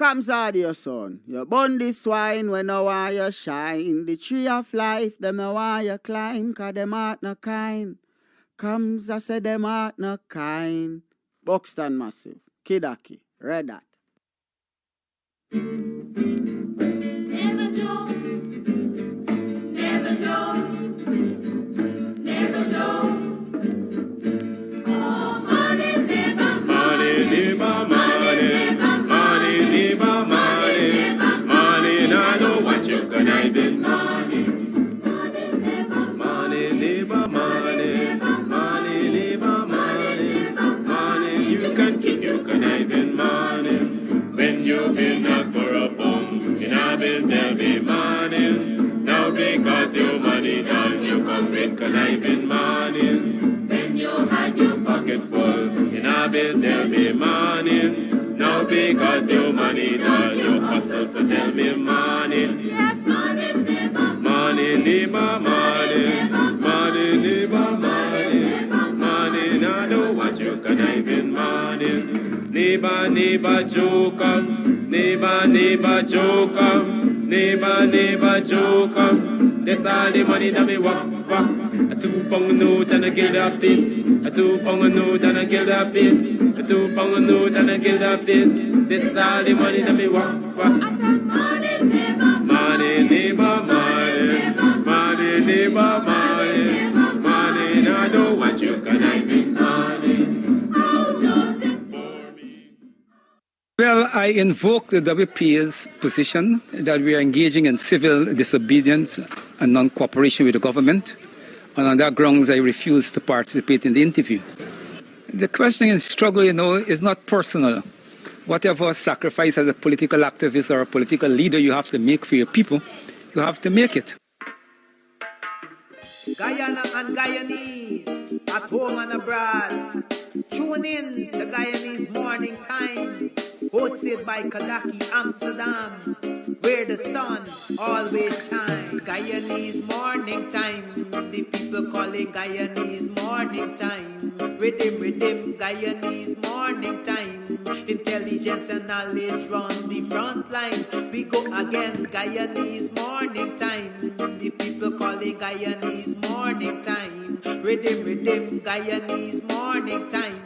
Kams audio son. You burn the swine when no want you shine. The tree of life, them no want you climb, cause them heart no kind. Kams, I say them heart no kind. Buxton Massive, Kidaki, read that. Never joke, never joke, never joke. Oh, money never, money never, money never, money not know what you can even money. Money never, money never, money you can keep, you can even money. When you been knocked for a bum, you know been tell me money. Now because your money done, you come with conniving money. When you had your pocket full, you know been tell me money. Now because your money done, you hustle for tell me money. Yes, money never, money never, money, money never, money, money not know what you conniving money. Neighbor joker, neighbor joker, neighbor joker. That's all the money that me walk for. A 2 pound note and a guilda piece. A 2 pound note and a guilda piece. A 2 pound note and a guilda piece. That's all the money that me walk for. I said money never, money never, money, money never, money, money not know what you can even money. Oh, Joseph. Well, I invoke the WPA's position that we are engaging in civil disobedience and non-cooperation with the government, and on that grounds I refuse to participate in the interview. The question in struggle, is not personal. Whatever sacrifice as a political activist or a political leader you have to make for your people, you have to make it. Guyana and Guyanese, at home and abroad. Tune in to Guyanese Morning Time, hosted by Kadaki Amsterdam, where the sun always shines. Guyanese Morning Time, the people call it Guyanese Morning Time. Rhythm, Guyanese Morning Time. Intelligence and knowledge run the front line. We go again, Guyanese Morning Time. The people call it Guyanese Morning Time. Rhythm, Guyanese Morning Time.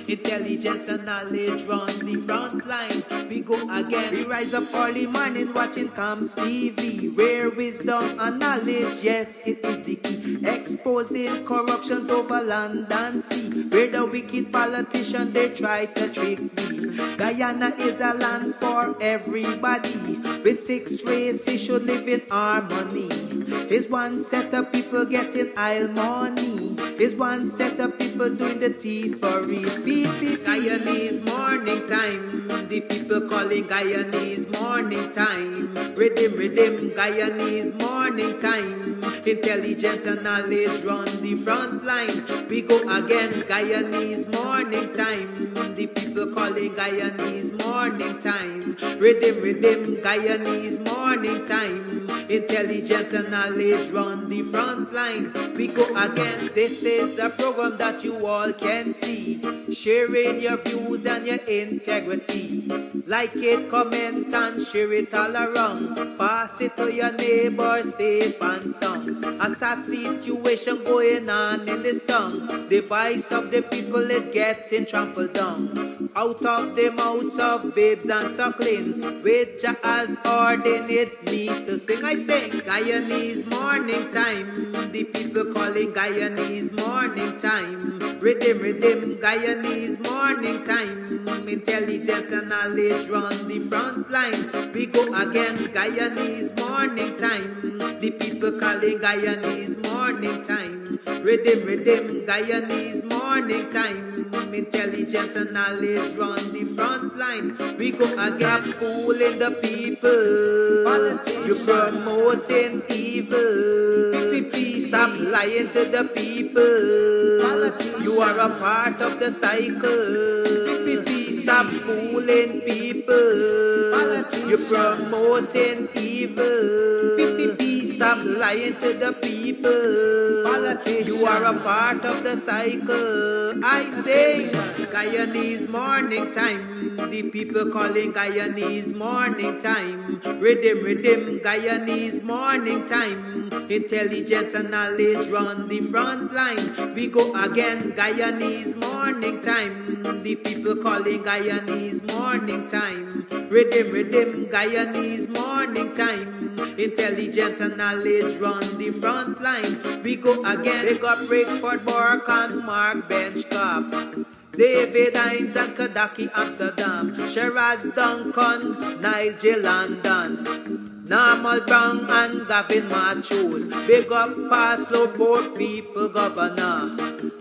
Intelligence and knowledge run the front line. We go again. We rise up early morning watching Kams TV, where wisdom and knowledge, yes, it is the key. Exposing corruptions over land and sea, where the wicked politicians, they try to trick me. Guyana is a land for everybody. With 6 races should live in harmony. Is one set of people getting aisle money. Is one set of people doing the thievery. Guyanese Morning Time. The people calling Guyanese Morning Time. Rhythm, Guyanese Morning Time. Intelligence and knowledge run the front line. We go again, Guyanese Morning Time. The people calling Guyanese Morning Time. Rhythm, Guyanese Morning Time. Intelligence and knowledge run the front line. We go again. This is a program that you all can see, sharing your views and your integrity. Like it, comment and share it all around. Pass it to your neighbor, safe and sound. A sad situation going on in this town. The voice of the people is getting trampled down. Out of the mouths of babes and sucklings, with Jah has ordained me to sing. I sing Guyanese Morning Time. The people calling Guyanese Morning Time. Rhythm, Guyanese Morning Time. Intelligence and knowledge run the front line. We go again, Guyanese Morning Time. The people calling Guyanese Morning Time. Rhythm, Guyanese Morning Time. Intelligence and knowledge run the front line. We go again, fooling the people. You promoting evil. Stop lying to the people. You are a part of the cycle. Stop fooling people. You're promoting evil. Stop stop lying to the people. You are a part of the cycle. I say, Guyanese morning time. The people calling Guyanese morning time. Rhythm, Guyanese morning time. Intelligence and knowledge run the front line. We go again, Guyanese morning time. The people calling Guyanese morning time. Rhythm, Guyanese morning time. Intelligence and knowledge run the front line. We go again. They got Breakford, Bork and Mark Benchcop. David Hines and Kadaki Amsterdam. Sherrod Duncan, Nigel London. Normal Brown and Gavin Matthews. Big up Paslow Port People Governor.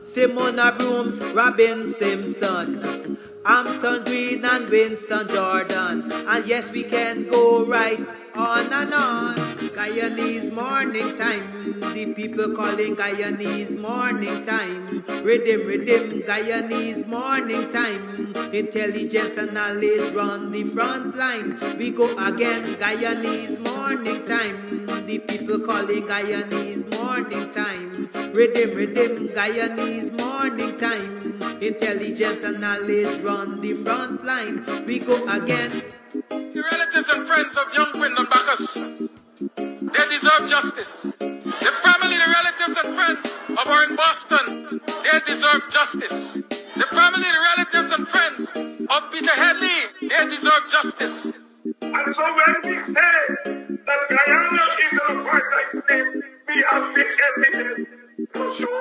Simona Brooms, Robin Simpson. Hampton Green and Winston Jordan. And yes, we can go right on and on. Guyanese morning time. The people calling Guyanese morning time. Rhythm, Guyanese morning time. Intelligence and knowledge run the front line. We go again, Guyanese morning time. The people calling Guyanese morning time. Rhythm, Guyanese morning time. Intelligence and knowledge run the front line. We go again. The relatives and friends of young Wyndham Bacchus, they deserve justice. The family, the relatives and friends of our in Boston, they deserve justice. The family, the relatives and friends of Peter Headley, they deserve justice. And so when we say that Guyana is an apartheid state, we have the evidence to show.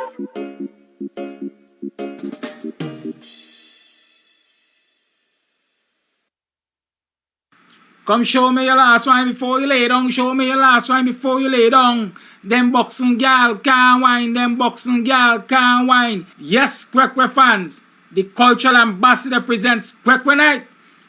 Come show me your last wine before you lay down. Show me your last wine before you lay down. Them boxing gal can't wine. Them boxing gal can't wine. Yes, Kwekwe fans. The cultural ambassador presents Kwekwe Night.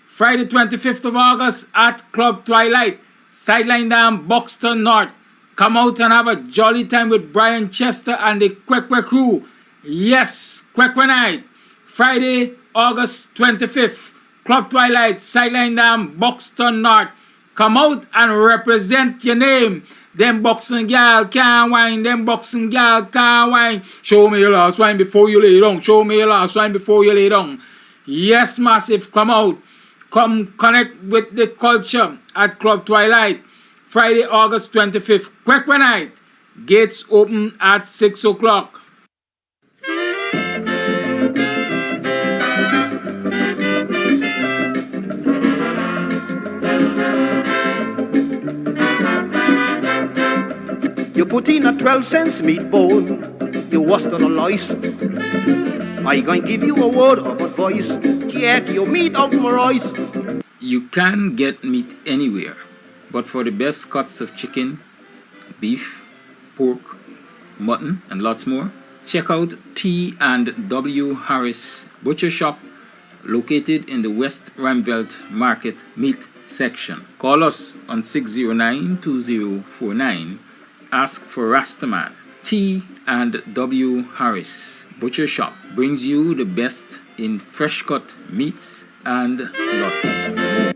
Friday 25th of August at Club Twilight. Sideline down Buxton North. Come out and have a jolly time with Brian Chester and the Kwekwe crew. Yes, Kwekwe Night. Friday, August 25th. Club Twilight, Sideline Dam, Buxton North. Come out and represent your name. Them boxing gal can't wine. Them boxing gal can't wine. Show me your last wine before you lay down. Show me your last wine before you lay down. Yes, massive, come out. Come connect with the culture at Club Twilight. Friday, August 25th. Kwekwe Night. Gates open at 6 o'clock. You put in a 12 cents meatball, you washed on a lice. I gonna give you a word of advice. Take your meat out my rice. You can get meat anywhere, but for the best cuts of chicken, beef, pork, mutton, and lots more, check out T&W Harris Butcher Shop, located in the West Ramvelt Market Meat section. Call us on 609-2049. Ask for Rastaman. T&W Harris Butcher Shop brings you the best in fresh cut meats and lots more.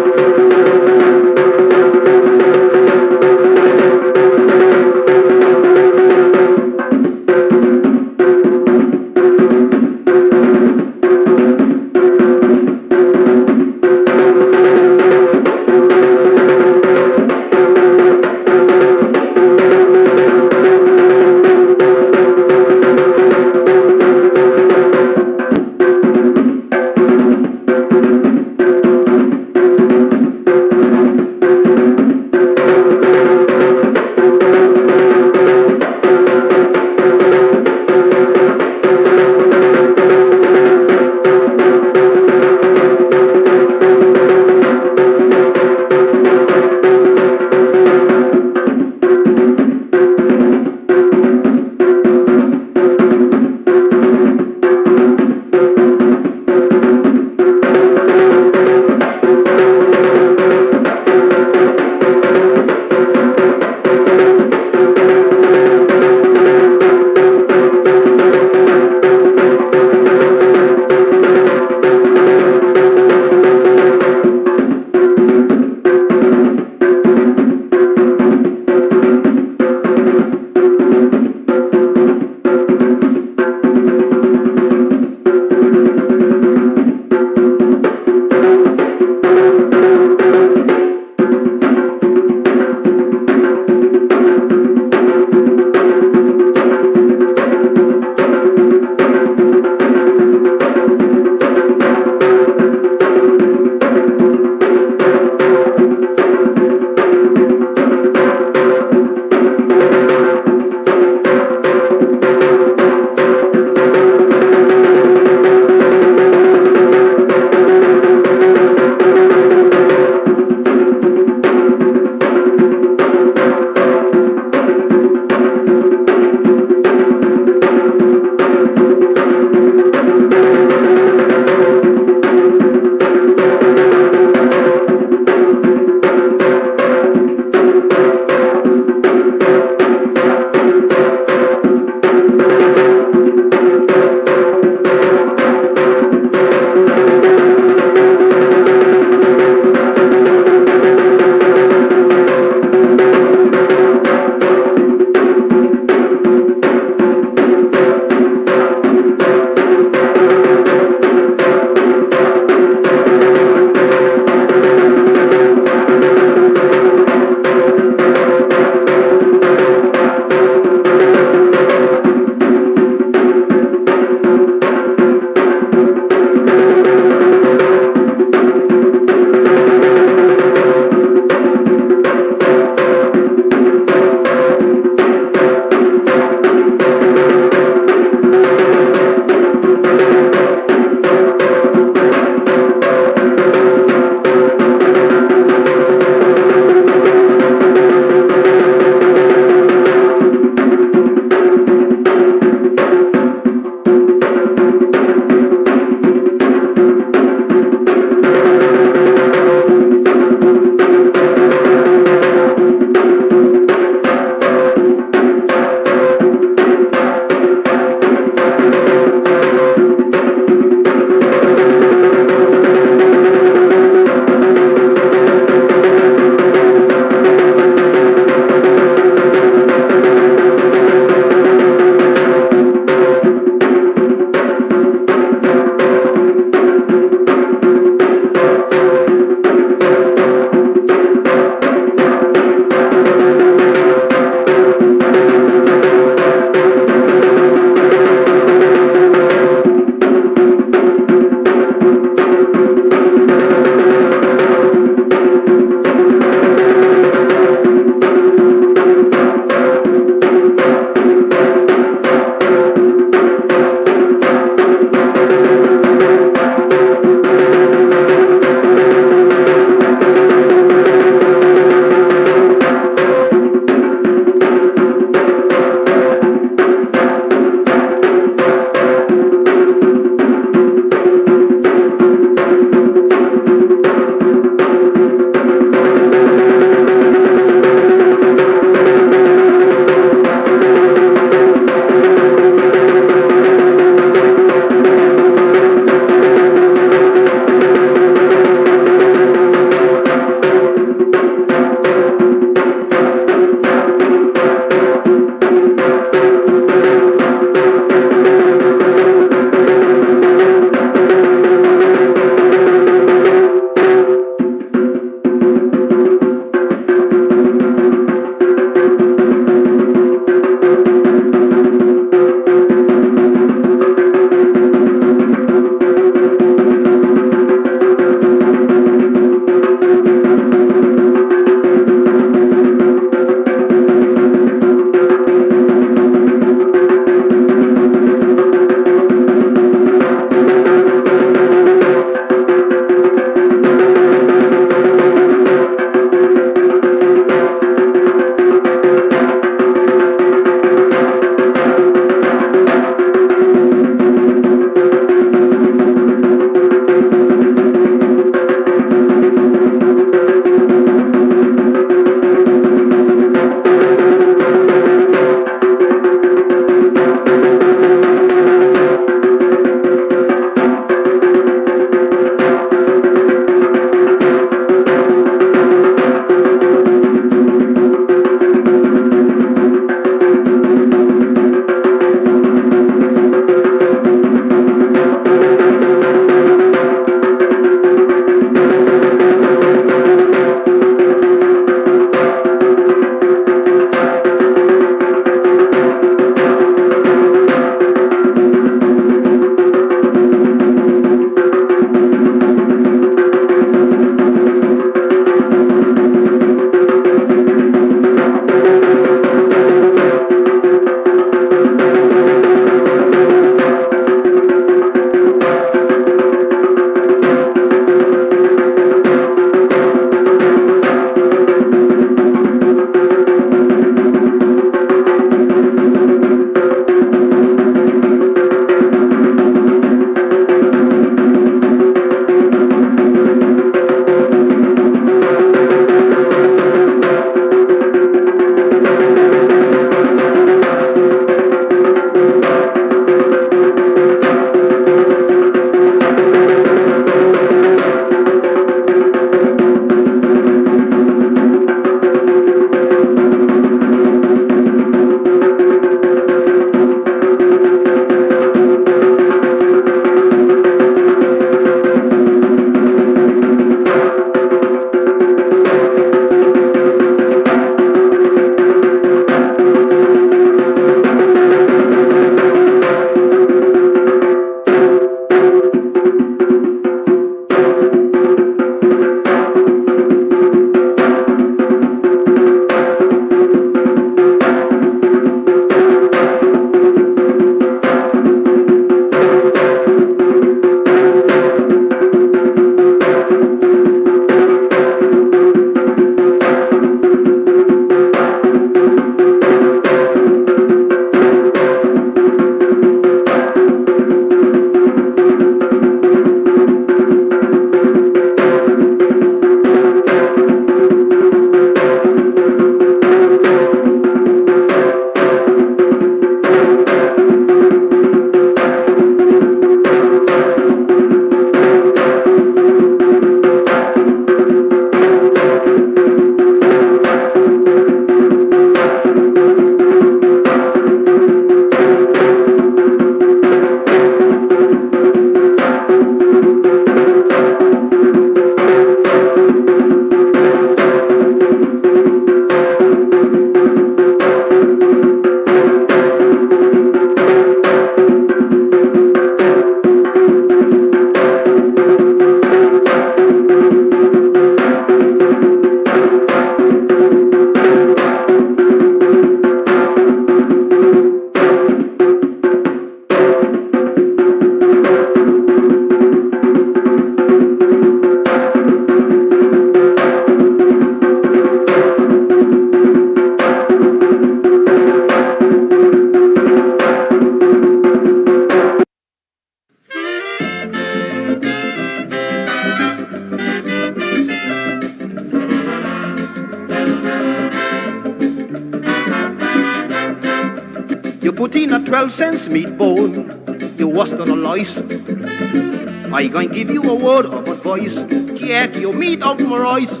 You put in a 12 cents meat bone, you washed on a lice. I going to give you a word of advice. Take your meat out my rice.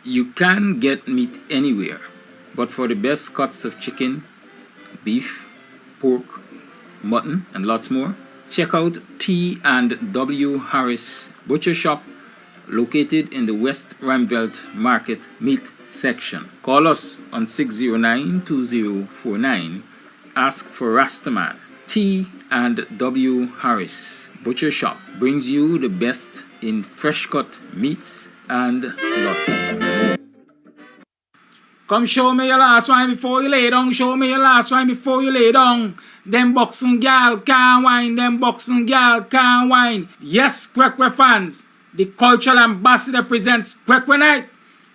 You can get meat anywhere, but for the best cuts of chicken, beef, pork, mutton, and lots more, check out T&W Harris Butcher Shop, located in the West Ramveld Market Meat section. Call us on 609-2049. Ask for Rastaman. T&W Harris Butcher Shop brings you the best in fresh cut meats and lots. Come show me your last wine before you lay down. Show me your last wine before you lay down. Them boxing gal can't wine. Them boxing gal can't wine. Yes, Kwekwe fans. The cultural ambassador presents Kwekwe Night.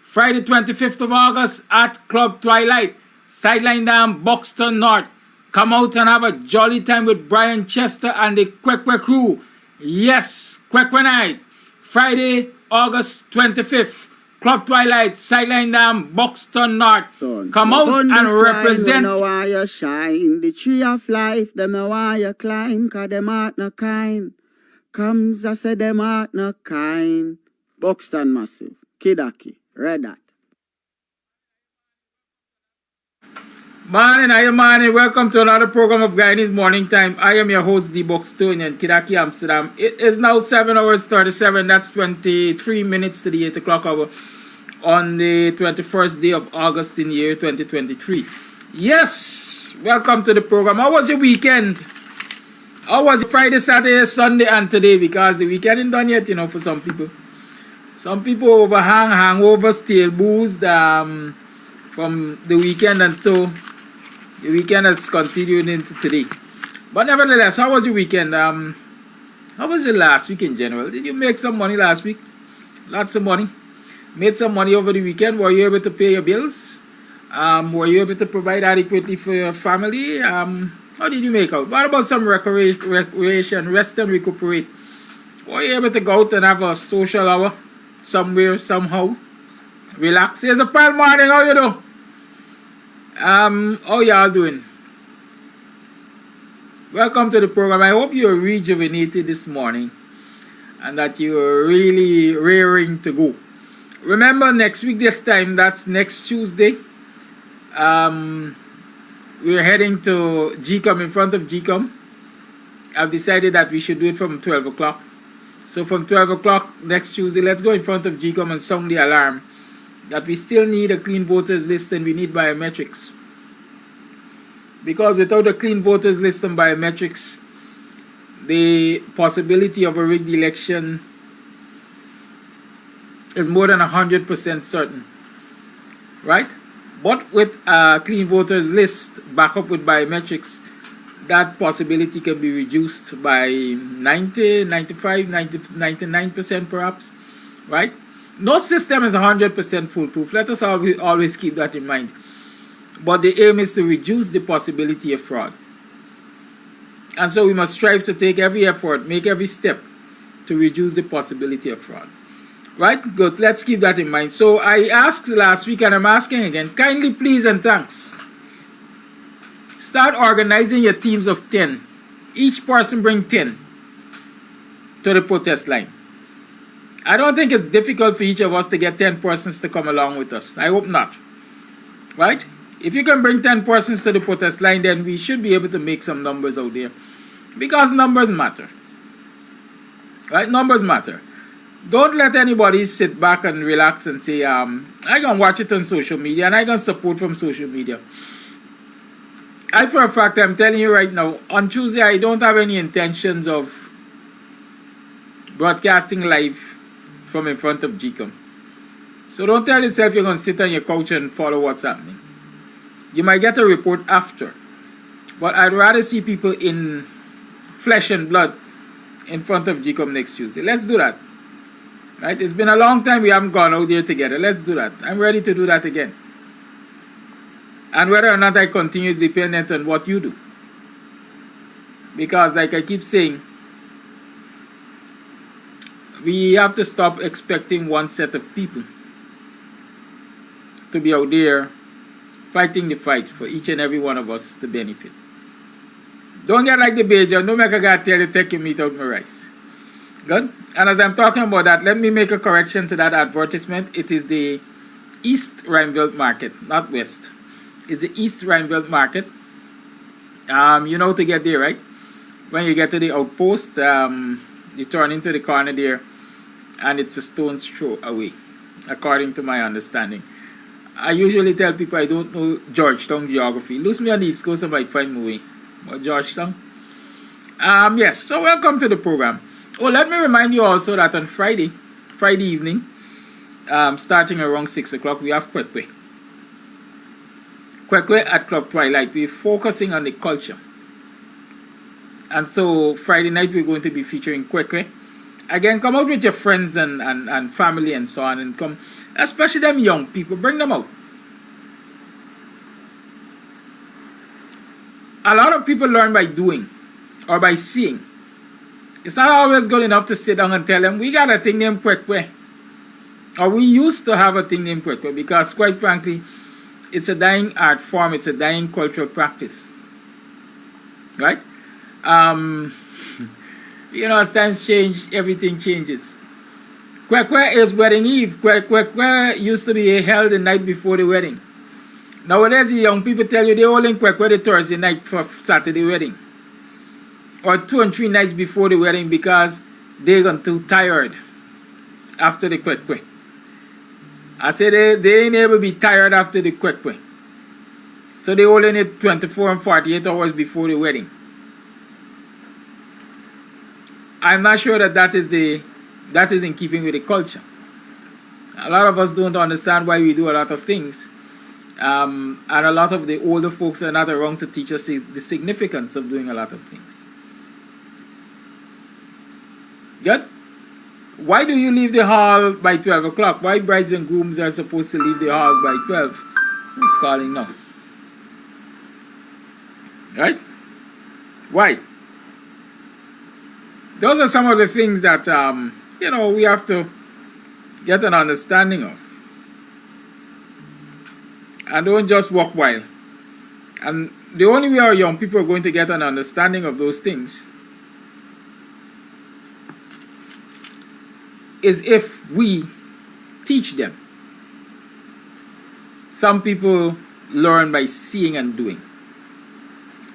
Friday 25th of August at Club Twilight. Sideline down Buxton North. Come out and have a jolly time with Brian Chester and the Kwekwe crew. Yes, Kwekwe Night. Friday, August 25th. Club Twilight, Sideline Dam, Buxton North. Come out and represent. Them why you shine. The tree of life, them why you climb. Cause them heart no kind. Kams, I say them heart no kind. Buxton Massive, Kidaki, Red Hat. Morning, welcome to another program of Guyanese Morning Time. I am your host, D Buxtonian, Kidaki, Amsterdam. It is now 7 hours 37, that's 23 minutes to the 8 o'clock hour on the 21st day of August in the year 2023. Yes, welcome to the program. How was your weekend? How was it Friday, Saturday, Sunday, and today? Because the weekend isn't done yet, you know, for some people. Some people hangover, still boozed from the weekend, and so the weekend has continued into today. But nevertheless, how was your weekend? How was your last week in general? Did you make some money last week? Lots of money. Made some money over the weekend. Were you able to pay your bills? Were you able to provide adequately for your family? How did you make out? What about some recreation, rest and recuperate? Were you able to go out and have a social hour somewhere, somehow? Relax. Here's a Pearl morning. How you do? How y'all doing? Welcome to the program. I hope you're rejuvenated this morning and that you're really raring to go. Remember, next week this time, that's next Tuesday, we're heading to GCOM, in front of GCOM. I've decided that we should do it from 12 o'clock. So from 12 o'clock next Tuesday, let's go in front of GCOM and sound the alarm that we still need a clean voters list and we need biometrics. Because without a clean voters list and biometrics, the possibility of a rigged election is more than 100% certain. Right? But with a clean voters list back up with biometrics, that possibility can be reduced by 90, 95, 90, 99% perhaps. Right? No system is 100% foolproof. Let us always keep that in mind. But the aim is to reduce the possibility of fraud. And so we must strive to take every effort, make every step to reduce the possibility of fraud. Right? Good. Let's keep that in mind. So I asked last week and I'm asking again, kindly please and thanks. Start organizing your teams of 10. Each person bring 10 to the protest line. I don't think it's difficult for each of us to get 10 persons to come along with us. I hope not. Right? If you can bring 10 persons to the protest line, then we should be able to make some numbers out there. Because numbers matter. Right? Numbers matter. Don't let anybody sit back and relax and say, I can watch it on social media and I can support from social media. I, for a fact, I'm telling you right now, on Tuesday, I don't have any intentions of broadcasting live from in front of GCOM. So don't tell yourself you're going to sit on your couch and follow what's happening. You might get a report after. But I'd rather see people in flesh and blood in front of GCOM next Tuesday. Let's do that. Right? It's been a long time we haven't gone out there together. Let's do that. I'm ready to do that again. And whether or not I continue is dependent on what you do. Because like I keep saying, we have to stop expecting one set of people to be out there fighting the fight for each and every one of us to benefit. Don't get like the Bajan. Don't make a guy tell you take your meat out my rice. Good? And as I'm talking about that, let me make a correction to that advertisement. It is the East Rhineville Market, not West. It's the East Rhineville Market. You know to get there, right? When you get to the outpost, you turn into the corner there, and it's a stone's throw away, according to my understanding. I usually tell people I don't know Georgetown geography. Lose me on the East Coast, I might find my way. But Georgetown? Yes, so welcome to the program. Oh, let me remind you also that on Friday evening, starting around 6 o'clock, we have Kwekwe. Kwekwe at Club Twilight. We're focusing on the culture. And so Friday night we're going to be featuring Kwekwe. Again, come out with your friends and family and so on, and come, especially them young people, bring them out. A lot of people learn by doing or by seeing. It's not always good enough to sit down and tell them, we got a thing named Kwekwe. Or we used to have a thing named Kwekwe, because quite frankly, it's a dying art form, it's a dying cultural practice. Right? You know, as times change, everything changes. Kwekwe is wedding eve. Kwekwe used to be held the night before the wedding. Nowadays, the young people tell you they all in Kwekwe the Thursday night for Saturday wedding. Or 2 and 3 nights before the wedding, because they got too tired after the Kwekwe. I say they ain't able to be tired after the Kwekwe. So they all in it 24 and 48 hours before the wedding. I'm not sure that is in keeping with the culture. A lot of us don't understand why we do a lot of things. And a lot of the older folks are not around to teach us the significance of doing a lot of things. Good? Why do you leave the hall by 12 o'clock? Why brides and grooms are supposed to leave the hall by 12? Who's calling now? Right? Why? Those are some of the things that, you know, we have to get an understanding of. And don't just walk wild. And the only way our young people are going to get an understanding of those things is if we teach them. Some people learn by seeing and doing.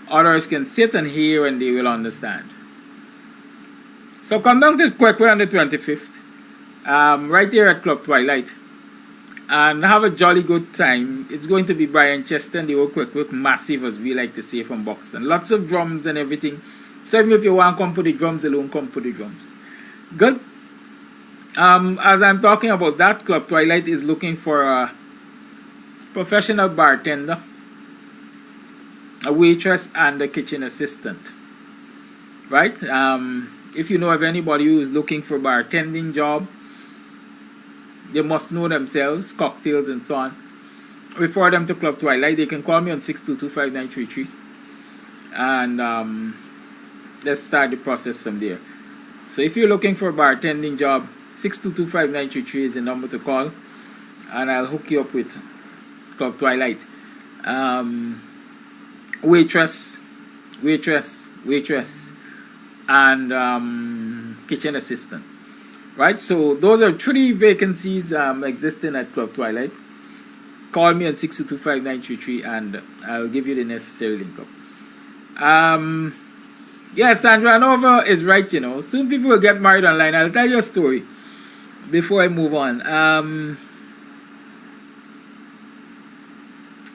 Others can sit and hear and they will understand. So come down to Kwekwe on the 25th, right here at Club Twilight, and have a jolly good time. It's going to be Brian Chester and the old Kwekwe massive, as we like to say, from Boston. Lots of drums and everything. So even if you want to come for the drums alone, come for the drums. Good. As I'm talking about that, Club Twilight is looking for a professional bartender, a waitress, and a kitchen assistant. Right? If you know of anybody who is looking for a bartending job, they must know themselves, cocktails and so on. Refer them to Club Twilight. They can call me on 622-5933. And let's start the process from there. So if you're looking for a bartending job, 622-5933 is the number to call. And I'll hook you up with Club Twilight. Waitress, and kitchen assistant. Right, so those are 3 vacancies existing at Club Twilight. Call me on 622-5933 and I'll give you the necessary link up. Yeah, Sandra Nova is right, you know. Soon people will get married online. I'll tell you a story before I move on.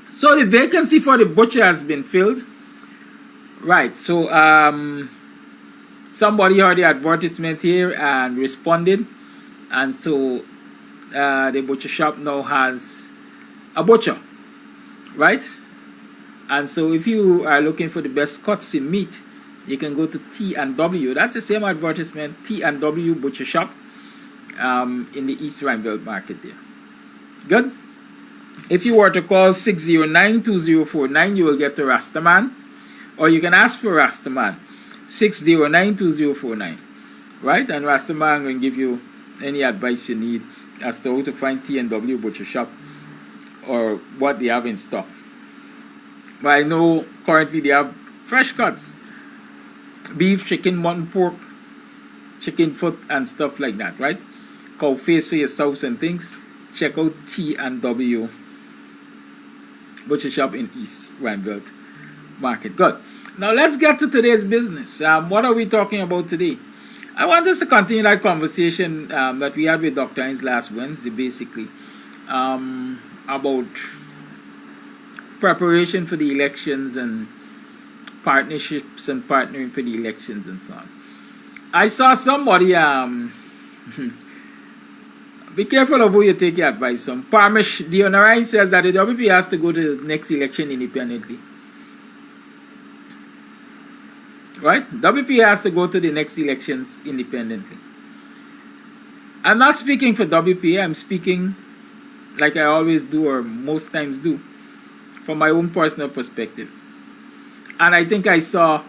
So the vacancy for the butcher has been filled. Right, so somebody heard the advertisement here and responded, and so the butcher shop now has a butcher, right? And so if you are looking for the best cuts in meat, you can go to T&W. That's the same advertisement, T&W Butcher Shop, in the East Rhineville Market there. Good. If you were to call 609-2049, you will get to Rastaman, or you can ask for Rastaman. 609-2049, right? And Rastaman will give you any advice you need as to how to find T&W Butcher Shop or what they have in stock. But I know currently they have fresh cuts beef, chicken, mutton, pork, chicken foot, and stuff like that, right? Cow face for your sauce and things. Check out T&W Butcher Shop in East Rhineville Market. Good. Now let's get to today's business. What are we talking about today? I want us to continue that conversation that we had with Dr. Hinds last Wednesday, basically, about preparation for the elections and partnerships and partnering for the elections and so on. I saw somebody, be careful of who you take your advice from. Parmesh Dionarai says that the WP has to go to the next election independently. Right? WP has to go to the next elections independently. I'm not speaking for WP, I'm speaking, like I always do or most times do, from my own personal perspective. And I think I saw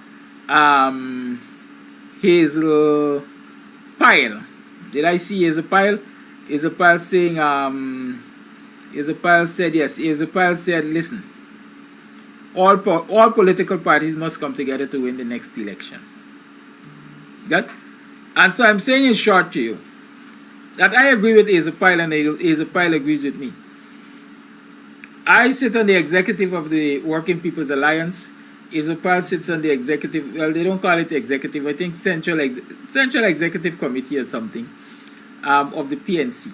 Hazel Pyle. Did I see Hazel Pyle? Hazel Pyle saying, Hazel Pyle said, yes, Hazel Pyle said, listen, all political parties must come together to win the next election. Good? And so I'm saying in short to you that I agree with Hazel Pyle and Hazel Pyle agrees with me. I sit on the executive of the Working People's Alliance. Hazel Pyle sits on the executive, well, they don't call it executive, I think Central Executive Committee or something of the PNC.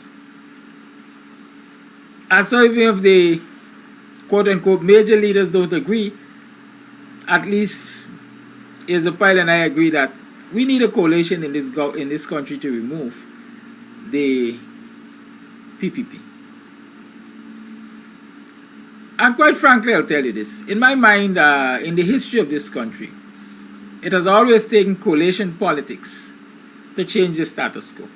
And so even if the quote-unquote major leaders don't agree, at least Hazel Pyle and I agree that we need a coalition in this country to remove the PPP. And quite frankly, I'll tell you this. In my mind, in the history of this country, it has always taken coalition politics to change the status quo.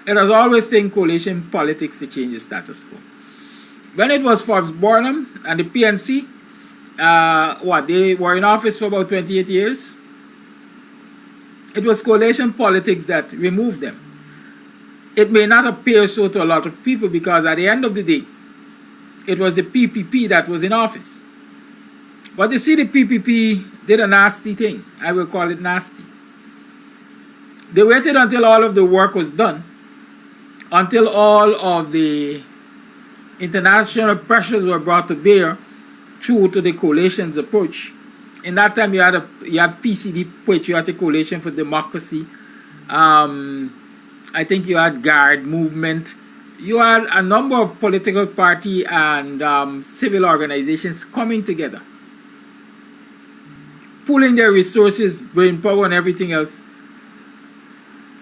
It has always taken coalition politics to change the status quo. When it was Forbes Burnham and the PNC, they were in office for about 28 years. It was coalition politics that removed them. It may not appear so to a lot of people because at the end of the day, it was the PPP that was in office. But you see, the PPP did a nasty thing. I will call it nasty. They waited until all of the work was done, until all of the international pressures were brought to bear true to the coalition's approach. In that time, you had PCD, Patriotic Coalition for Democracy. I think you had Guard Movement. You had a number of political party and civil organizations coming together, pooling their resources, brain power, and everything else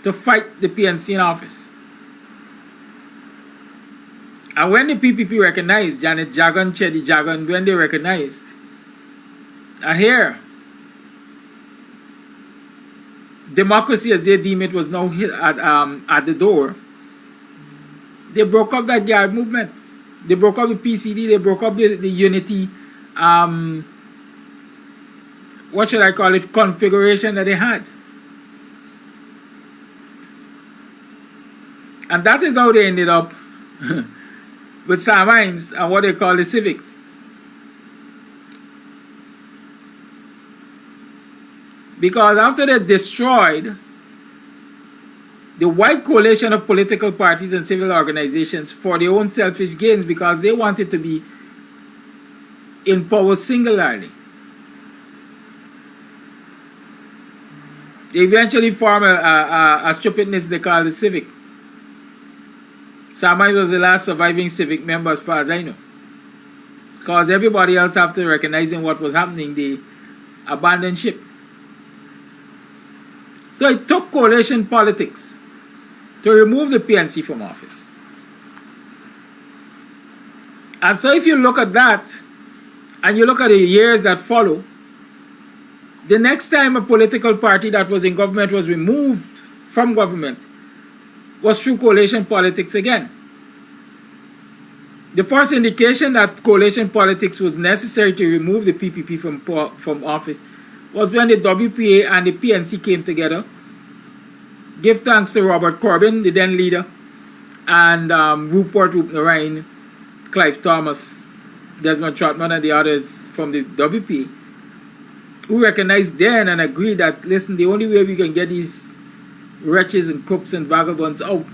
to fight the PNC in office. And when the PPP recognized, Janet Jagan, Chedi Jagan, when they recognized, here, democracy as they deem it was now at the door, they broke up that Guard movement. They broke up the PCD, they broke up the unity, what should I call it, configuration that they had. And that is how they ended up with Sam Hinds and what they call the Civic. Because after they destroyed the white coalition of political parties and civil organizations for their own selfish gains because they wanted to be in power singularly, they eventually formed a stupidness they call the Civic. Sam Hinds was the last surviving Civic member as far as I know. Because everybody else, after recognizing what was happening, they abandoned ship. So it took coalition politics to remove the PNC from office. And so if you look at that, and you look at the years that follow, the next time a political party that was in government was removed from government was through coalition politics again. The first indication that coalition politics was necessary to remove the PPP from office was when the WPA and the PNC came together. Give thanks to Robert Corbyn, the then leader, and Rupert Narain, Clive Thomas, Desmond Trotman, and the others from the WPA, who recognized then and agreed that, listen, the only way we can get these wretches and crooks and vagabonds out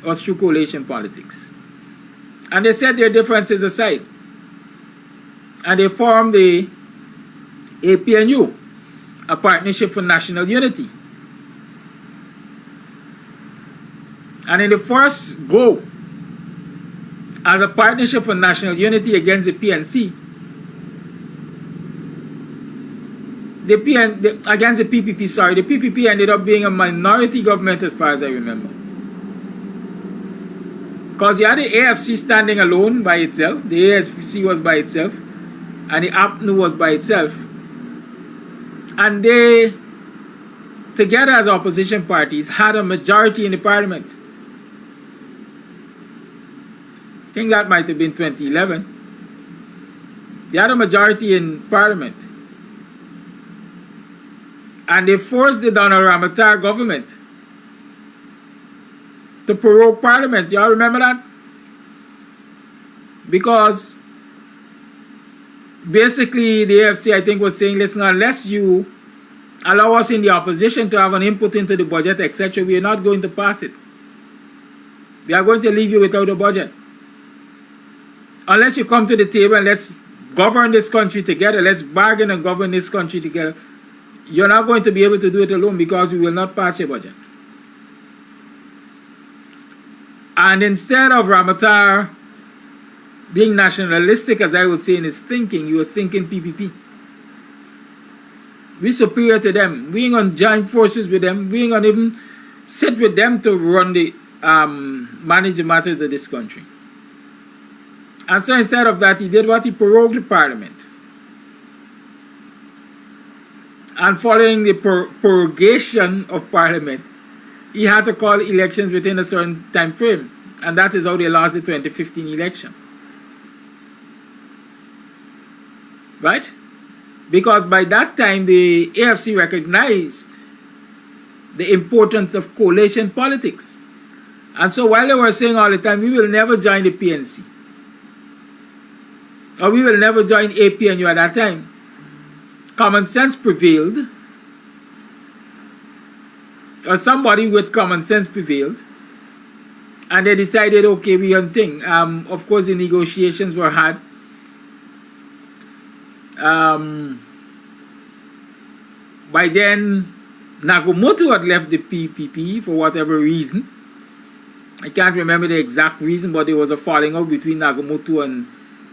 was through coalition politics. And they set their differences aside. And they formed the APNU, a Partnership for National Unity. And in the first go, as a Partnership for National Unity against the PNC, against the PPP, sorry, the PPP ended up being a minority government as far as I remember. Because you had the AFC standing alone by itself, the AFC was by itself, and the APNU was by itself. And they, together as opposition parties, had a majority in the parliament. I think that might have been 2011. They had a majority in parliament. And they forced the Donald Ramotar government to prorogue parliament. Y'all remember that? Because basically the AFC, I think, was saying, listen, unless you allow us in the opposition to have an input into the budget, etc., we are not going to pass it. We are going to leave you without a budget. Unless you come to the table and let's govern this country together, let's bargain and govern this country together, you're not going to be able to do it alone because we will not pass your budget. And instead of Ramotar being nationalistic, as I would say in his thinking, he was thinking PPP. We're superior to them. We ain't gonna join forces with them. We ain't gonna even sit with them to run the manage the matters of this country. And so instead of that, he did what? He prorogued the parliament. And following the prorogation of parliament, he had to call elections within a certain time frame. And that is how they lost the 2015 election. Right? Because by that time, the AFC recognized the importance of coalition politics. And so while they were saying all the time, we will never join the PNC, or we will never join APNU at that time, common sense prevailed, or somebody with common sense prevailed, and they decided, okay, we don't think. Of course, the negotiations were had. By then, Nagumoto had left the PPP for whatever reason. I can't remember the exact reason, but there was a falling out between Nagumoto and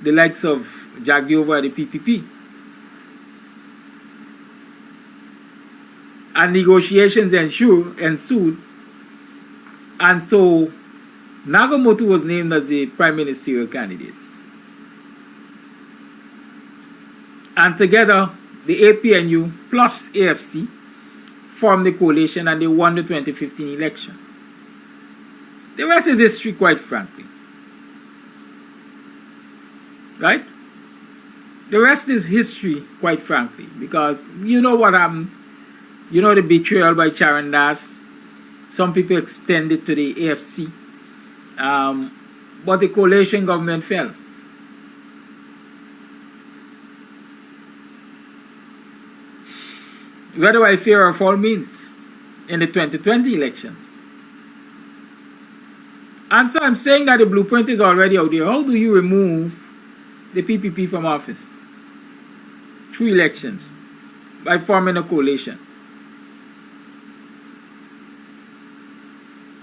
the likes of Jagdeo at the PPP. And negotiations ensued. And so Nagumoto was named as the prime ministerial candidate. And together, the APNU plus AFC formed the coalition and they won the 2015 election. The rest is history, quite frankly. Right? The rest is history, quite frankly, because you know what happened. You know the betrayal by Charan Das. Some people extended to the AFC. But the coalition government fell. What do I fear or fall means in the 2020 elections? And so I'm saying that the blueprint is already out there. How do you remove the PPP from office? Through elections, by forming a coalition.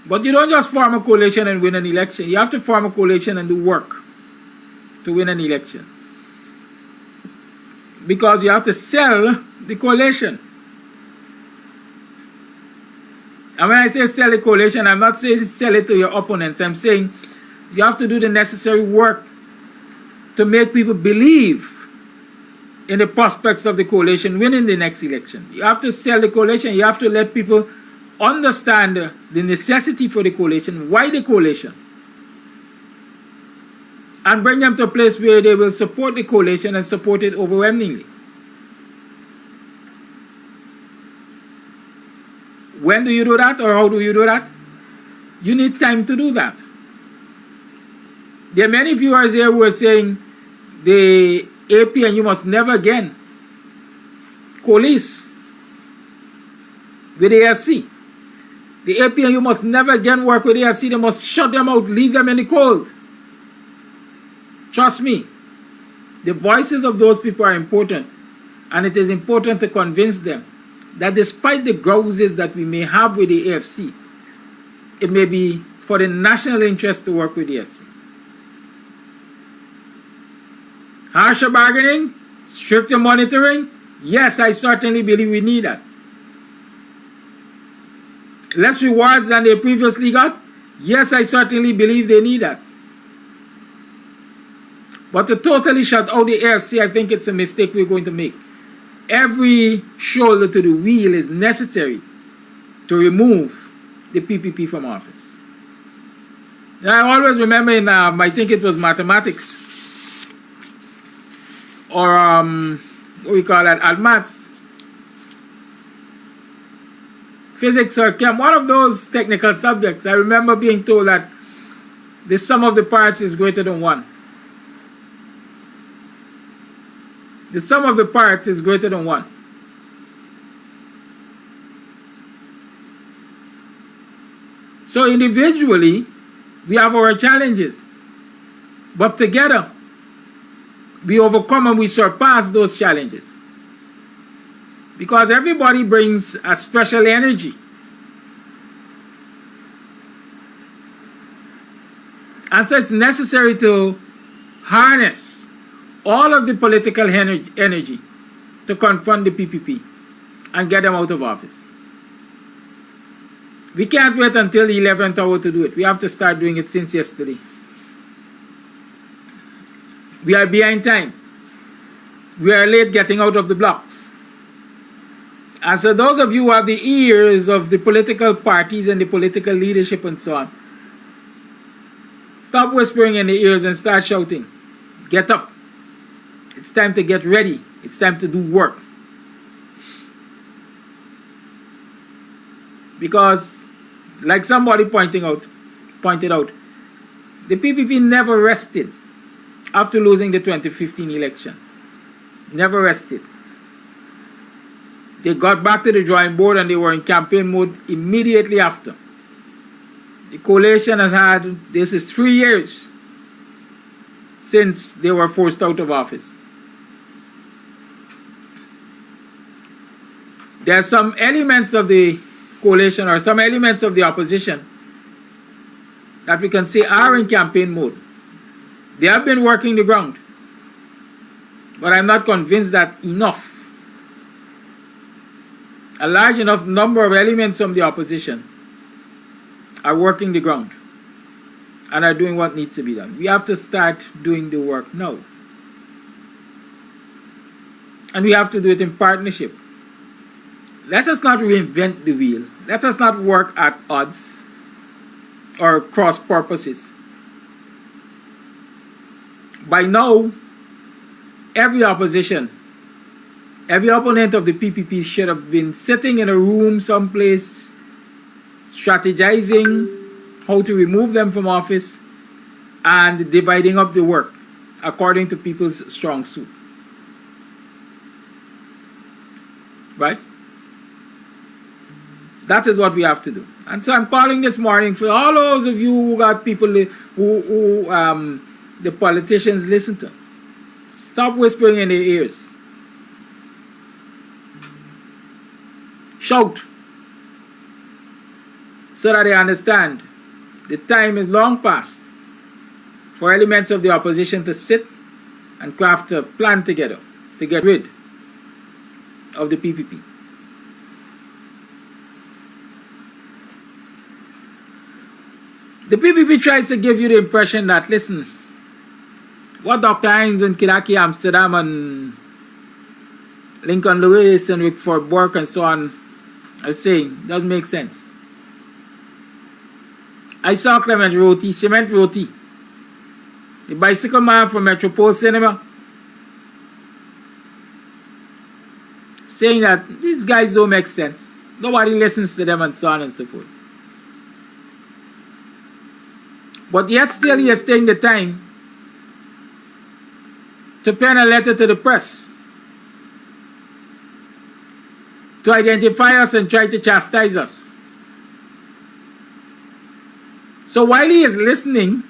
But you don't just form a coalition and win an election. You have to form a coalition and do work to win an election. Because you have to sell the coalition. And when I say sell the coalition, I'm not saying sell it to your opponents. I'm saying you have to do the necessary work to make people believe in the prospects of the coalition winning the next election. You have to sell the coalition. You have to let people understand the necessity for the coalition, why the coalition, and bring them to a place where they will support the coalition and support it overwhelmingly. When do you do that, or how do you do that? You need time to do that. There are many viewers here who are saying the APNU must never again coalesce with the AFC. The APNU must never again work with the AFC. They must shut them out, leave them in the cold. Trust me, the voices of those people are important, and it is important to convince them that despite the grouses that we may have with the AFC, it may be for the national interest to work with the AFC. Harsher bargaining, stricter monitoring, yes, I certainly believe we need that. Less rewards than they previously got, yes, I certainly believe they need that. But to totally shut out the AFC, I think it's a mistake we're going to make. Every shoulder to the wheel is necessary to remove the PPP from office. Now, I always remember in, I think it was mathematics, or what we call that, Almats, physics or chem, one of those technical subjects. I remember being told that the sum of the parts is greater than 1. The sum of the parts is greater than 1. So individually, we have our challenges. But together, we overcome and we surpass those challenges. Because everybody brings a special energy. And so it's necessary to harness all of the political energy to confront the PPP and get them out of office. We can't wait until the 11th hour to do it. We have to start doing it since yesterday. We are behind time. We are late getting out of the blocks. And so those of you who have the ears of the political parties and the political leadership and so on, stop whispering in the ears and start shouting. Get up. It's time to get ready. It's time to do work. Because, like somebody pointed out, the PPP never rested after losing the 2015 election. Never rested. They got back to the drawing board and they were in campaign mode immediately after. The coalition has had, this is 3 years since they were forced out of office. There are some elements of the coalition or some elements of the opposition that we can say are in campaign mode. They have been working the ground. But I'm not convinced that enough. A large enough number of elements from the opposition are working the ground and are doing what needs to be done. We have to start doing the work now. And we have to do it in partnership. Let us not reinvent the wheel. Let us not work at odds or cross purposes. By now, every opposition, every opponent of the PPP should have been sitting in a room someplace, strategizing how to remove them from office and dividing up the work according to people's strong suit. Right? That is what we have to do. And so I'm calling this morning for all those of you who got people who the politicians listen to. Stop whispering in their ears. Shout. So that they understand the time is long past for elements of the opposition to sit and craft a plan together to get rid of the PPP. The PPP tries to give you the impression that, listen, what Dr. Hinds and Kidaki Amsterdam and Lincoln Lewis and Rick Ford Burke and so on are saying doesn't make sense. I saw Clement Roti, Cement Roti, the bicycle man from Metropole Cinema, saying that these guys don't make sense. Nobody listens to them and so on and so forth. But yet still he is taking the time to pen a letter to the press to identify us and try to chastise us. So while he is listening,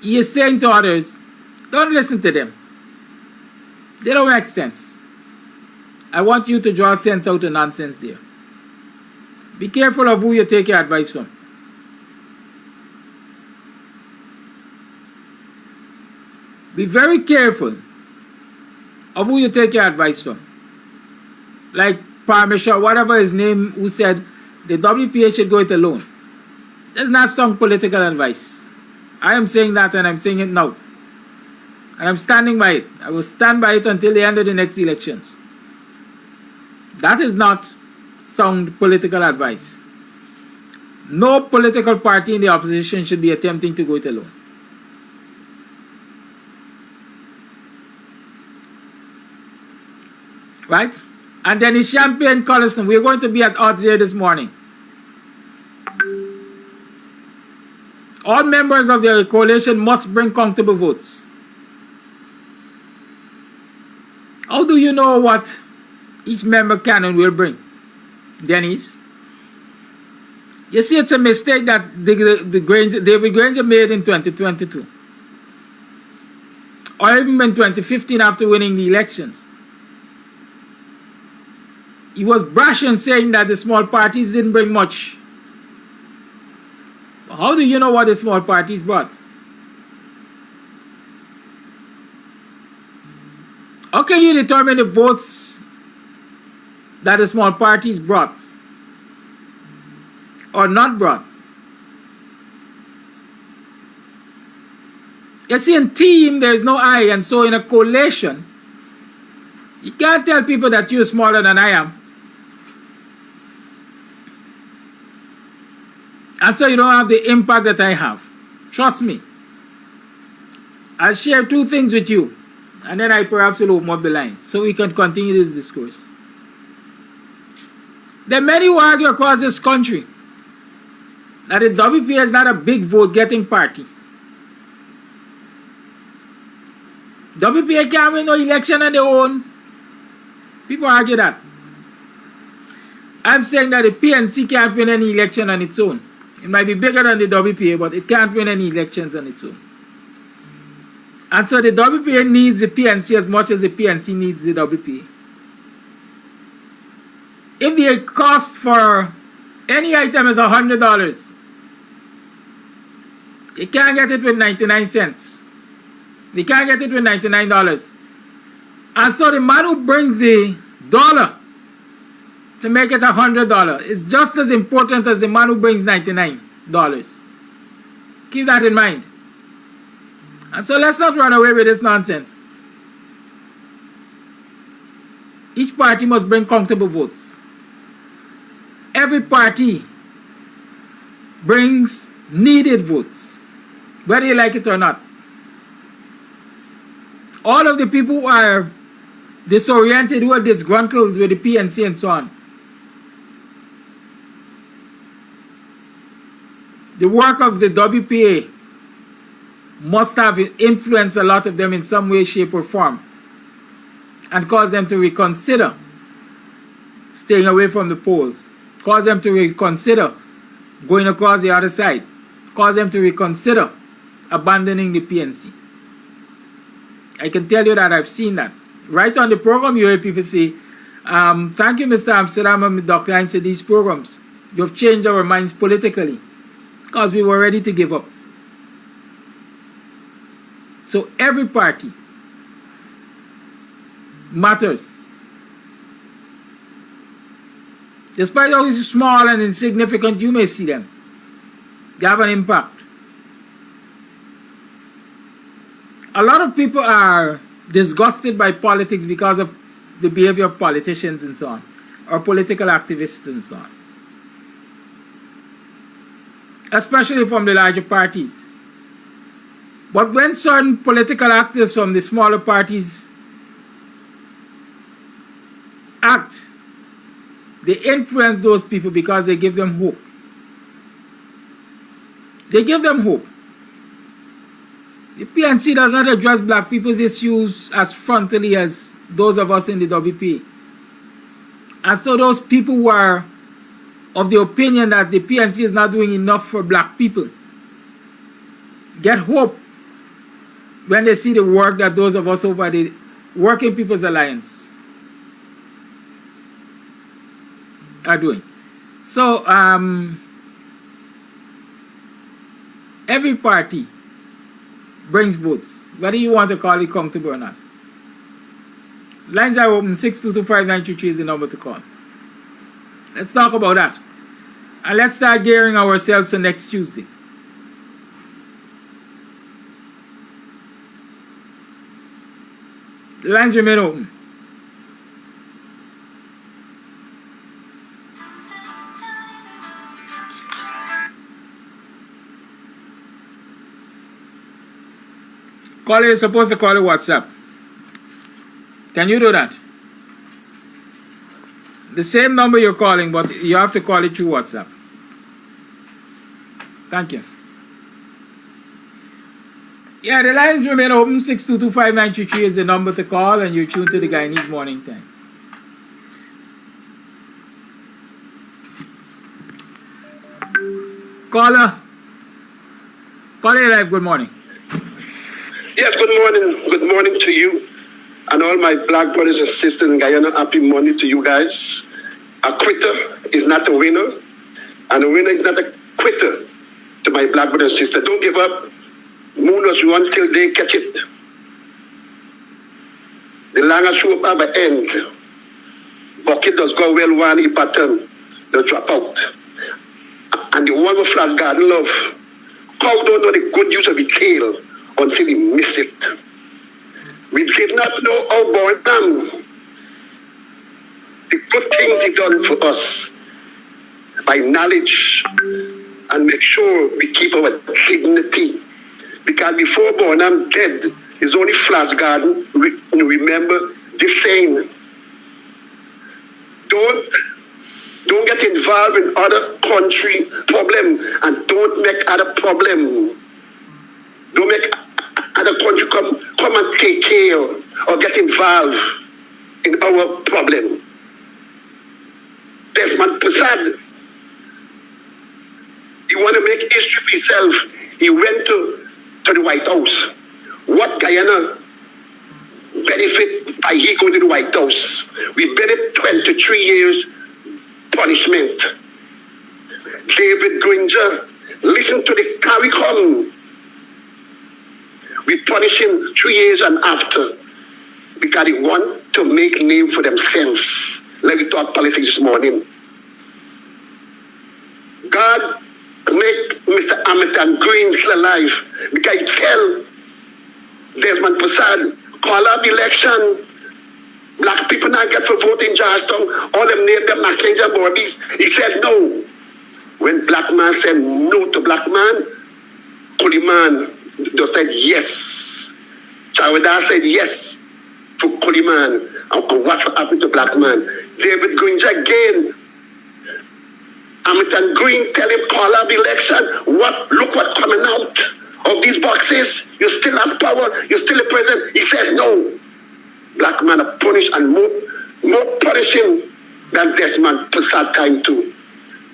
he is saying to others, don't listen to them. They don't make sense. I want you to draw sense out of nonsense there. Be careful of who you take your advice from. Be very careful of who you take your advice from. Like Parmesan, whatever his name, who said the WPA should go it alone. That's not some political advice. I am saying that, and I'm saying it now. And I'm standing by it. I will stand by it until the end of the next elections. That is not sound political advice. No political party in the opposition should be attempting to go it alone. Right? And then his Champagne Collison, we're going to be at odds here this morning. All members of the coalition must bring countable votes. How do you know what each member can and will bring, Dennis? You see, it's a mistake that David Granger made in 2022. Or even in 2015 after winning the elections. He was brash in saying that the small parties didn't bring much. How do you know what the small parties brought? How can you determine the votes that the small parties brought or not brought? You see, in team, there is no I, and so in a coalition, you can't tell people that you're smaller than I am. And so you don't have the impact that I have. Trust me. I'll share two things with you, and then I perhaps will open up the lines so we can continue this discourse. There are many who argue across this country that the WPA is not a big vote-getting party. WPA can't win no election on their own. People argue that. I'm saying that the PNC can't win any election on its own. It might be bigger than the WPA, but it can't win any elections on its own. And so the WPA needs the PNC as much as the PNC needs the WPA. If the cost for any item is $100, you can't get it with 99 cents. You can't get it with $99. And so the man who brings the dollar to make it $100 is just as important as the man who brings $99. Keep that in mind. And so let's not run away with this nonsense. Each party must bring countable votes. Every party brings needed votes, whether you like it or not. All of the people who are disoriented, who are disgruntled with the PNC and so on, the work of the WPA must have influenced a lot of them in some way, shape, or form and cause them to reconsider staying away from the polls, cause them to reconsider going across the other side, cause them to reconsider abandoning the PNC. I can tell you that I've seen that. Right on the program, you hear people say, thank you, Mr. Amsterdam and Dr. Heinz, these programs. You've changed our minds politically because we were ready to give up. So every party matters. Despite how small and insignificant you may see them, they have an impact. A lot of people are disgusted by politics because of the behavior of politicians and so on, or political activists and so on. Especially from the larger parties. But when certain political actors from the smaller parties act, they influence those people because they give them hope. They give them hope. The PNC does not address black people's issues as frontally as those of us in the WPA. And so those people were of the opinion that the PNC is not doing enough for black people get hope when they see the work that those of us over the Working People's Alliance are doing. So every party brings votes, whether you want to call it comfortable or not. Lines are open. 6225923 is the number to call. Let's talk about that. And let's start gearing ourselves for next Tuesday. The lines remain open. Caller is supposed to call it WhatsApp. Can you do that? The same number you're calling, but you have to call it through WhatsApp. Thank you. Yeah, the lines remain open. 6225923 is the number to call, and you're tuned to the Guyanese Morning Time. Caller live, good morning. Yes, good morning. Good morning to you and all my black brothers and sisters in Guyana. Happy morning to you guys. A quitter is not a winner, and a winner is not a quitter. To my black brothers and sisters, don't give up. Mooners run till they catch it. The longer show up at the end. Bucket does go well one, he pattern, they'll drop out. And the one with flat garden love, cow don't know the good use of the tail until he miss it. We did not know how born them. The good things he done for us by knowledge, and make sure we keep our dignity. Because before born I'm dead, it's only flash garden. Remember the saying. Don't get involved in other country problem, and don't make other problem. Don't make other country come and take care or get involved in our problem. Desmond Prasad, he want to make history for himself. He went to the White House. What Guyana benefit by he going to the White House? We benefit 23 years punishment. David Granger, listen to the CARICOM. We punish him 3 years and after because they want to make name for themselves. Let me talk politics this morning. God make Mr. Hamilton Green still alive because he tell Desmond Prasad, call up election. Black people not get to vote in Georgetown. All them named them Mackenzie and Borbies. He said no. When black man said no to black man, Kuliman just said yes. Chawada said yes to Kuliman. And watch what happened to black man. David Granger again. Hamilton Green tell him call up election. Look what coming out of these boxes. You still have power. You're still a president. He said no. Black man are punished and more punishing than Desmond Prasad time too.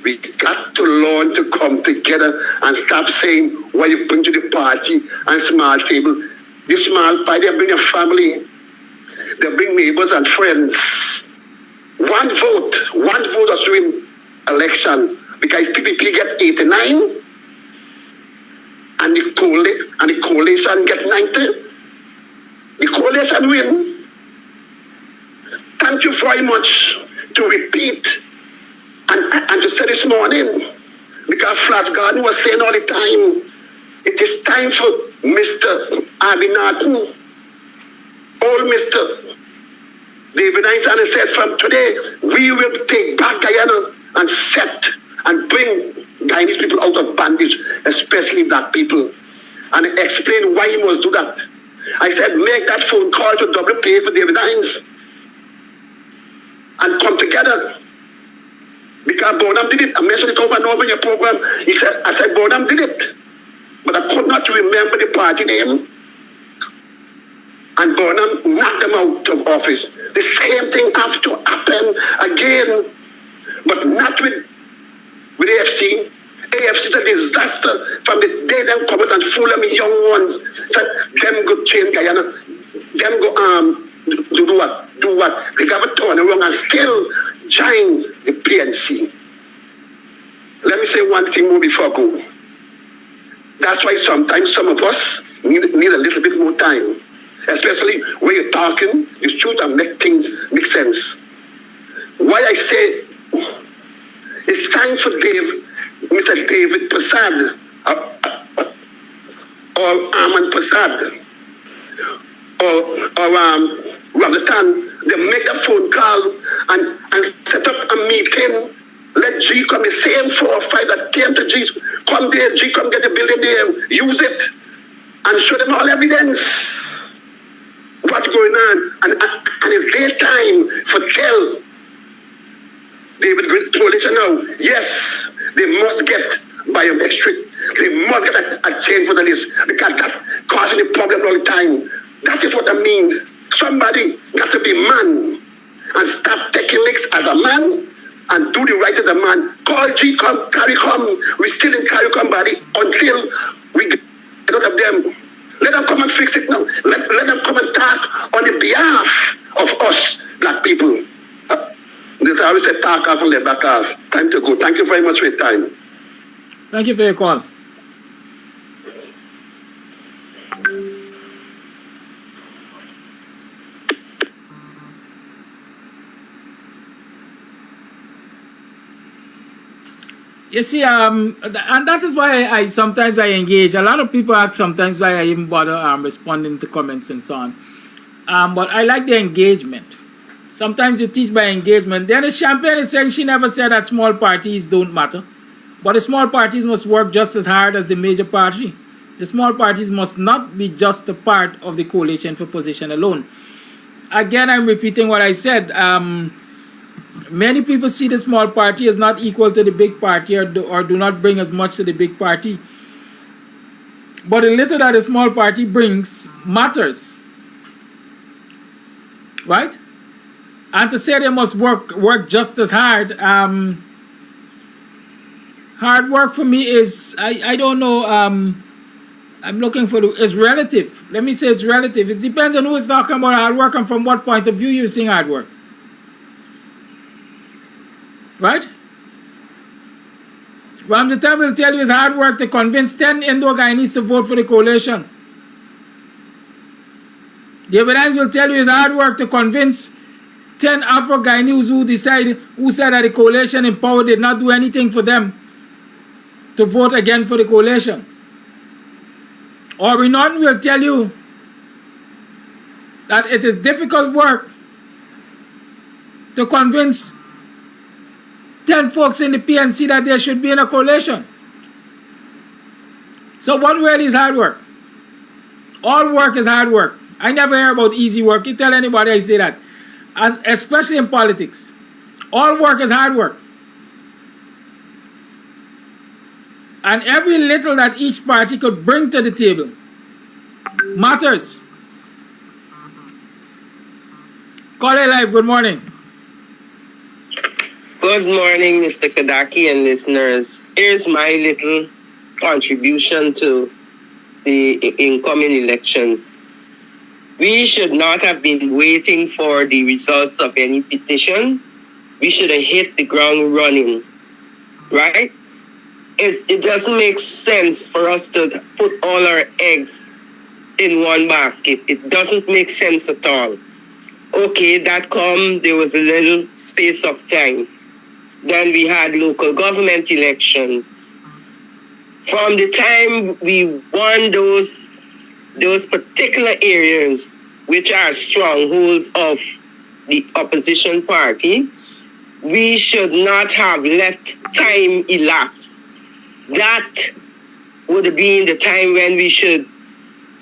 We got to learn to come together and stop saying what you bring to the party and small table. This small party, they bring a family. They bring neighbors and friends. One vote does win election because PPP get 89 and the coalition get 90. The coalition win. Thank you very much to repeat and to say this morning, because Flash Garden was saying all the time, it is time for Mr. Abinathan, old Mr. David Einstein said from today, we will take back Guyana and set and bring Guyanese people out of bondage, especially black people, and explain why he must do that. I said, make that phone call to WPA for David Hines and come together. Because Bonham did it. I mentioned it over and over in your program. I said Bonham did it. But I could not remember the party name. And and Bonham knocked them out of office. The same thing have to happen again, but not with AFC. AFC is a disaster from the day them come out and fool them young ones. Said them go change Guyana, them go do what? They got a turn around and still join the PNC. Let me say one thing more before I go. That's why sometimes some of us need a little bit more time. Especially when you're talking, you shoot and make things make sense. Why I say it's time for Mr. David Prasad or Armand Prasad or Ramadan, they make a phone call and set up a meeting. Let G come, the same 4 or 5 that came to G, come there, G come get the building there, use it, and show them all evidence. What's going on? And it's their time for tell David Coalition now, yes, they must get biometric. They must get a change for the list because that causing a problem all the time. That is what I mean. Somebody got to be man and stop taking licks as a man and do the right as a man. Call G, come, carry come. We still in carry come body until we get out of them. Let them come and fix it now. Let them come and talk on the behalf of us, black people. This I always say talk off and let back off. Time to go. Thank you very much for your time. Thank you for your call. You see, and that is why I sometimes engage. A lot of people ask sometimes why I even bother responding to comments and so on. But I like the engagement. Sometimes you teach by engagement. Then the champion is saying she never said that small parties don't matter. But the small parties must work just as hard as the major party. The small parties must not be just a part of the coalition for position alone. Again, I'm repeating what I said. Many people see the small party as not equal to the big party or do not bring as much to the big party. But the little that the small party brings matters. Right? And to say they must work just as hard, hard work for me is, I don't know, I'm looking for, it's relative. Let me say it's relative. It depends on who is talking about hard work and from what point of view you're seeing hard work. Right? From the time will tell you it's hard work to convince 10 Indo-Guyanese to vote for the coalition. The evidence will tell you it's hard work to convince 10 Afro-Guyanese who said that the coalition in power did not do anything for them to vote again for the coalition. Or Renan will tell you that it is difficult work to convince 10 folks in the PNC that there should be in a coalition. So what really is hard work? All work is hard work. I never hear about easy work. You tell anybody I say that. And especially in politics. All work is hard work. And every little that each party could bring to the table matters. Call it live. Good morning. Good morning, Mr. Kadaki and listeners. Here's my little contribution to the incoming elections. We should not have been waiting for the results of any petition. We should have hit the ground running, right? It doesn't make sense for us to put all our eggs in one basket. It doesn't make sense at all. Okay, there was a little space of time. Then we had local government elections. From the time we won those particular areas, which are strongholds of the opposition party, we should not have let time elapse. That would have been the time when we should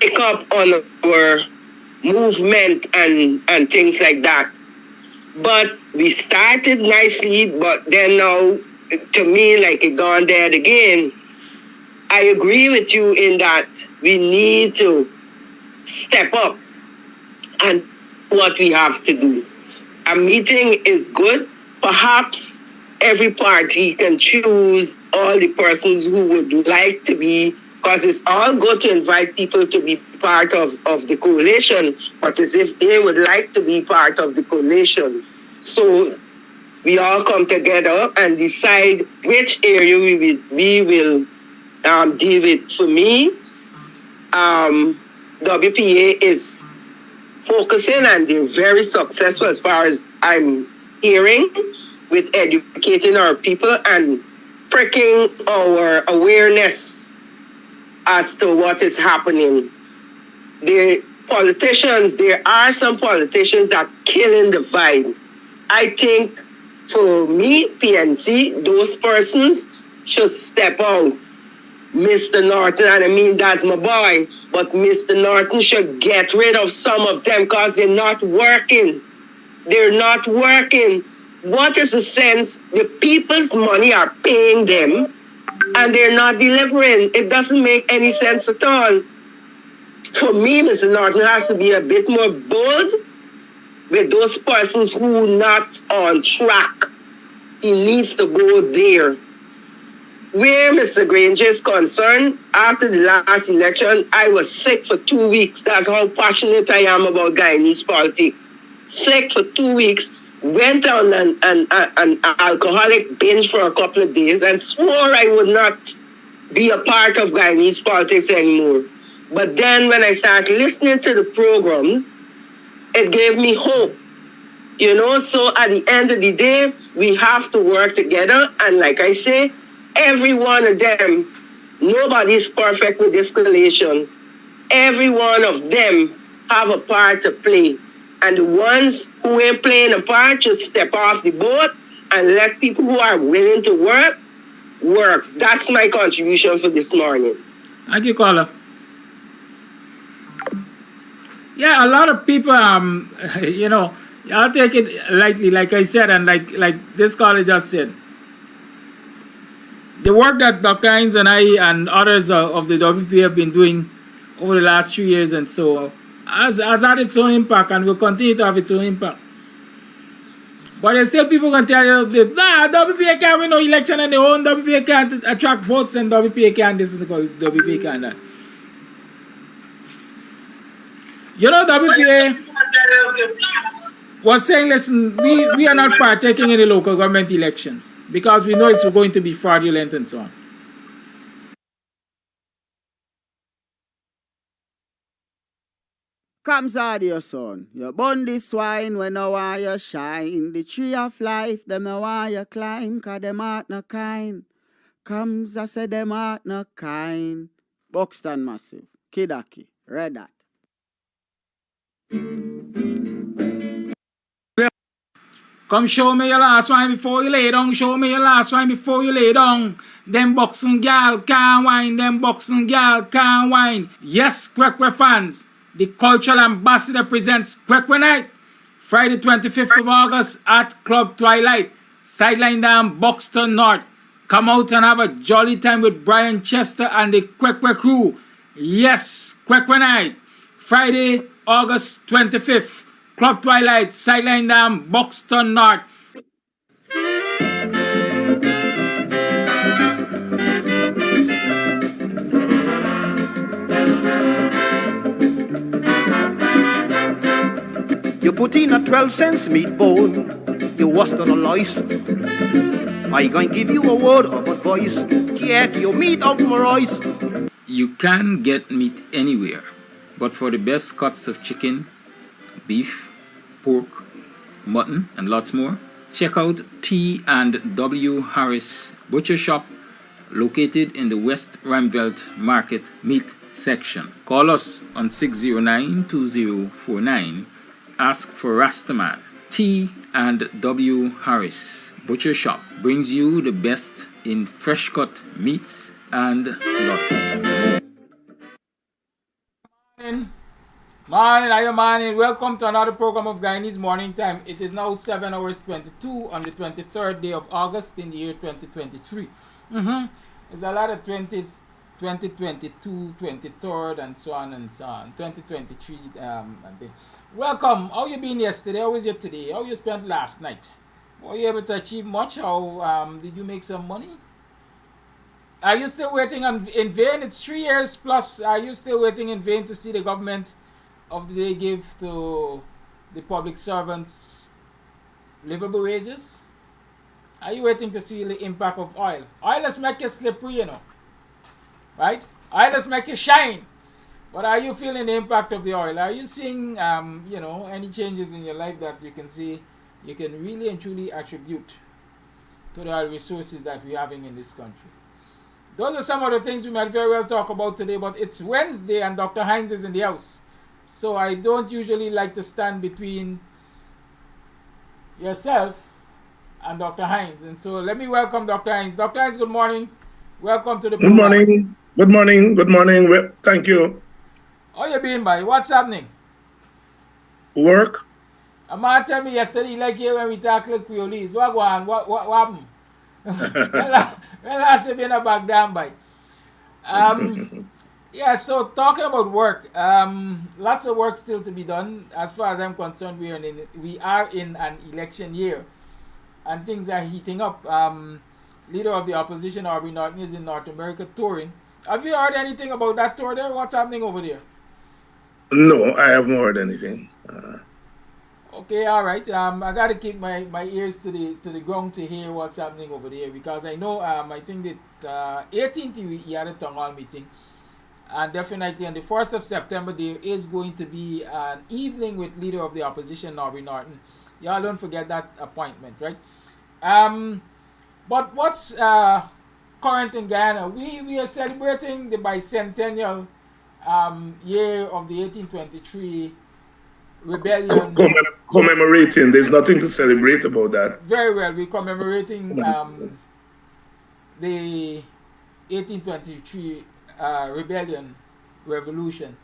pick up on our movement and things like that. But we started nicely, but then now, to me, like it gone dead again. I agree with you in that we need to step up and what we have to do. A meeting is good. Perhaps every party can choose all the persons who would like to be, because it's all good to invite people to be part of the coalition, but as if they would like to be part of the coalition. So we all come together and decide which area we will deal with. For me, WPA is focusing, and they're very successful as far as I'm hearing, with educating our people and pricking our awareness as to what is happening. The politicians, there are some politicians that are killing the vibe. I think for me, PNC, those persons should step out. Mr. Norton, and I mean that's my boy, but Mr. Norton should get rid of some of them because they're not working. They're not working. What is the sense? The people's money are paying them and they're not delivering. It doesn't make any sense at all. For me, Mr. Norton has to be a bit more bold with those persons who are not on track. He needs to go there. Where Mr. Granger is concerned, after the last election, I was sick for 2 weeks. That's how passionate I am about Guyanese politics. Sick for 2 weeks, went on an alcoholic binge for a couple of days and swore I would not be a part of Guyanese politics anymore. But then when I started listening to the programs, it gave me hope. You know, so at the end of the day, we have to work together. And like I say, every one of them, nobody's perfect with this coalition. Every one of them have a part to play. And the ones who ain't playing a part should step off the boat and let people who are willing to work, work. That's my contribution for this morning. Thank you, caller. Yeah, a lot of people, you know, I'll take it lightly, like I said, and like this caller just said. The work that Dr. Hines and I and others of the WPA have been doing over the last 3 years and so has had its own impact and will continue to have its own impact. But there's still people can tell you, WPA can't win no election and their own, WPA can't attract votes and WPA can't this and WPA can't that. You know, WPA was saying, listen, we are not partaking in the local government elections because we know it's going to be fraudulent and so on. Kams audio son, you burn this wine when I want you shine. The tree of life, them I want you climb, cause them heart no kind. Kams, I say them heart no kind. Buxton Massive, Kidaki, Red Hat. Come show me your last wine before you lay down. Show me your last wine before you lay down. Them boxing gal can't wine. Them boxing gal can't wine. Yes, Kwekwe fans. The cultural ambassador presents Kwekwe Night. Friday 25th of August at Club Twilight. Sideline down Buxton North. Come out and have a jolly time with Brian Chester and the Kwekwe crew. Yes, Kwekwe Night. Friday, August 25th. Club Twilight, Sideline Dam, Buxton North. You put in a 12 cents meatball, you washed on a lice. I going to give you a word of advice. Take your meat out of my eyes. You can get meat anywhere, but for the best cuts of chicken, beef, pork, mutton, and lots more, check out T&W Harris Butcher Shop, located in the West Ramvelt Market Meat section. Call us on 609-2049. Ask for Rastaman. T&W Harris Butcher Shop brings you the best in fresh cut meats and lots more. Morning. Welcome to another program of Guyanese Morning Time. It is now 7 hours 22 on the 23rd day of August in the year 2023. There's a lot of 20s, 2022, 23rd, and so on and so on. 2023, I think. Welcome. How you been yesterday? How was you today? How you spent last night? Were you able to achieve much? How did you make some money? Are you still waiting in vain? It's 3 years plus. Are you still waiting in vain to see the government of the day give to the public servants livable wages? Are you waiting to feel the impact of oil? Oil has make you slippery, you know. Right? Oil has make you shine. But are you feeling the impact of the oil? Are you seeing, any changes in your life that you can see you can really and truly attribute to the oil resources that we're having in this country? Those are some of the things we might very well talk about today, but it's Wednesday and Dr. Hinds is in the house. So I don't usually like to stand between yourself and Dr. Hinds. And so let me welcome Dr. Hinds. Dr. Hinds, good morning. Welcome to the program. Good morning. Good morning. Good morning. Well, thank you. How you been, boy? What's happening? Work. A man tell me yesterday, like here when we talk like Creolese. What happened? What happened? Well, that's been a back down, boy. Yeah, so talking about work, lots of work still to be done. As far as I'm concerned, we are in an election year, and things are heating up. Leader of the opposition, Aubrey Norton, is in North America touring. Have you heard anything about that tour there? What's happening over there? No, I haven't heard anything. Okay, all right. I got to keep my ears to the ground to hear what's happening over there, because I know I think that 18th he had a town hall meeting, and definitely on the 1st of September there is going to be an evening with leader of the opposition, Aubrey Norton. Y'all don't forget that appointment, right? But what's current in Guyana? We are celebrating the bicentennial year of the 1823 rebellion. Commemorating. There's nothing to celebrate about that. Very well. We're commemorating the 1823 rebellion, revolution.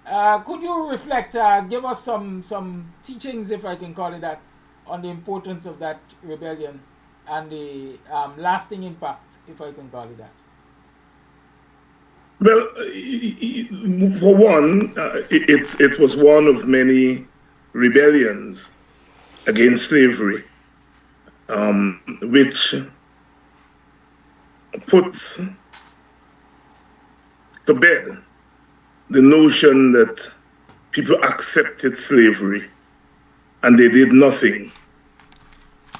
Could you reflect, give us some teachings, if I can call it that, on the importance of that rebellion and the lasting impact, if I can call it that? Well, for one, it was one of many rebellions against slavery, which puts to bed the notion that people accepted slavery and they did nothing.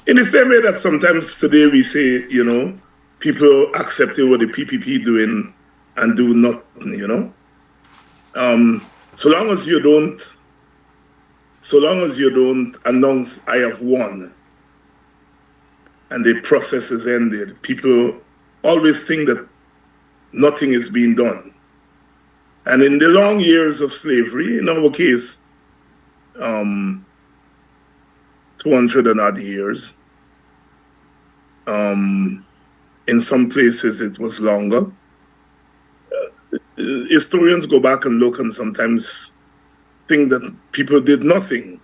In the same way that sometimes today we say, people accepted what the PPP doing and do nothing, So long as you don't announce I have won and the process is ended, people always think that nothing is being done. And in the long years of slavery, in our case, 200 and odd years, in some places it was longer. Historians go back and look and sometimes think that people did nothing.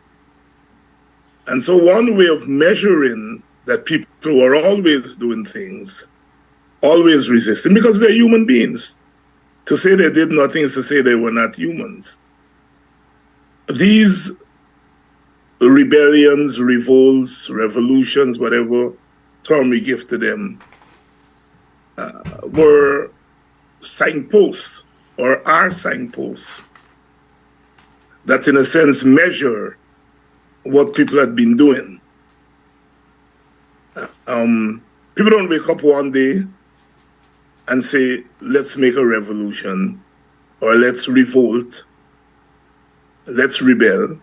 And so one way of measuring that people were always doing things, always resisting, because they're human beings. To say they did nothing is to say they were not humans. These rebellions, revolts, revolutions, whatever term we give to them, were signposts, or are signposts, that in a sense measure what people had been doing. People don't wake up one day and say, let's make a revolution, or let's revolt, let's rebel.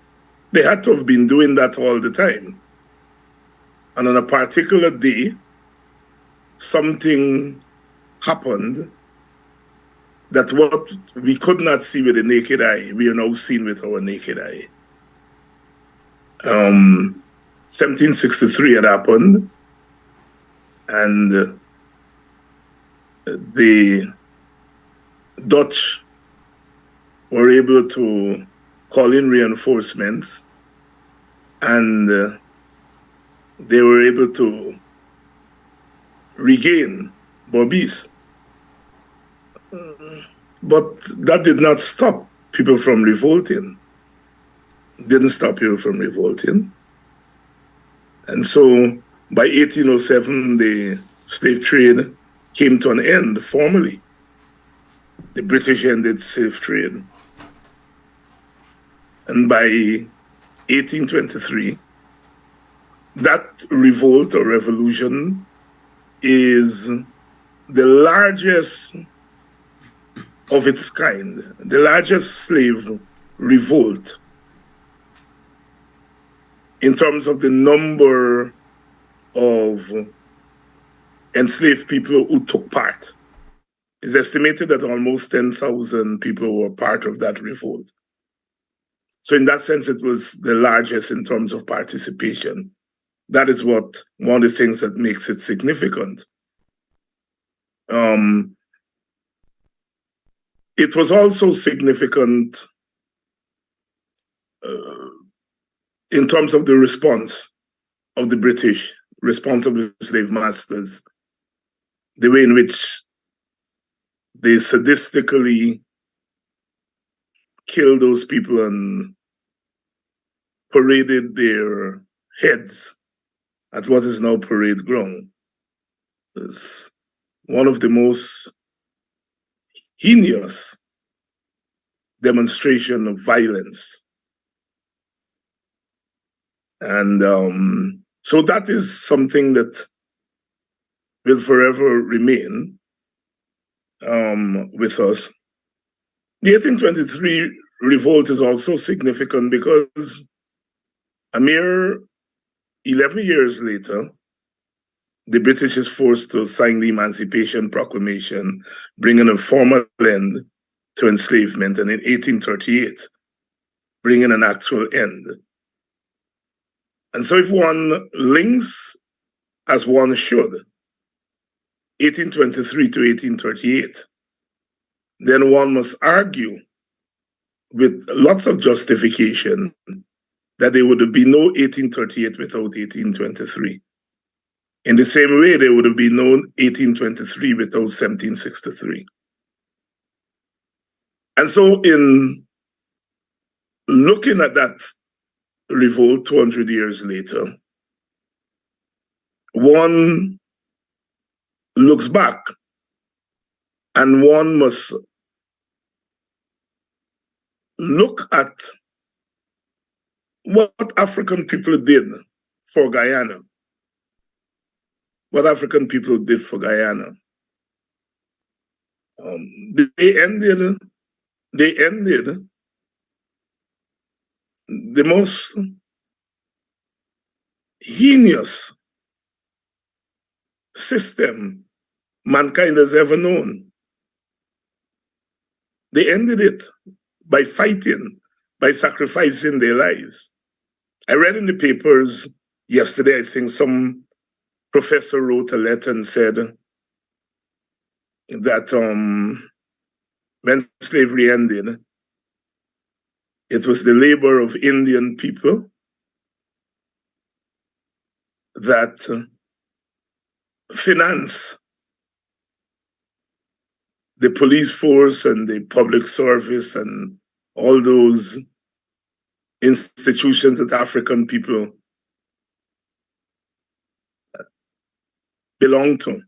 They had to have been doing that all the time. And on a particular day, something happened that what we could not see with the naked eye, we are now seeing with our naked eye. 1763 had happened, and the Dutch were able to call in reinforcements, and they were able to regain Berbice. But that did not stop people from revolting. didn't stop people from revolting. And so by 1807, the slave trade came to an end formally. The British ended slave trade. And by 1823, that revolt or revolution is the largest of its kind, the largest slave revolt in terms of the number of enslaved people who took part. It's estimated that almost 10,000 people were part of that revolt. So in that sense, it was the largest in terms of participation. That is one of the things that makes it significant. It was also significant in terms of the response of the British, response of the slave masters, the way in which they sadistically killed those people and paraded their heads at what is now parade ground. It's one of the most heinous demonstration of violence. And so that is something that will forever remain with us. The 1823 revolt is also significant because a mere 11 years later, the British is forced to sign the Emancipation Proclamation, bringing a formal end to enslavement, and in 1838, bringing an actual end. And so if one links, as one should, 1823 to 1838, then one must argue with lots of justification that there would have been no 1838 without 1823. In the same way, there would have been no 1823 without 1763. And so in looking at that revolt 200 years later, one looks back and one must look at what African people did for Guyana. What African people did for Guyana. They ended the most heinous system mankind has ever known. They ended it by fighting, by sacrificing their lives. I read in the papers yesterday, I think some professor wrote a letter and said that when slavery ended, it was the labor of Indian people that financed the police force and the public service and all those institutions that African people belong to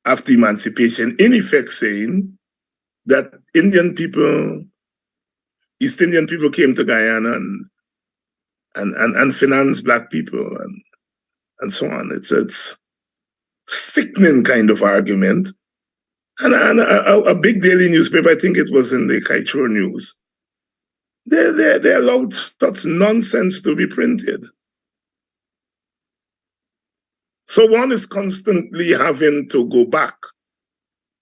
after emancipation, in effect saying that East Indian people came to Guyana and financed Black people and so on. It's sickening kind of argument. And a big daily newspaper, I think it was in the Kaichur News, they allowed such nonsense to be printed. So one is constantly having to go back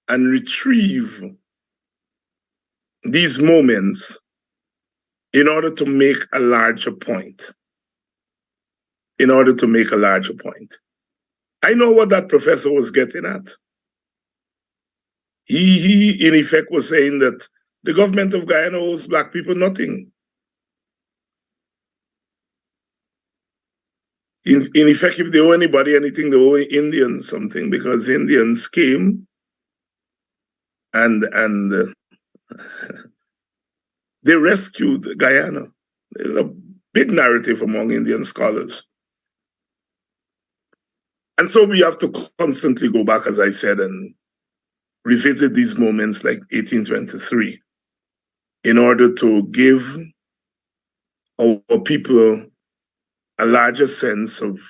and retrieve these moments in order to make a larger point. In order to make a larger point. I know what that professor was getting at. He in effect was saying that the government of Guyana owes Black people nothing. In effect, if they owe anybody anything, they owe Indians something, because Indians came and they rescued Guyana. There's a big narrative among Indian scholars. And so we have to constantly go back, as I said, and revisit these moments like 1823 in order to give our people a larger sense of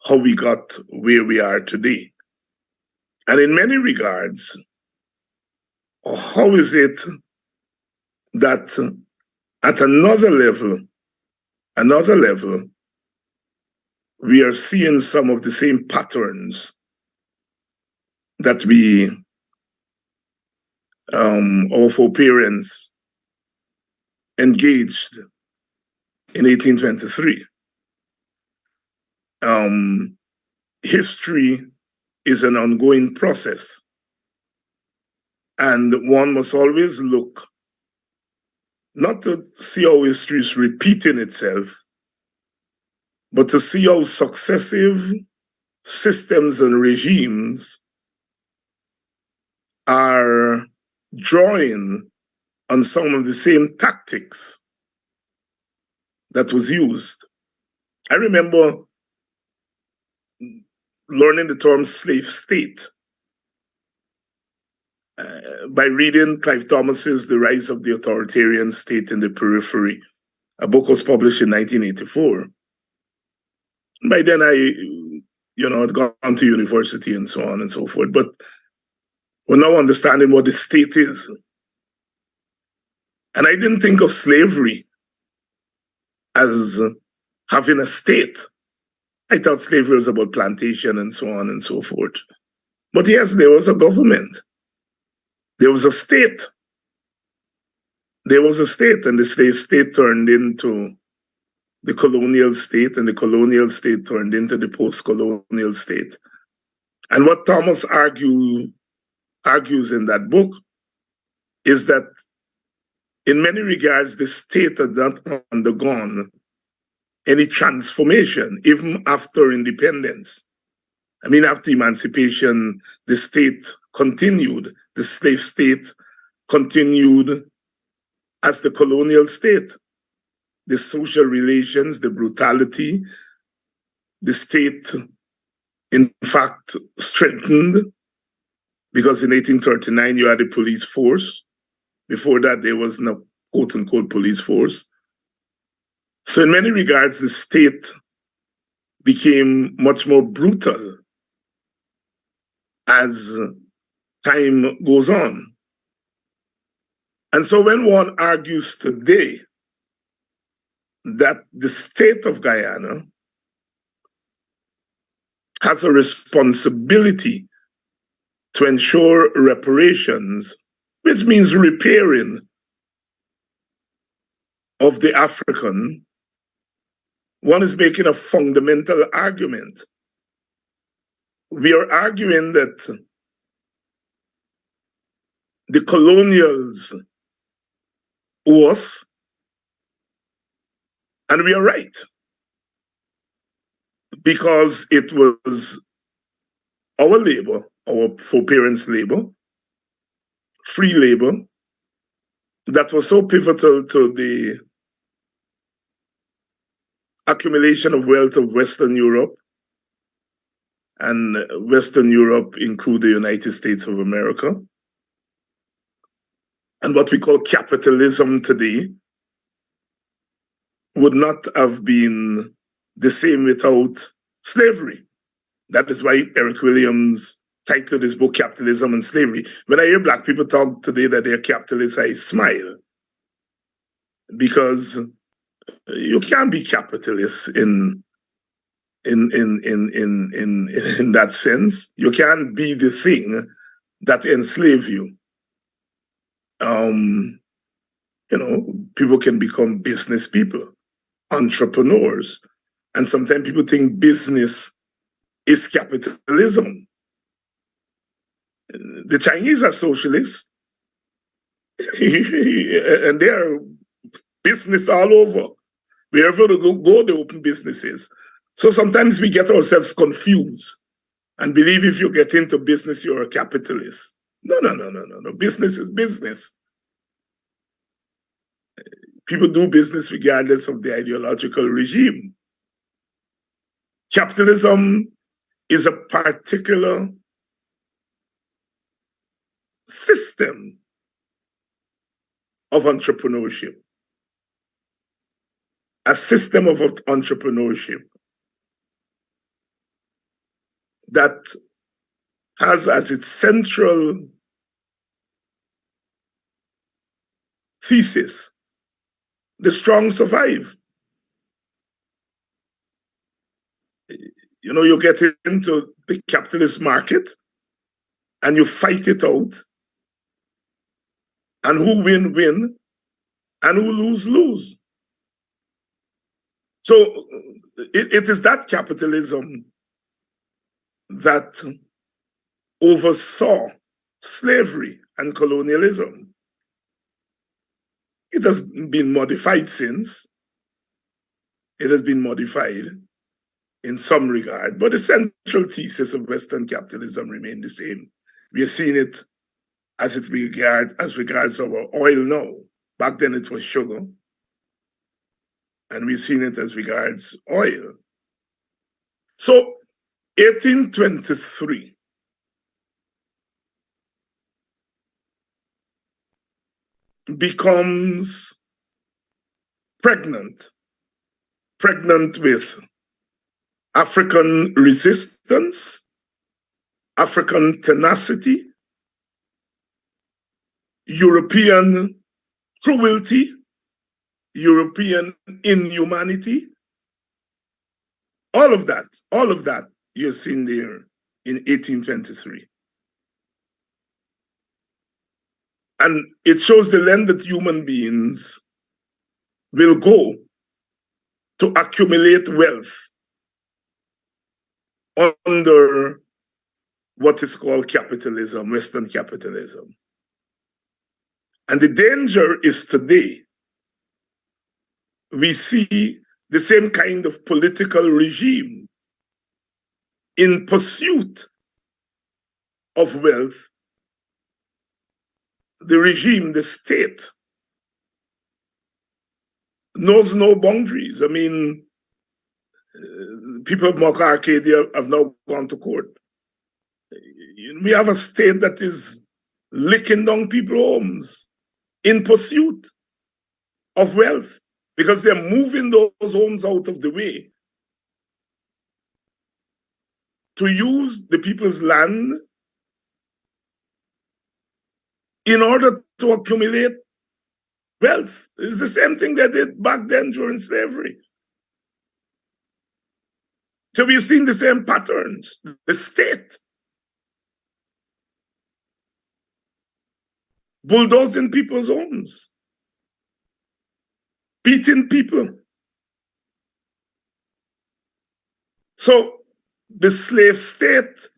how we got where we are today. And in many regards, how is it that at another level, we are seeing some of the same patterns that we, our foreparents engaged in 1823. History is an ongoing process, and one must always look not to see how history is repeating itself, but to see how successive systems and regimes are drawing on some of the same tactics that was used. I remember learning the term slave state by reading Clive Thomas's The Rise of the Authoritarian State in the Periphery. A book was published in 1984. By then I, had gone to university and so on and so forth, but we're now understanding what the state is. And I didn't think of slavery as having a state. I thought slavery was about plantation and so on and so forth. But yes, there was a government. There was a state. There was a state, and the slave state turned into the colonial state, and the colonial state turned into the post-colonial state. And what Thomas argues in that book is that in many regards, the state had not undergone any transformation, even after independence. I mean, after emancipation, the state continued. The slave state continued as the colonial state. The social relations, the brutality, the state, in fact, strengthened, because in 1839, you had a police force. Before that, there was no quote-unquote police force. So in many regards, the state became much more brutal as time goes on. And so when one argues today that the state of Guyana has a responsibility to ensure reparations, which means repairing of the African, one is making a fundamental argument. We are arguing that the colonials owe us, and we are right, because it was our labor, our foreparents' labor, free labor, that was so pivotal to the accumulation of wealth of Western Europe, and Western Europe include the United States of America. And what we call capitalism today would not have been the same without slavery. That is why Eric Williams titled his book Capitalism and Slavery. When I hear Black people talk today that they're capitalists, I smile, because you can't be capitalist in that sense. You can't be the thing that enslave you. People can become business people, entrepreneurs, and sometimes people think business is capitalism. The Chinese are socialists, and they are business all over. Wherever they go, they open businesses. So sometimes we get ourselves confused and believe if you get into business, you're a capitalist. No. Business is business. people do business regardless of the ideological regime. Capitalism is a particular system of entrepreneurship, a system of entrepreneurship that has as its central thesis, the strong survive. You know, you get into the capitalist market and you fight it out, and who win, win, and who lose, lose. So it is that capitalism that oversaw slavery and colonialism. It has been modified since. It has been modified in some regard, but the central thesis of Western capitalism remained the same. We are seeing it as regards our oil now. Back then it was sugar, and we've seen it as regards oil. So 1823 becomes pregnant with African resistance, African tenacity, European cruelty, European inhumanity, all of that you're seeing there in 1823. And it shows the length that human beings will go to accumulate wealth under what is called capitalism, Western capitalism. And the danger is today, we see the same kind of political regime in pursuit of wealth. The regime, the state, knows no boundaries. I mean, people of Mocha Arcadia have now gone to court. We have a state that is licking down people's homes in pursuit of wealth because they're moving those homes out of the way to use the people's land in order to accumulate wealth. It's the same thing they did back then during slavery. So we've seen the same patterns. The state bulldozing people's homes, beating people. So the slave state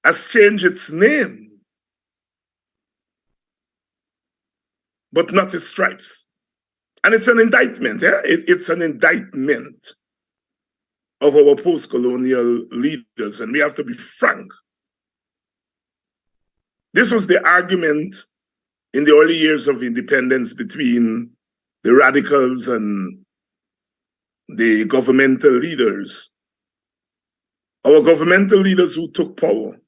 has changed its name, but not its stripes. And it's an indictment. Yeah? It's an indictment of our post-colonial leaders, and we have to be frank. This was the argument in the early years of independence between the radicals and the governmental leaders. Our governmental leaders who took power,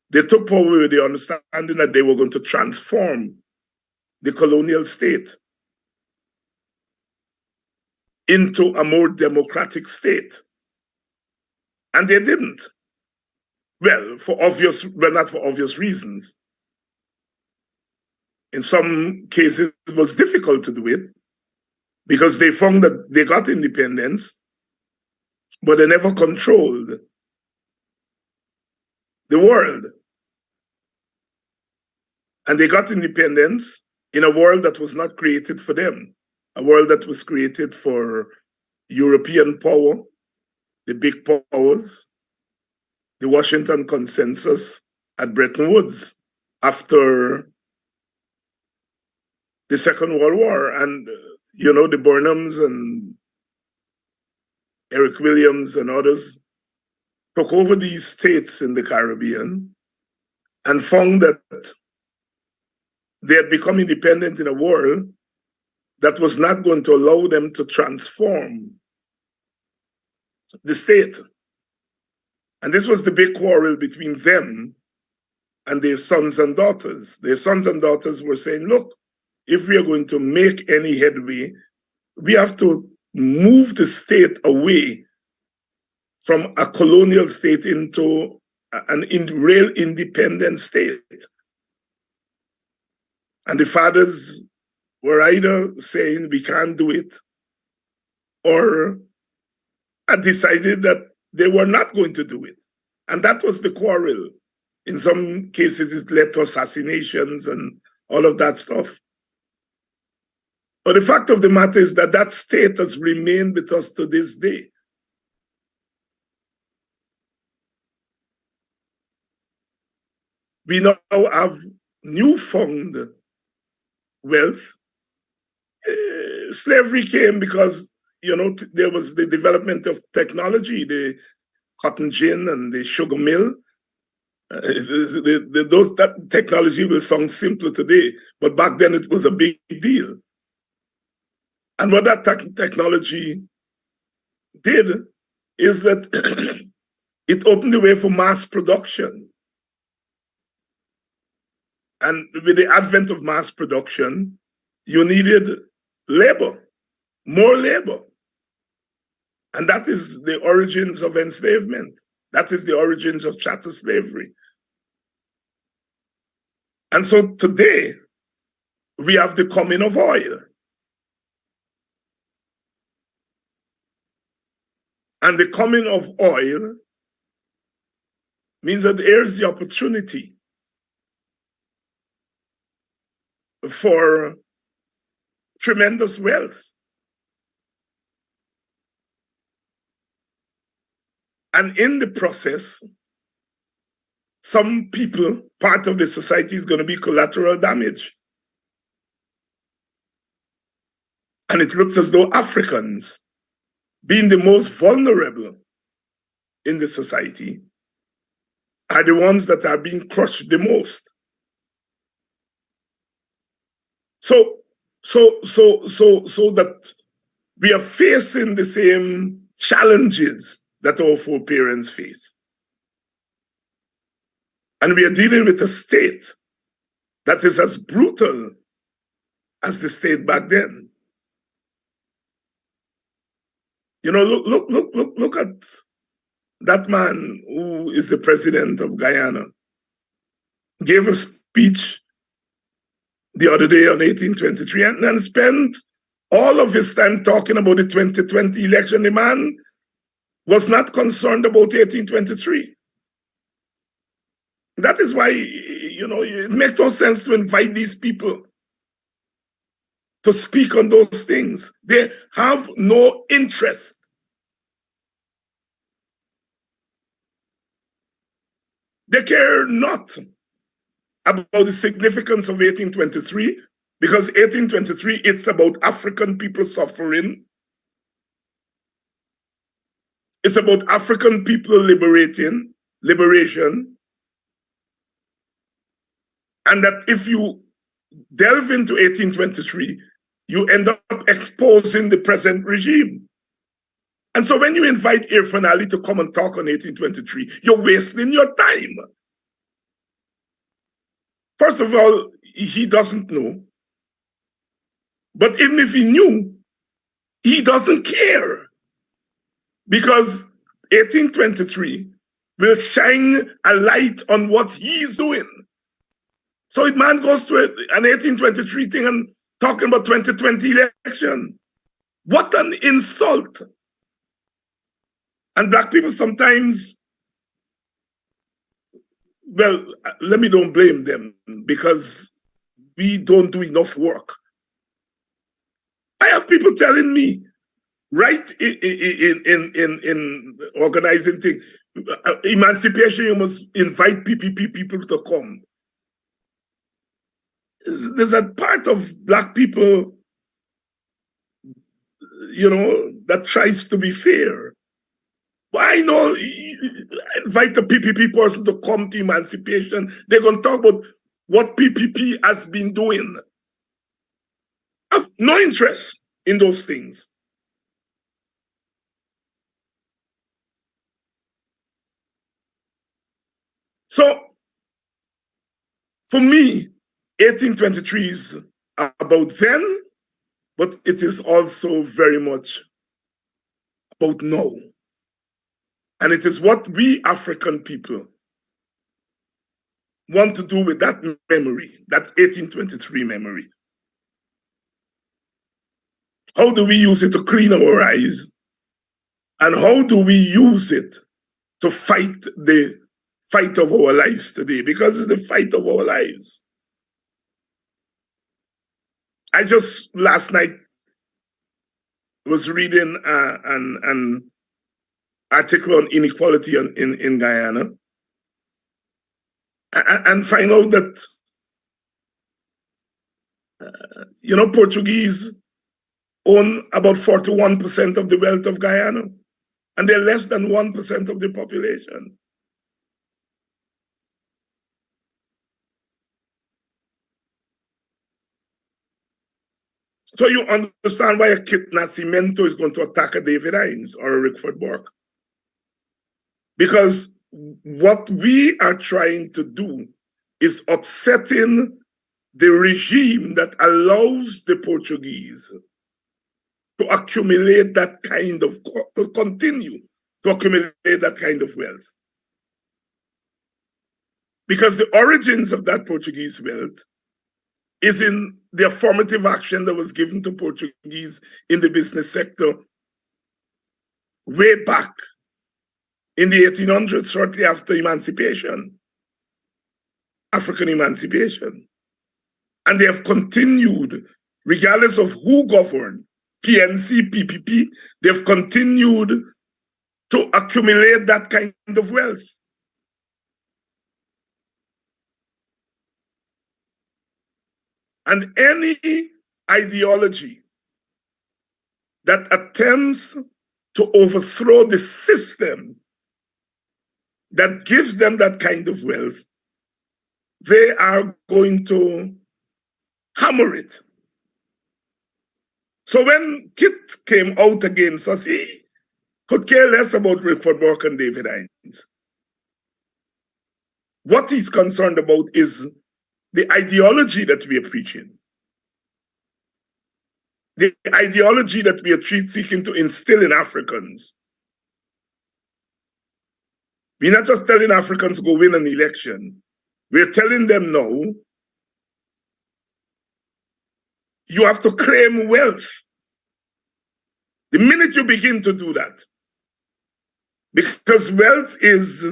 they took power with the understanding that they were going to transform the colonial state into a more democratic state. And they didn't. Well, not for obvious reasons. In some cases, it was difficult to do it because they found that they got independence, but they never controlled the world. And they got independence in a world that was not created for them, a world that was created for European power, the big powers, the Washington Consensus at Bretton Woods after the Second World War. And, you know, the Burnhams and Eric Williams and others took over these states in the Caribbean and found that they had become independent in a world that was not going to allow them to transform the state. And this was the big quarrel between them and their sons and daughters. Their sons and daughters were saying, look, if we are going to make any headway, we have to move the state away from a colonial state into an real independent state. And the fathers were either saying we can't do it, or had decided that they were not going to do it. And that was the quarrel. In some cases, it led to assassinations and all of that stuff. But the fact of the matter is that that state has remained with us to this day. We now have newfound wealth. Slavery came because, you know, there was the development of technology, the cotton gin and the sugar mill. That technology will sound simple today, but back then it was a big deal. And what that technology did is that it opened the way for mass production. And with the advent of mass production, you needed labor, more labor. And that is the origins of enslavement. That is the origins of chattel slavery. And so today, we have the coming of oil. And the coming of oil means that there's the opportunity for tremendous wealth. And in the process, some people, part of the society is going to be collateral damage. And it looks as though Africans, being the most vulnerable in the society, are the ones that are being crushed the most. So that we are facing the same challenges that our foreparents faced. And we are dealing with a state that is as brutal as the state back then. You know, look at that man who is the president of Guyana. Gave a speech the other day on 1823 and spent all of his time talking about the 2020 election. The man was not concerned about 1823. That is why, you know, it makes no sense to invite these people to speak on those things. They have no interest. They care not about the significance of 1823, because 1823, it's about African people suffering. It's about African people liberation. And that if you delve into 1823, you end up exposing the present regime. And so when you invite Irfan Ali to come and talk on 1823, you're wasting your time. First of all, he doesn't know. But even if he knew, he doesn't care. Because 1823 will shine a light on what he's doing. So if man goes to an 1823 thing and talking about 2020 election, what an insult. And black people sometimes, well, let me don't blame them, because we don't do enough work. I have people telling me, right in organizing things, emancipation, you must invite PPP people to come. There's a part of black people, you know, that tries to be fair. Why not invite the PPP person to come to emancipation? They're going to talk about what PPP has been doing. I have no interest in those things. So, for me, 1823 is about then, but it is also very much about now. And it is what we African people want to do with that memory, that 1823 memory. How do we use it to clean our eyes? And how do we use it to fight the fight of our lives today? Because it's the fight of our lives. I just last night was reading an article on inequality in Guyana, and find out that Portuguese own about 41% of the wealth of Guyana, and they're less than 1% of the population. So you understand why a Kit Nascimento is going to attack a David Hines or a Rickford Burke. Because what we are trying to do is upsetting the regime that allows the Portuguese to accumulate that kind of, to continue to accumulate that kind of wealth. Because the origins of that Portuguese wealth is in the affirmative action that was given to Portuguese in the business sector way back in the 1800s, shortly after emancipation, African emancipation. And they have continued, regardless of who governed, PNC, PPP, they've continued to accumulate that kind of wealth. And any ideology that attempts to overthrow the system that gives them that kind of wealth, they are going to hammer it. So when Kit came out against us, he could care less about Rickford Burke and David Hines. What he's concerned about is the ideology that we are preaching. The ideology that we are seeking to instill in Africans. We're not just telling Africans go win an election. We're telling them no, you have to claim wealth. The minute you begin to do that, because wealth is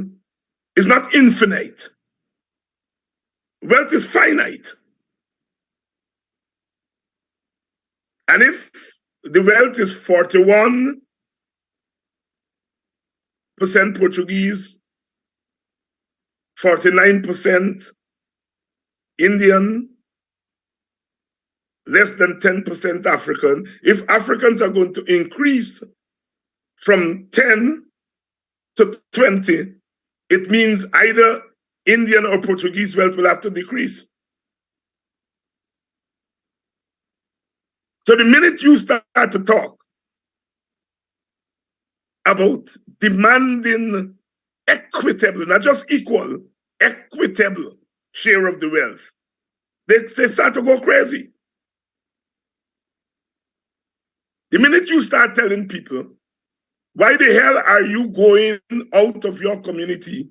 not infinite. Wealth is finite. And if the wealth is 41% Portuguese, 49% Indian, less than 10% African, if Africans are going to increase from 10 to 20, it means either Indian or Portuguese wealth will have to decrease. So the minute you start to talk about demanding equitable, not just equal, equitable share of the wealth, they start to go crazy. The minute you start telling people, why the hell are you going out of your community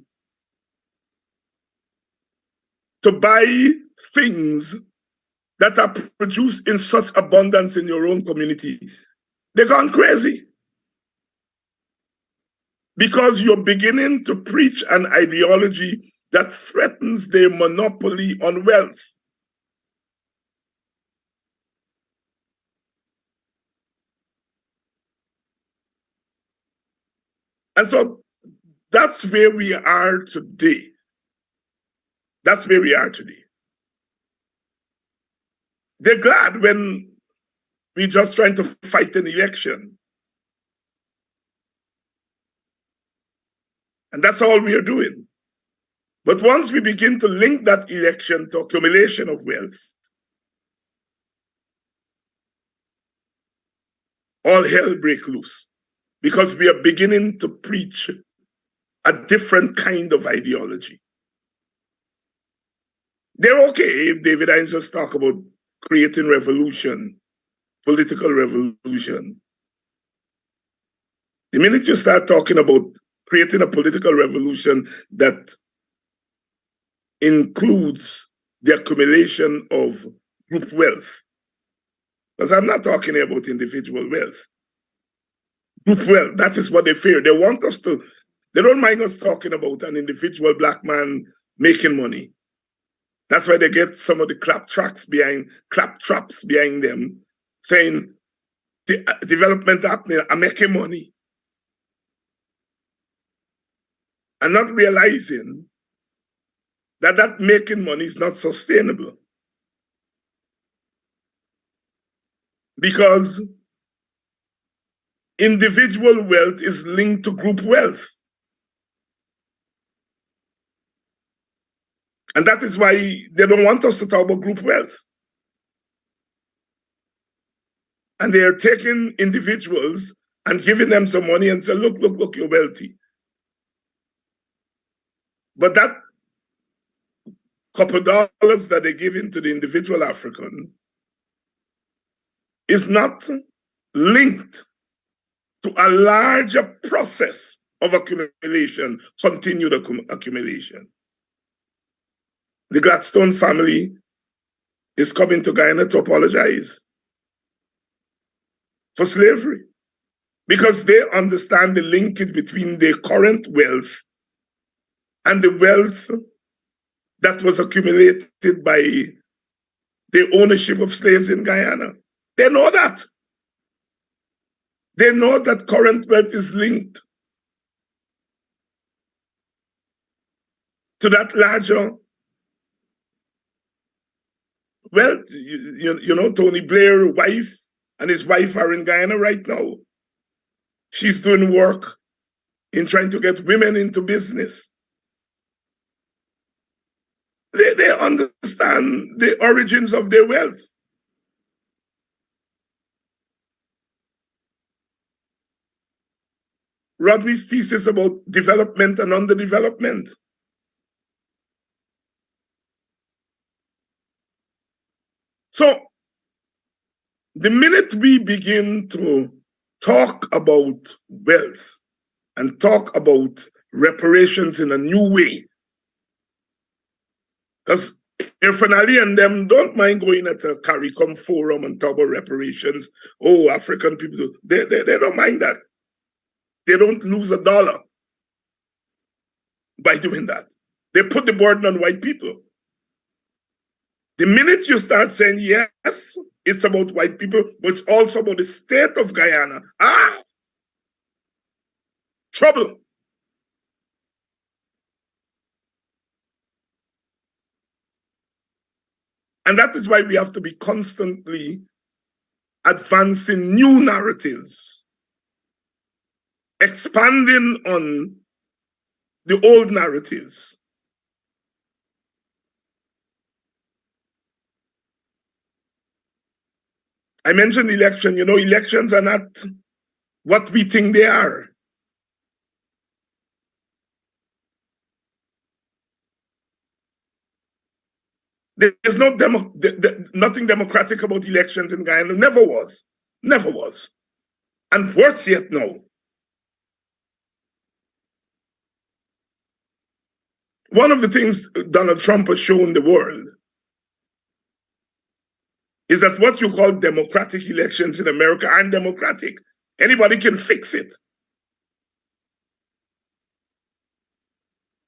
to buy things that are produced in such abundance in your own community? They're gone crazy. Because you're beginning to preach an ideology that threatens their monopoly on wealth. And so that's where we are today. That's where we are today. They're glad when we're just trying to fight an election. And that's all we are doing. But once we begin to link that election to accumulation of wealth, all hell break loose, because we are beginning to preach a different kind of ideology. They're okay if David Hines just talk about creating revolution, political revolution. The minute you start talking about creating a political revolution that includes the accumulation of group wealth, because I'm not talking about individual wealth. Group wealth, that is what they fear. They want us to, they don't mind us talking about an individual black man making money. That's why they get some of the claptraps behind them, saying, development happening, I'm making money. And not realizing that that making money is not sustainable. Because individual wealth is linked to group wealth. And that is why they don't want us to talk about group wealth. And they are taking individuals and giving them some money and say, look, look, look, you're wealthy. But that couple dollars that they give into the individual African is not linked to a larger process of accumulation, continued accumulation. The Gladstone family is coming to Guyana to apologize for slavery because they understand the linkage between their current wealth and the wealth that was accumulated by the ownership of slaves in Guyana. They know that. They know that current wealth is linked to that larger wealth. You know, Tony Blair's wife and his wife are in Guyana right now. She's doing work in trying to get women into business. They understand the origins of their wealth. Rodney's thesis about development and underdevelopment. So, the minute we begin to talk about wealth and talk about reparations in a new way, because Irfan and them don't mind going at a CARICOM forum and talk about reparations. Oh, African people, they don't mind that. They don't lose a dollar by doing that. They put the burden on white people. The minute you start saying, yes, it's about white people, but it's also about the state of Guyana, trouble. And that is why we have to be constantly advancing new narratives, expanding on the old narratives. I mentioned election. You know, elections are not what we think they are. There's nothing democratic about elections in Guyana. Never was. Never was. And worse yet now. One of the things Donald Trump has shown the world is that what you call democratic elections in America aren't democratic. Anybody can fix it.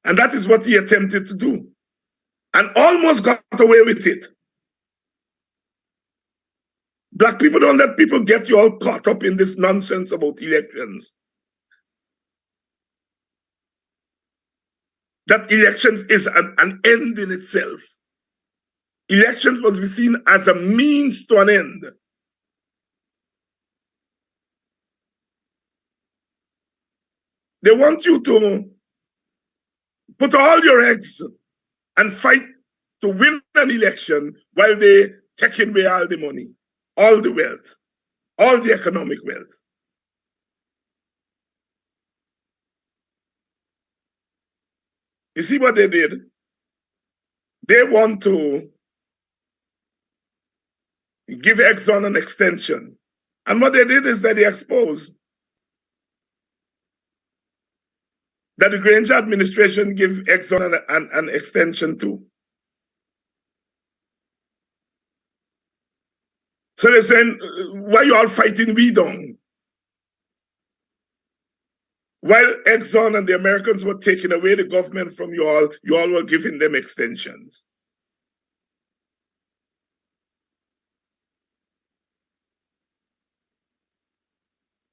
And that is what he attempted to do. And almost got away with it. Black people, don't let people get you all caught up in this nonsense about elections. That elections is an end in itself. Elections must be seen as a means to an end. They want you to put all your eggs and fight to win an election while they taking away all the money, all the wealth, all the economic wealth. You see what they did? They want to give Exxon an extension. And what they did is that they exposed that the Granger administration give Exxon an extension too. So they're saying, why you all fighting we down? While Exxon and the Americans were taking away the government from you all were giving them extensions.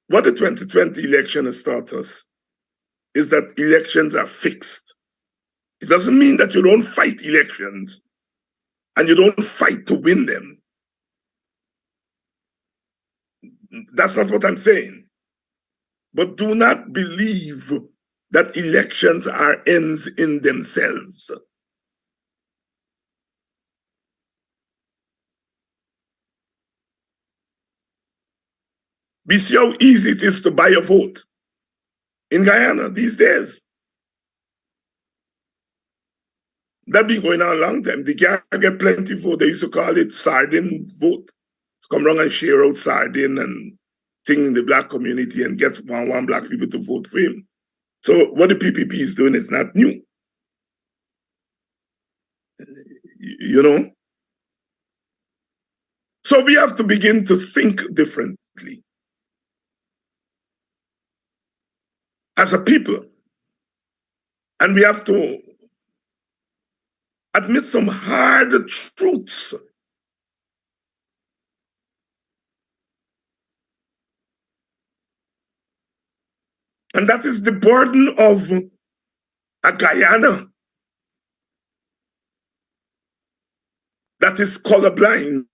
What the 2020 election has taught us is that elections are fixed. It doesn't mean that you don't fight elections and you don't fight to win them. That's not what I'm saying. But do not believe that elections are ends in themselves. We see how easy it is to buy a vote in Guyana these days. That's been going on a long time. They can't get plenty of vote. They used to call it sardine vote. Come around and share out sardine and thing in the black community and get one black people to vote for him. So what the PPP is doing is not new. You know? So we have to begin to think differently as a people. And we have to admit some hard truths. And that is the burden of a Guyana that is colorblind.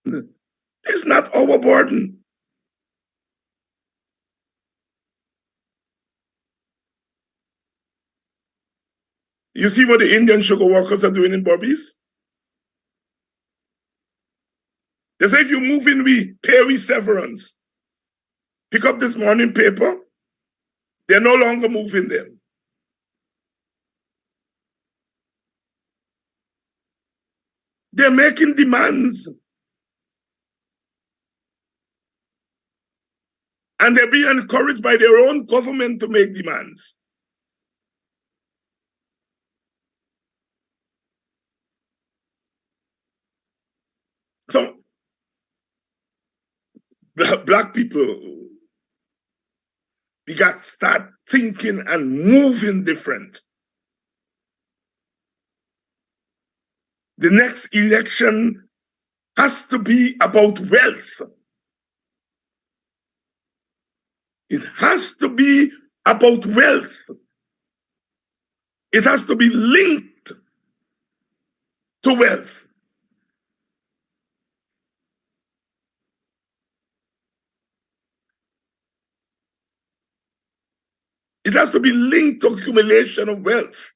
It's not our burden. You see what the Indian sugar workers are doing in Barbados? They say if you move in, we pay we severance. Pick up this morning paper. They're no longer moving them. They're making demands. And they're being encouraged by their own government to make demands. So, black people, we got to start thinking and moving different. The next election has to be about wealth. It has to be about wealth. It has to be linked to wealth. It has to be linked to accumulation of wealth.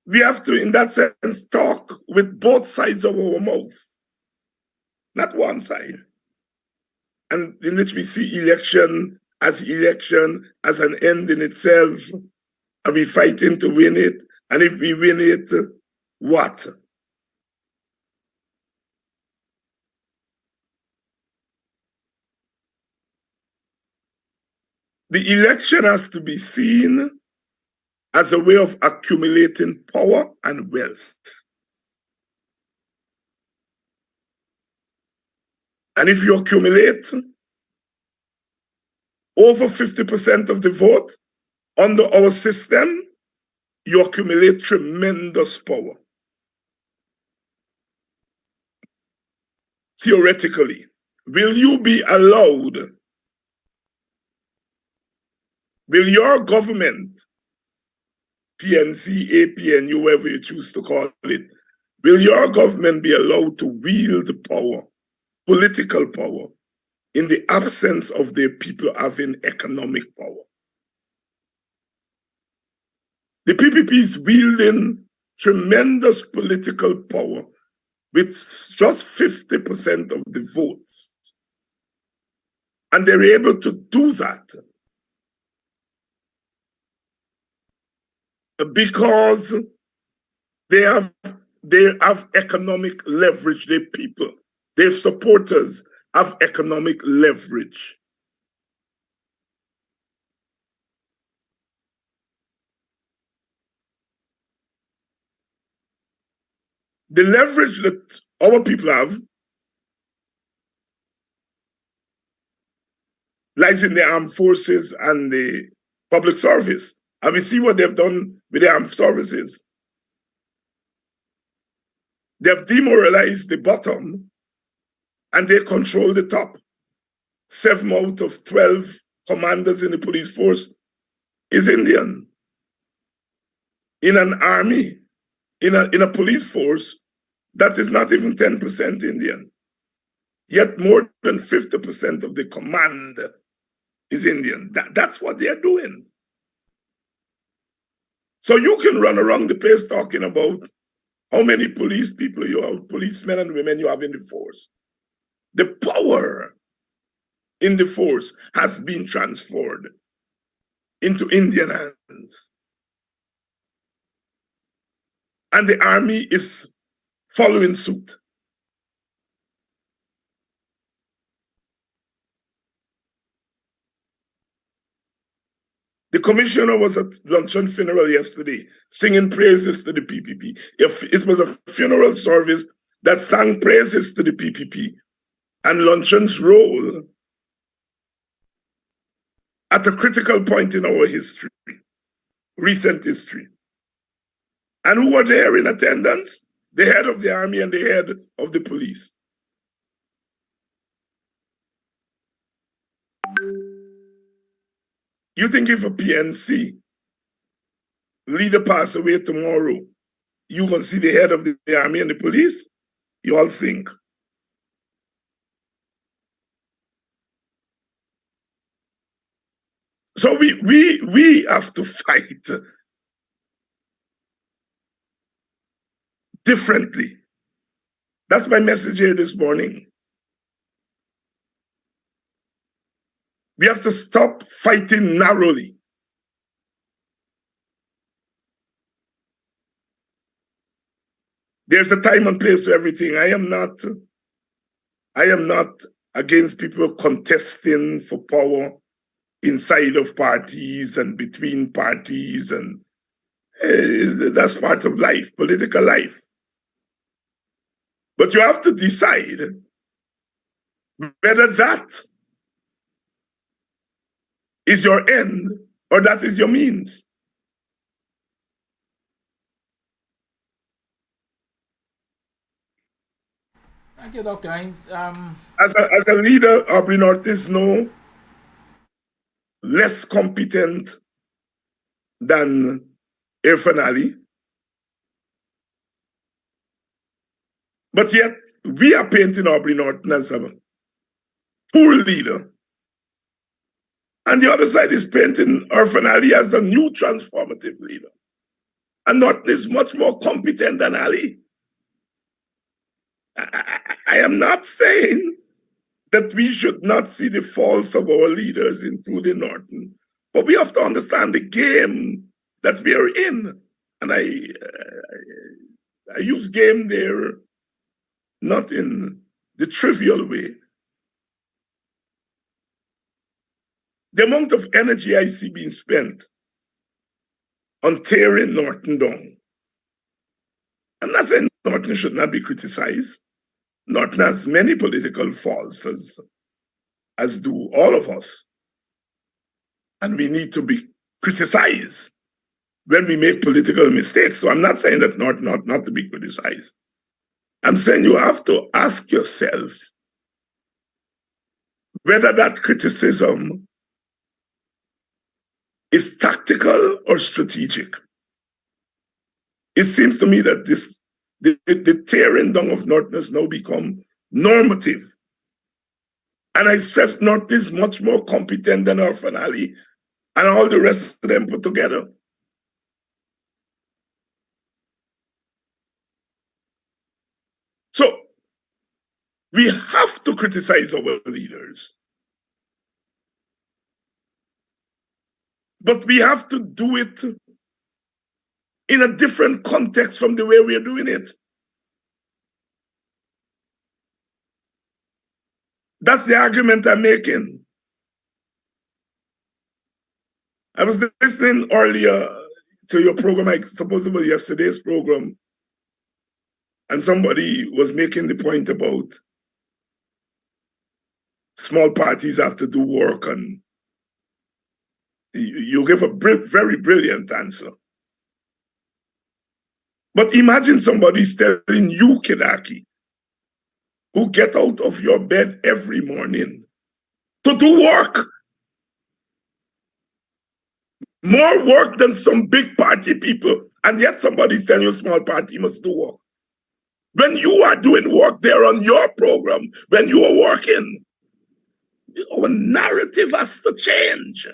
We have to, in that sense, talk with both sides of our mouth, not one side. And in which we see election as an end in itself, and we fighting to win it. And if we win it, what? The election has to be seen as a way of accumulating power and wealth. And if you accumulate over 50% of the vote under our system, you accumulate tremendous power. Theoretically, will you be allowed, will your government, PNC, APN, whoever you choose to call it, will your government be allowed to wield power, political power, in the absence of their people having economic power. The PPP is wielding tremendous political power with just 50% of the votes. And they're able to do that because they have economic leverage. Their people, their supporters have economic leverage. The leverage that our people have lies in the armed forces and the public service. And we see what they've done with the armed services. They've demoralized the bottom and they control the top. 7 out of 12 commanders in the police force is Indian. In an army, in a police force, that is not even 10% Indian. Yet more than 50% of the command is Indian. That's what they're doing. So you can run around the place talking about how many police people you have, policemen and women you have in the force. The power in the force has been transferred into Indian hands. And the army is following suit. The commissioner was at luncheon funeral yesterday, singing praises to the PPP. It was a funeral service that sang praises to the PPP, and luncheon's role at a critical point in our history, recent history. And who were there in attendance? The head of the army and the head of the police. You think if a PNC leader pass away tomorrow, you will see the head of the army and the police? You all think. So we have to fight differently. That's my message here this morning. We have to stop fighting narrowly. There's a time and place for everything. I am not against people contesting for power inside of parties and between parties, and that's part of life, political life. But you have to decide whether that is your end or that is your means. Thank you, Dr. Hines. As a leader, Aubrey North is no less competent than Irfan Ali. But yet, we are painting Aubrey Norton as a poor leader. And the other side is painting Irfan Ali as a new transformative leader. And Norton is much more competent than Ali. I am not saying that we should not see the faults of our leaders, including Norton, but we have to understand the game that we are in. And I use game there not in the trivial way. The amount of energy I see being spent on tearing Norton down. I'm not saying Norton should not be criticized. Norton has many political faults, as do all of us. And we need to be criticized when we make political mistakes. So I'm not saying that Norton ought not to be criticized. I'm saying you have to ask yourself whether that criticism is tactical or strategic. It seems to me that the tearing down of Norton has now become normative. And I stress North is much more competent than our finale and all the rest of them put together. So we have to criticize our leaders. But we have to do it in a different context from the way we are doing it. That's the argument I'm making. I was listening earlier to your program, I suppose it was yesterday's program, and somebody was making the point about small parties have to do work, and you give a very brilliant answer. But imagine somebody's telling you, Kidaki, who get out of your bed every morning to do work. More work than some big party people, and yet somebody's telling you small party must do work. When you are doing work, they're on your program. When you are working, our narrative has to change.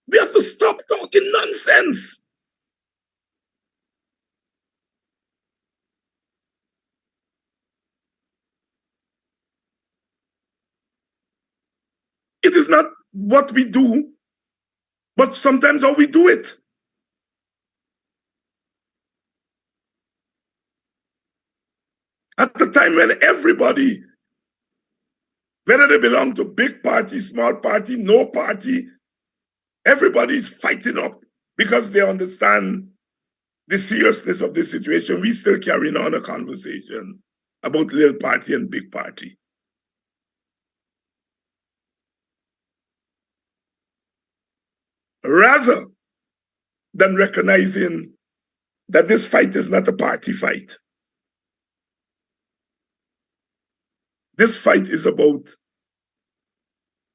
We have to stop talking nonsense. It is not what we do, but sometimes how we do it. At the time when everybody, whether they belong to big party, small party, no party, everybody is fighting up because they understand the seriousness of the situation. We still carrying on a conversation about little party and big party. Rather than recognizing that this fight is not a party fight. This fight is about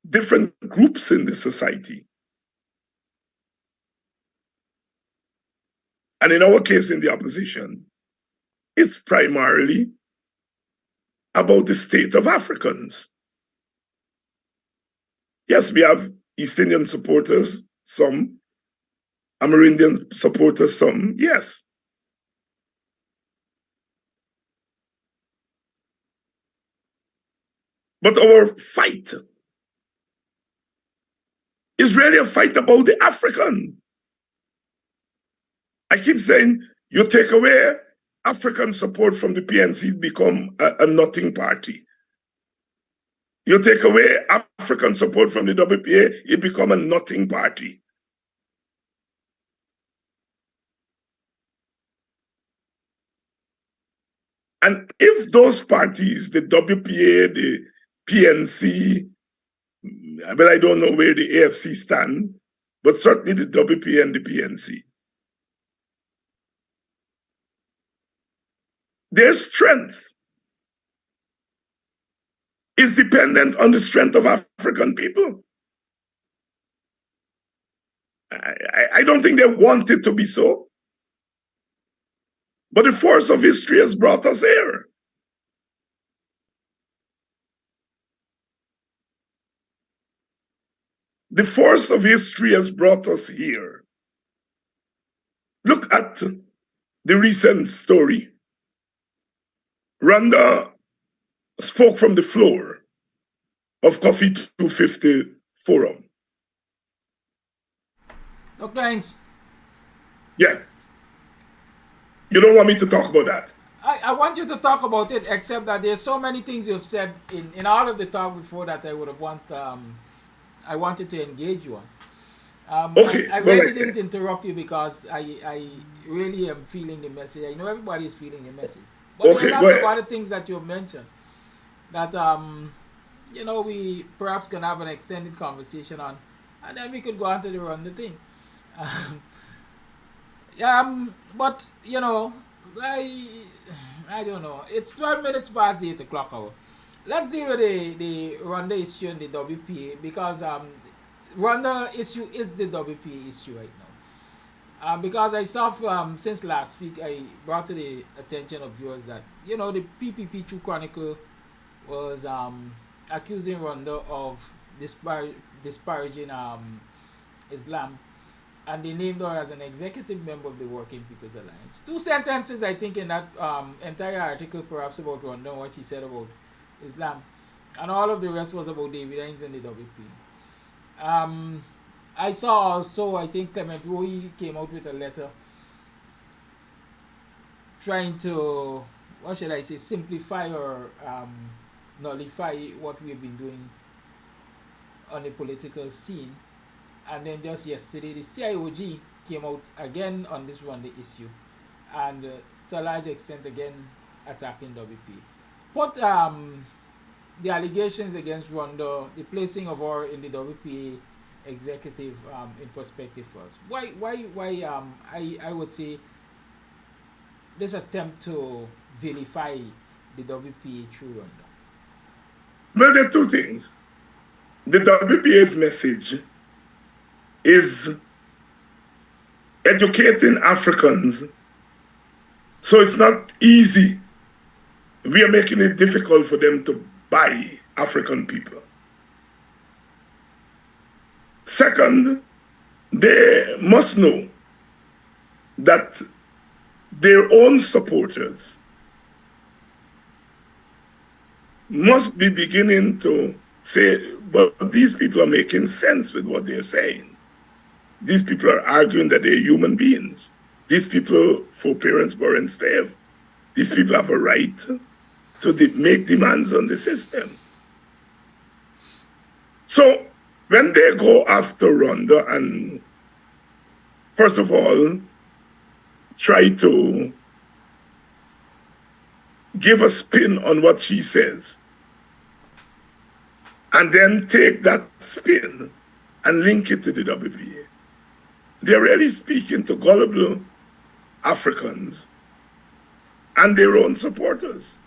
different groups in the society. And in our case, in the opposition, it's primarily about the state of Africans. Yes, we have East Indian supporters, some, Amerindian supporters, some, yes. But our fight is really a fight about the African. I keep saying, you take away African support from the PNC, become a nothing party. You take away African support from the WPA, it become a nothing party. And if those parties, the WPA, the PNC, but I don't know where the AFC stand, but certainly the WPA and the PNC, their strength is dependent on the strength of African people. I don't think they want it to be so. But the force of history has brought us here. The force of history has brought us here. Look at the recent story. Rwanda spoke from the floor of Coffee 250 Forum. Dr. Hines. Yeah. You don't want me to talk about that? I want you to talk about it, except that there's so many things you've said in all of the talk before that I would have I wanted to engage you on. Okay. I really didn't interrupt you because I really am feeling the message. I know everybody is feeling the message. But Okay, there go are ahead. a lot of things that you've mentioned that you know, we perhaps can have an extended conversation on, and then we could go on to the Rwanda thing. But you know, I don't know. It's 12 minutes past the 8 o'clock hour. Let's deal with the Rwanda issue and the WPA, because Rwanda issue is the WPA issue right now. Because I saw since last week, I brought to the attention of viewers that the PPP True Chronicle was accusing Rwanda of disparaging Islam, and they named her as an executive member of the Working People's Alliance. 2 sentences, I think, in that entire article, perhaps about Rwanda, what she said about Islam, and all of the rest was about David Hines and the WP. I saw also, I think Clement Roy came out with a letter trying to, what should I say, simplify or nullify what we've been doing on the political scene. And then just yesterday, the CIOG came out again on this Rwanda issue, and to a large extent again attacking WP. But the allegations against Rwanda, the placing of her in the WPA executive in perspective first. Why I would say this attempt to vilify the WPA through Rwanda? Well, there are 2 things. The WPA's message is educating Africans, so it's not easy. We are making it difficult for them to buy African people. Second, they must know that their own supporters must be beginning to say, but these people are making sense with what they're saying. These people are arguing that they're human beings. These people, foreparents were enslaved. These people have a right to make demands on the system. So when they go after Rwanda and, first of all, try to give a spin on what she says, and then take that spin and link it to the WPA, they're really speaking to gullible Africans and their own supporters.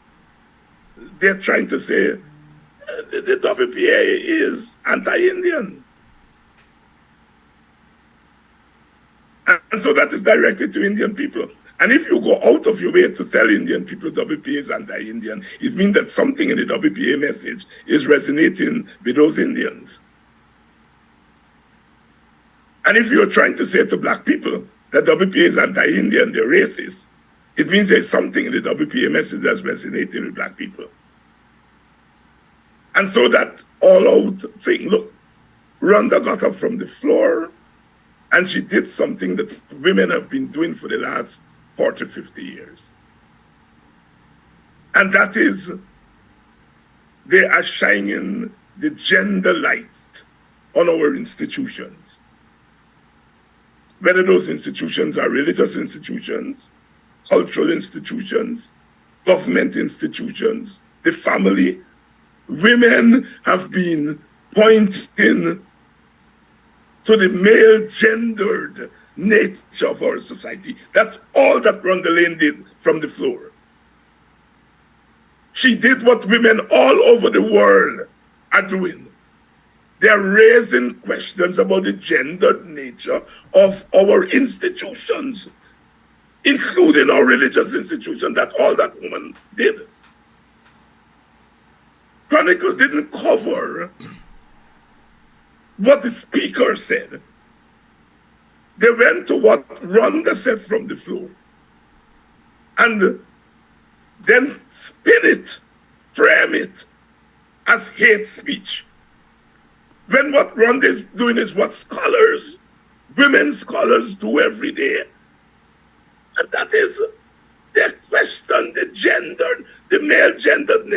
They're trying to say the WPA is anti-Indian. And so that is directed to Indian people. And if you go out of your way to tell Indian people WPA is anti-Indian, it means that something in the WPA message is resonating with those Indians. And if you're trying to say to black people that WPA is anti-Indian, they're racist, it means there's something in the WPA message that's resonating with black people. And so that all-out thing, look, Rwanda got up from the floor and she did something that women have been doing for the last 40, 50 years. And that is, they are shining the gender light on our institutions. Whether those institutions are religious institutions, cultural institutions, government institutions, the family, women have been pointing to the male-gendered nature of our society. That's all that Rwanda Lane did from the floor. She did what women all over the world are doing. They're raising questions about the gendered nature of our institutions, including our religious institutions. That's all that woman did. Chronicle didn't cover what the speaker said. They went to what Rwanda said from the floor and then spin it, frame it as hate speech. When what Rwanda is doing is what scholars, women scholars do every day. And that is, they question the gendered, the male-gendered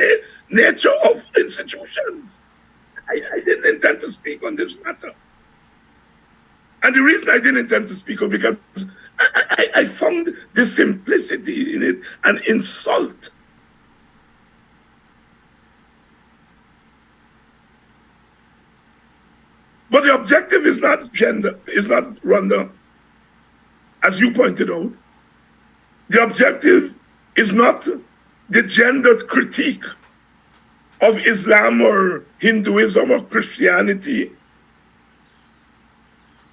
nature of institutions. I didn't intend to speak on this matter. And the reason I didn't intend to speak on it because I found the simplicity in it an insult. But the objective is not gender, is not Rwanda, as you pointed out. The objective is not the gendered critique of Islam or Hinduism or Christianity.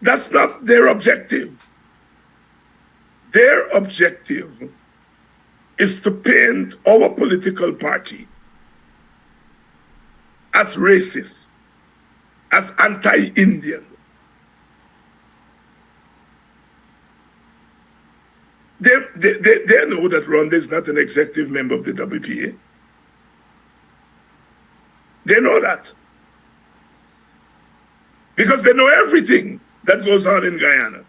That's not their objective. Their objective is to paint our political party as racist, as anti-Indian. They know that Rhonda is not an executive member of the WPA. They know that. Because they know everything that goes on in Guyana.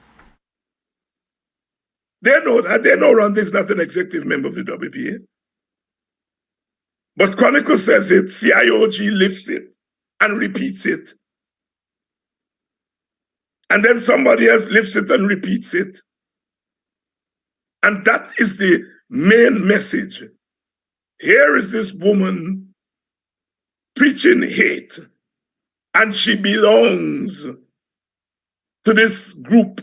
They know that. They know Rhonda is not an executive member of the WPA. But Chronicle says it, CIOG lifts it and repeats it. And then somebody else lifts it and repeats it. And that is the main message. Here is this woman preaching hate, and she belongs to this group.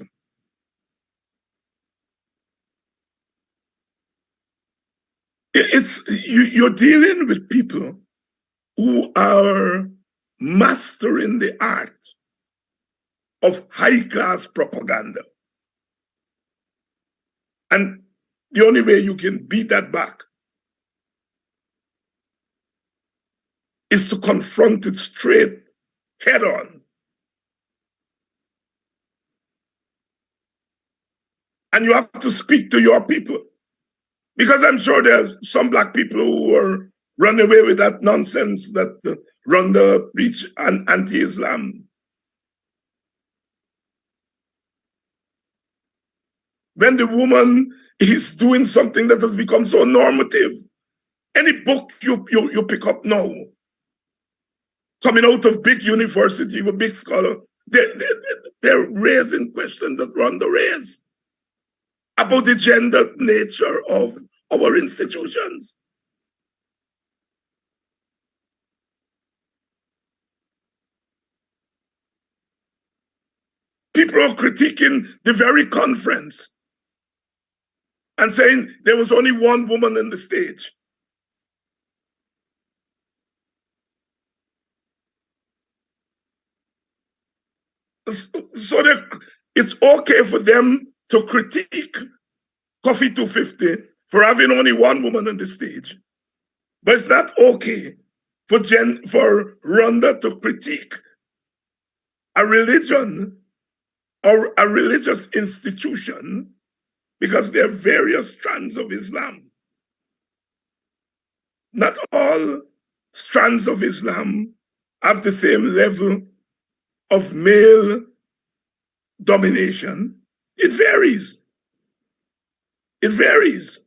You're dealing with people who are mastering the art of high-class propaganda. And the only way you can beat that back is to confront it straight, head on. And you have to speak to your people. Because I'm sure there's some black people who are run away with that nonsense that Rhonda preach anti-Islam. When the woman is doing something that has become so normative, any book you pick up now, coming out of big university with big scholar, they're raising questions that Rhonda raised about the gendered nature of our institutions. People are critiquing the very conference and saying there was only one woman on the stage. So it's okay for them to critique Coffee 250 for having only one woman on the stage. But it's not okay for Rhonda to critique a religion or a religious institution because there are various strands of Islam. Not all strands of Islam have the same level of male domination. It varies. It varies.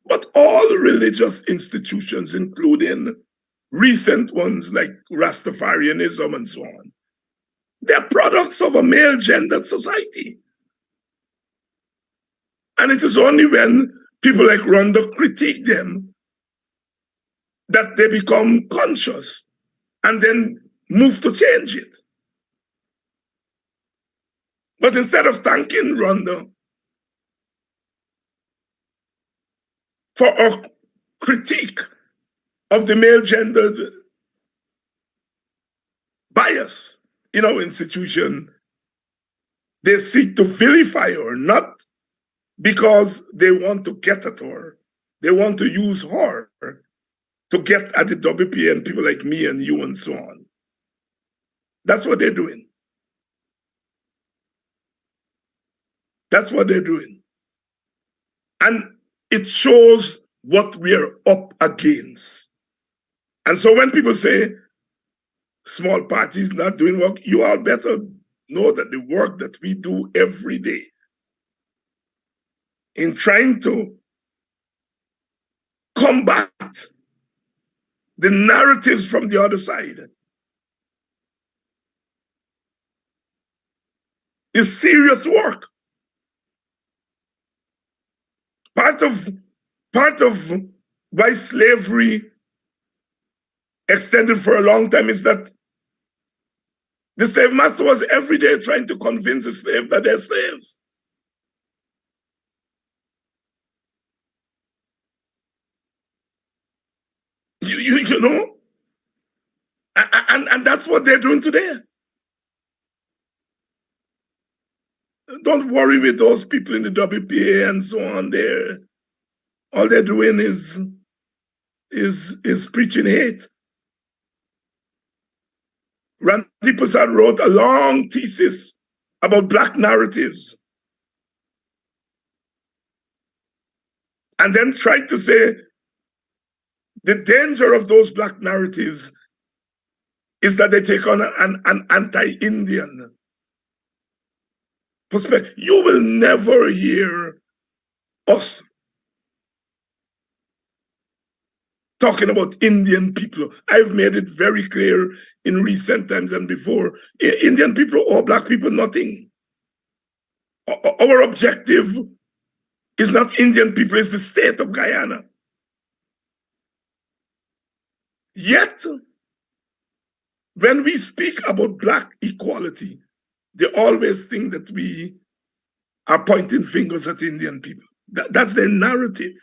But all religious institutions, including recent ones like Rastafarianism and so on, they're products of a male-gendered society. And it is only when people like Rhonda critique them that they become conscious and then move to change it. But instead of thanking Rhonda for her critique of the male-gendered bias in our institution, they seek to vilify her, not because they want to get at her. They want to use her to get at the WPA and people like me and you and so on. That's what they're doing. That's what they're doing. And it shows what we are up against. And so when people say small parties not doing work, you all better know that the work that we do every day in trying to combat the narratives from the other side is serious work. Part of why slavery extended for a long time is that the slave master was every day trying to convince the slave that they're slaves. You know? And that's what they're doing today. don't worry with those people in the WPA and so on there. All they're doing is preaching hate. Randy Prasad wrote a long thesis about black narratives and then tried to say the danger of those black narratives is that they take on an anti-Indian perspective. You will never hear us talking about Indian people. I've made it very clear in recent times and before. Indian people or black people, nothing. Our objective is not Indian people, it's the state of Guyana. Yet, when we speak about black equality, they always think that we are pointing fingers at Indian people. That's their narrative.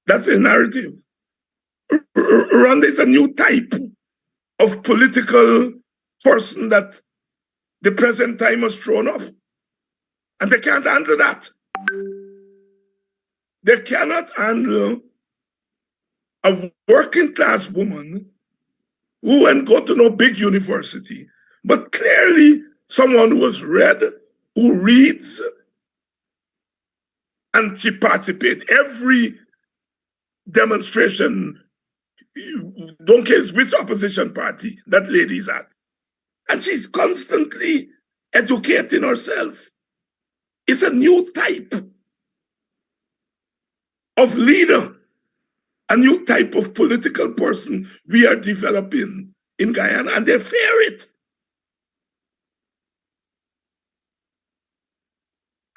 That's a narrative. Rwanda is a new type of political person that the present time has thrown up. And they can't handle that. They cannot handle a working class woman who won't go to no big university, but clearly someone who has read, who reads, and she participates every demonstration, don't care which opposition party that lady's at. And she's constantly educating herself. It's a new type of leader, a new type of political person we are developing in Guyana, and they fear it.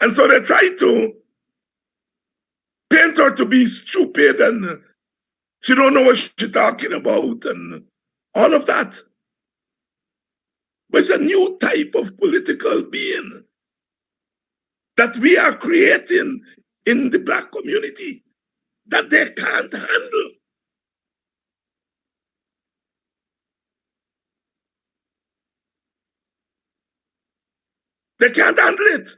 And so they try to paint her to be stupid and she don't know what she's talking about and all of that. But it's a new type of political being that we are creating in the black community that they can't handle. They can't handle it.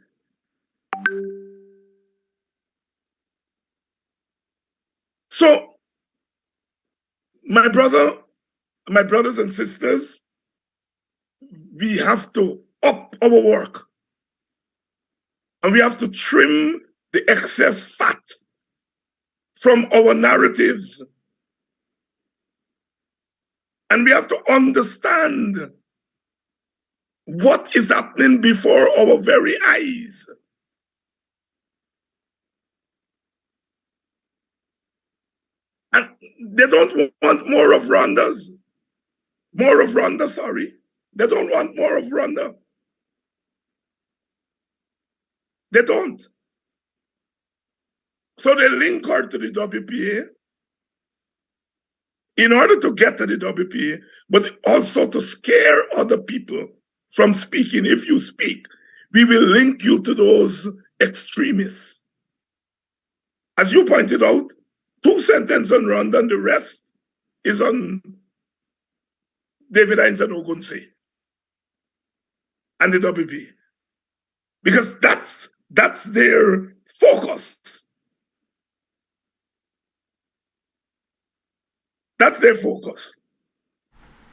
So, my brothers and sisters, we have to up our work. And we have to trim the excess fat from our narratives. And we have to understand what is happening before our very eyes. And they don't want more of Rwanda's. More of Rwanda, sorry. They don't want more of Rwanda. They don't. So they link her to the WPA in order to get to the WPA, but also to scare other people from speaking. If you speak, we will link you to those extremists. As you pointed out, 2 sentences on Rwanda and the rest is on David Hines and Ogunse and the WPA. Because that's their focus. That's their focus.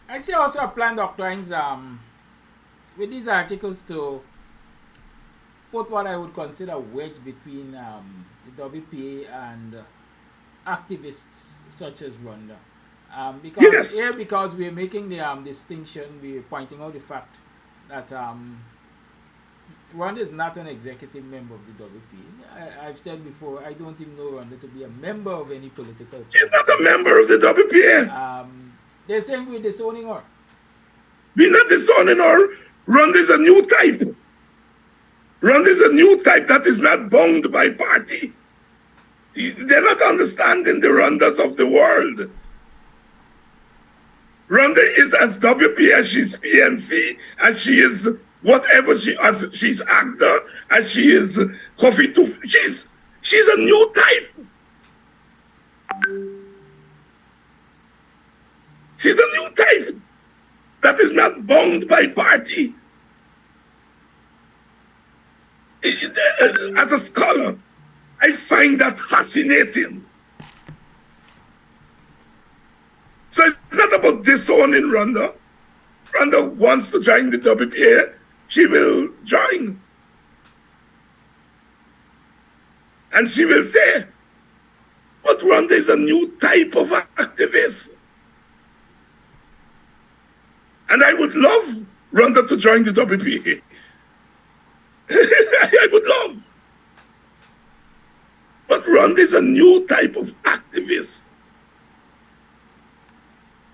I see also a plan, Dr. Hines, with these articles to put what I would consider a wedge between the WPA and activists such as Rwanda. Because we're making the distinction, we're pointing out the fact that Rwanda is not an executive member of the WPA. I've said before, I don't even know Rwanda to be a member of any political party. She's not a member of the WPA. They're saying we're disowning her. We're not disowning her. Rwanda is a new type. Rwanda is a new type that is not bound by party. They're not understanding the Rwandas of the world. Rwanda is as WP as she's PNC, as she is whatever she as she's actor, as she is coffee to she's a new type. She's a new type. that is not bound by party. As a scholar, I find that fascinating. So it's not about disowning Rhonda. Rhonda wants to join the WPA, she will join. And she will say, but Rhonda is a new type of activist. And I would love Rhonda to join the WPA. I would love. But Rhonda is a new type of activist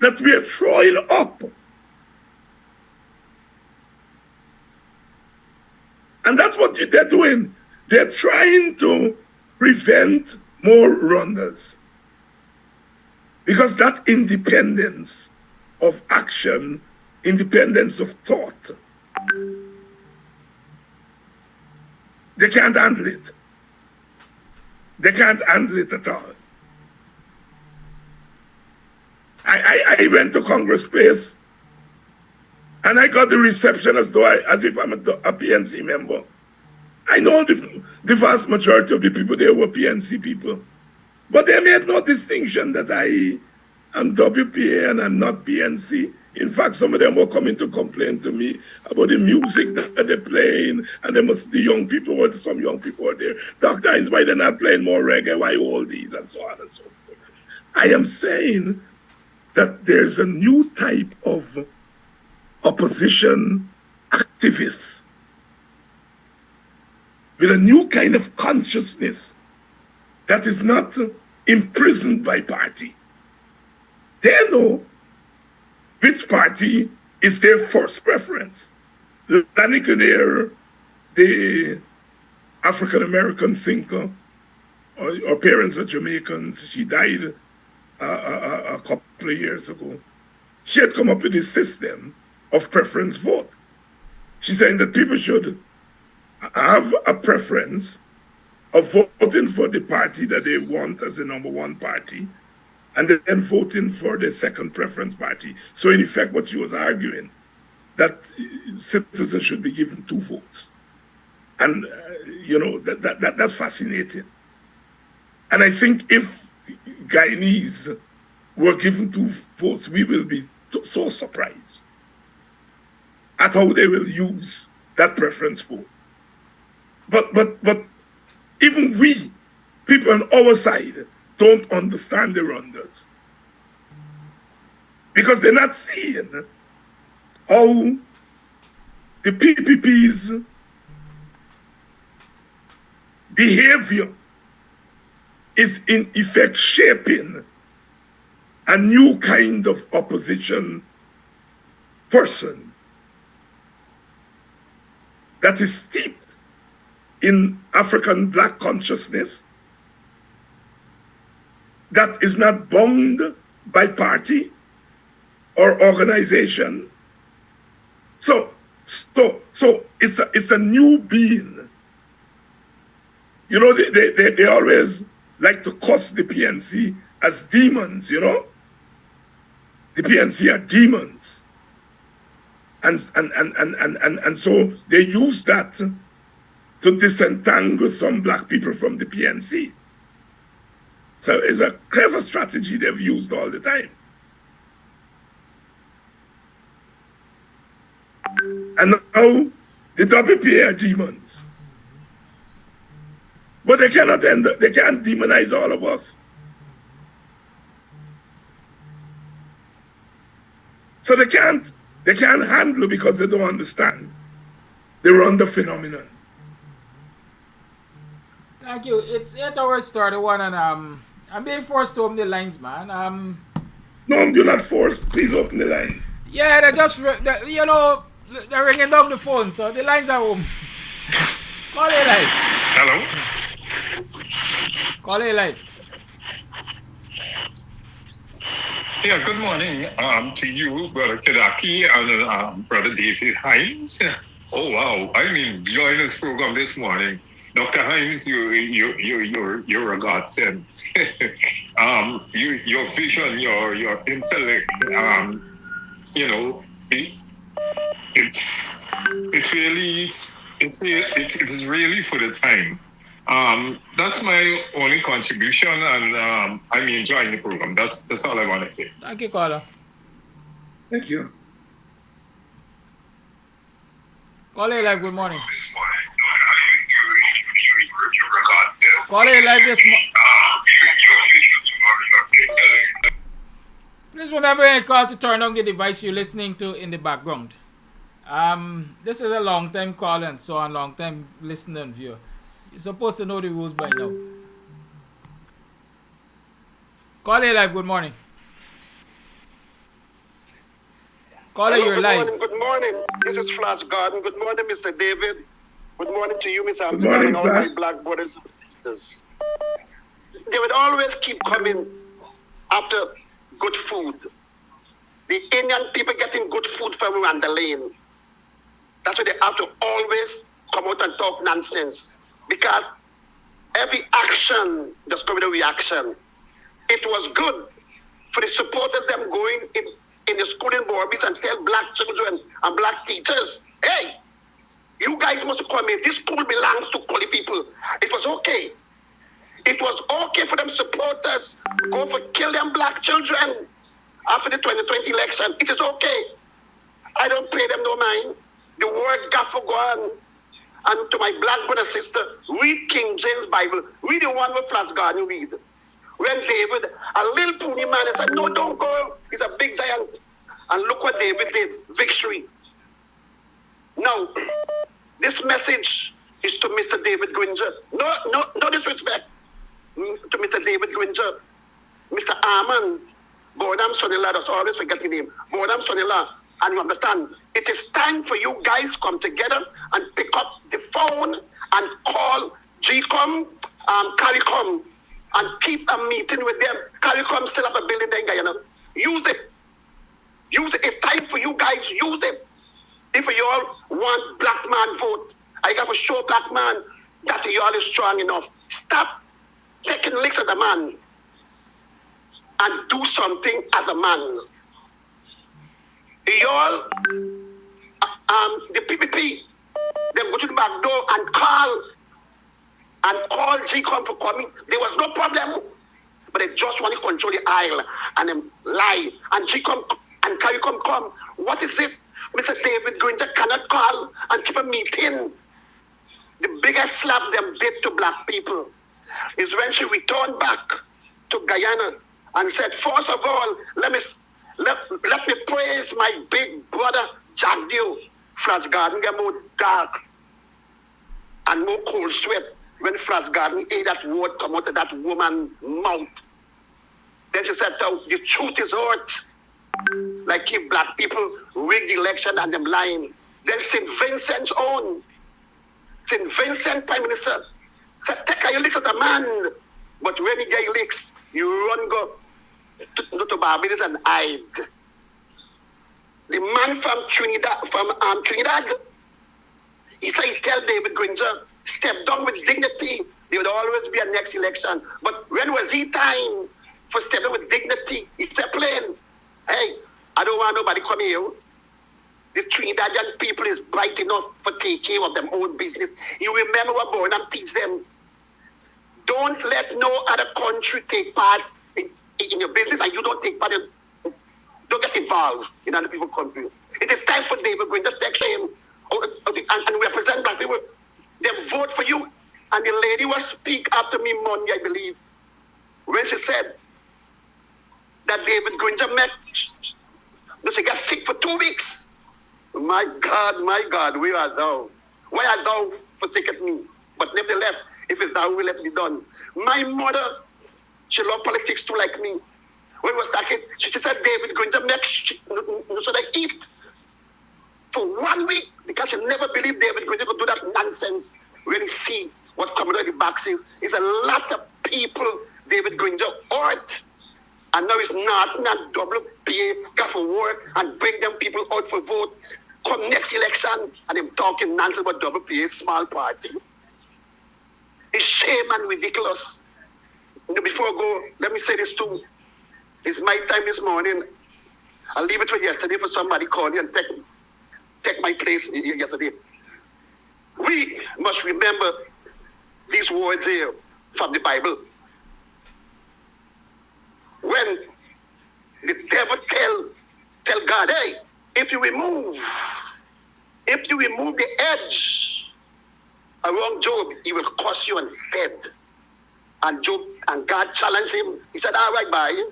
that we are throwing up. And that's what they're doing. They're trying to prevent more Rwandas. Because that independence of action, independence of thought, they can't handle it. They can't handle it at all. I went to Congress Place and I got the reception as if I'm a PNC member. I know the vast majority of the people there were PNC people, but they made no distinction that I am WPA and I'm not PNC. In fact, some of them were coming to complain to me about the music that they're playing, and some young people were there. Dr. Hines, why they're not playing more reggae? Why all these? And so on and so forth. I am saying that there's a new type of opposition activists with a new kind of consciousness that is not imprisoned by party. They know which party is their first preference. Lanny Kadair, the African-American thinker, her parents are Jamaicans. She died a couple of years ago. She had come up with a system of preference vote. She's saying that people should have a preference of voting for the party that they want as the number one party, and then voting for the second preference party. So in effect, what she was arguing, that citizens should be given 2 votes. And, that's fascinating. And I think if Guyanese were given 2 votes, we will be so surprised at how they will use that preference vote. But even we, people on our side, don't understand the Rwandans. Because they're not seeing how the PPP's behavior is in effect shaping a new kind of opposition person that is steeped in African Black consciousness, that is not bound by party or organization. So it's a new being. They always like to cuss the PNC as demons, The PNC are demons. And so they use that to disentangle some Black people from the PNC. So it's a clever strategy they've used all the time. And now the WPA are demons. But they can't demonize all of us. So they can't handle it because they don't understand the Rwanda phenomenon. Thank you. It's 8 hours 31 and I'm being forced to open the lines, man. No, you're not forced. Please open the lines. Yeah, they're ringing down the phone, so the lines are home. Call it live. Hello? Call it live. Yeah, good morning to you, Brother Kedaki, and Brother David Hines. Oh, wow. I'm enjoying this program this morning. Dr. Hines, you're a godsend. Your vision, your intellect, you know, it really, it is really for the time. That's my only contribution, and I'm enjoying the program. That's all I want to say. Thank you, caller. Thank you. Caller live, good morning. Caller live this morning. Please remember when you call to turn on the device you're listening to in the background. This is a long time call and so on, long time listener and viewer. You're supposed to know the rules by now. Caller live, good morning. Caller, Hello, you're live. Good morning. This is Flash Garden. Good morning, Mr. David. Good morning to you, Mr. Good morning, and all my Flash. black brothers and sisters. They would always keep coming after good food. The Indian people getting good food from Rwanda Lane. That's why they have to always come out and talk nonsense. Because every action just comes with a reaction. It was good for the supporters them going in the school in Borbies and tell black children and black teachers, hey, you guys must come in. This school belongs to Koli people. It was okay. It was okay for them supporters go for kill them black children after the 2020 election. It is okay. I don't pay them no mind. The word got for gone. And to my black brother sister, read King James Bible. Read the one with Flash Garden read. When David, a little puny man, he said, no, don't go. He's a big giant. And look what David did. Victory. Now, this message is to Mr. David Granger. No disrespect to Mr. David Granger. Mr. Arman, Bonham Sonila, that's always forget the name. Bonham Sonila. And you understand, it is time for you guys come together and pick up the phone and call GCOM, CARICOM, and keep a meeting with them. CARICOM still have a building in Guyana. Use it. Use it. It's time for you guys. Use it. If you all want black man vote, I got to show black man that you all is strong enough. Stop taking licks as a man and do something as a man. You all, the PPP, they go to the back door and call GCOM for coming. There was no problem, but they just want to control the aisle and them lie. And GCOM and CARICOM come. What is it? Mr. David Granger cannot call and keep a meeting. The biggest slap them did to black people is when she returned back to Guyana and said, first of all, let me praise my big brother, Jagdio. Flash Garden get more dark and more cold sweat when Flash Garden ate that word come out of that woman's mouth. Then she said, oh, the truth is hurt. Like if black people rigged the election and them lying. Then St. Vincent's own, St. Vincent Prime Minister said, take your licks as a man. But when you get your licks, you run go to Barbados and hide. The man from Trinidad, he said he tell David Granger, step down with dignity. There would always be a next election. But when was he time for stepping with dignity? He said plain, hey, I don't want nobody come here. The Trinidadian people is bright enough for take care of their own business. You remember what Bonham teach them? Don't let no other country take part in your business and you don't take part in, don't get involved in other people's country. It is time for David Granger to take claim and represent black people. They vote for you. And the lady was speak after me Monday, I believe, when she said that David Granger met, that she got sick for 2 weeks. My God, where art thou? Why art thou forsaken me? But nevertheless, if it's thou will let me done. My mother, she loved politics too like me. When we was talking, she said David Granger so they eat for 1 week because she never believed David Granger could do that nonsense when he see what coming out of the boxes. It's a lot of people David Granger hurt. And now it's not double pay, got for work and bring them people out for vote. Come next election and them talking nonsense about double pay, small party. It's shame and ridiculous. Before I go, let me say this too. It's my time this morning. I'll leave it for yesterday for somebody call you and take my place yesterday. We must remember these words here from the Bible. When the devil tell God, hey, if you remove the edge around Job, he will curse you and dead. And God challenged him. He said, all right, bye.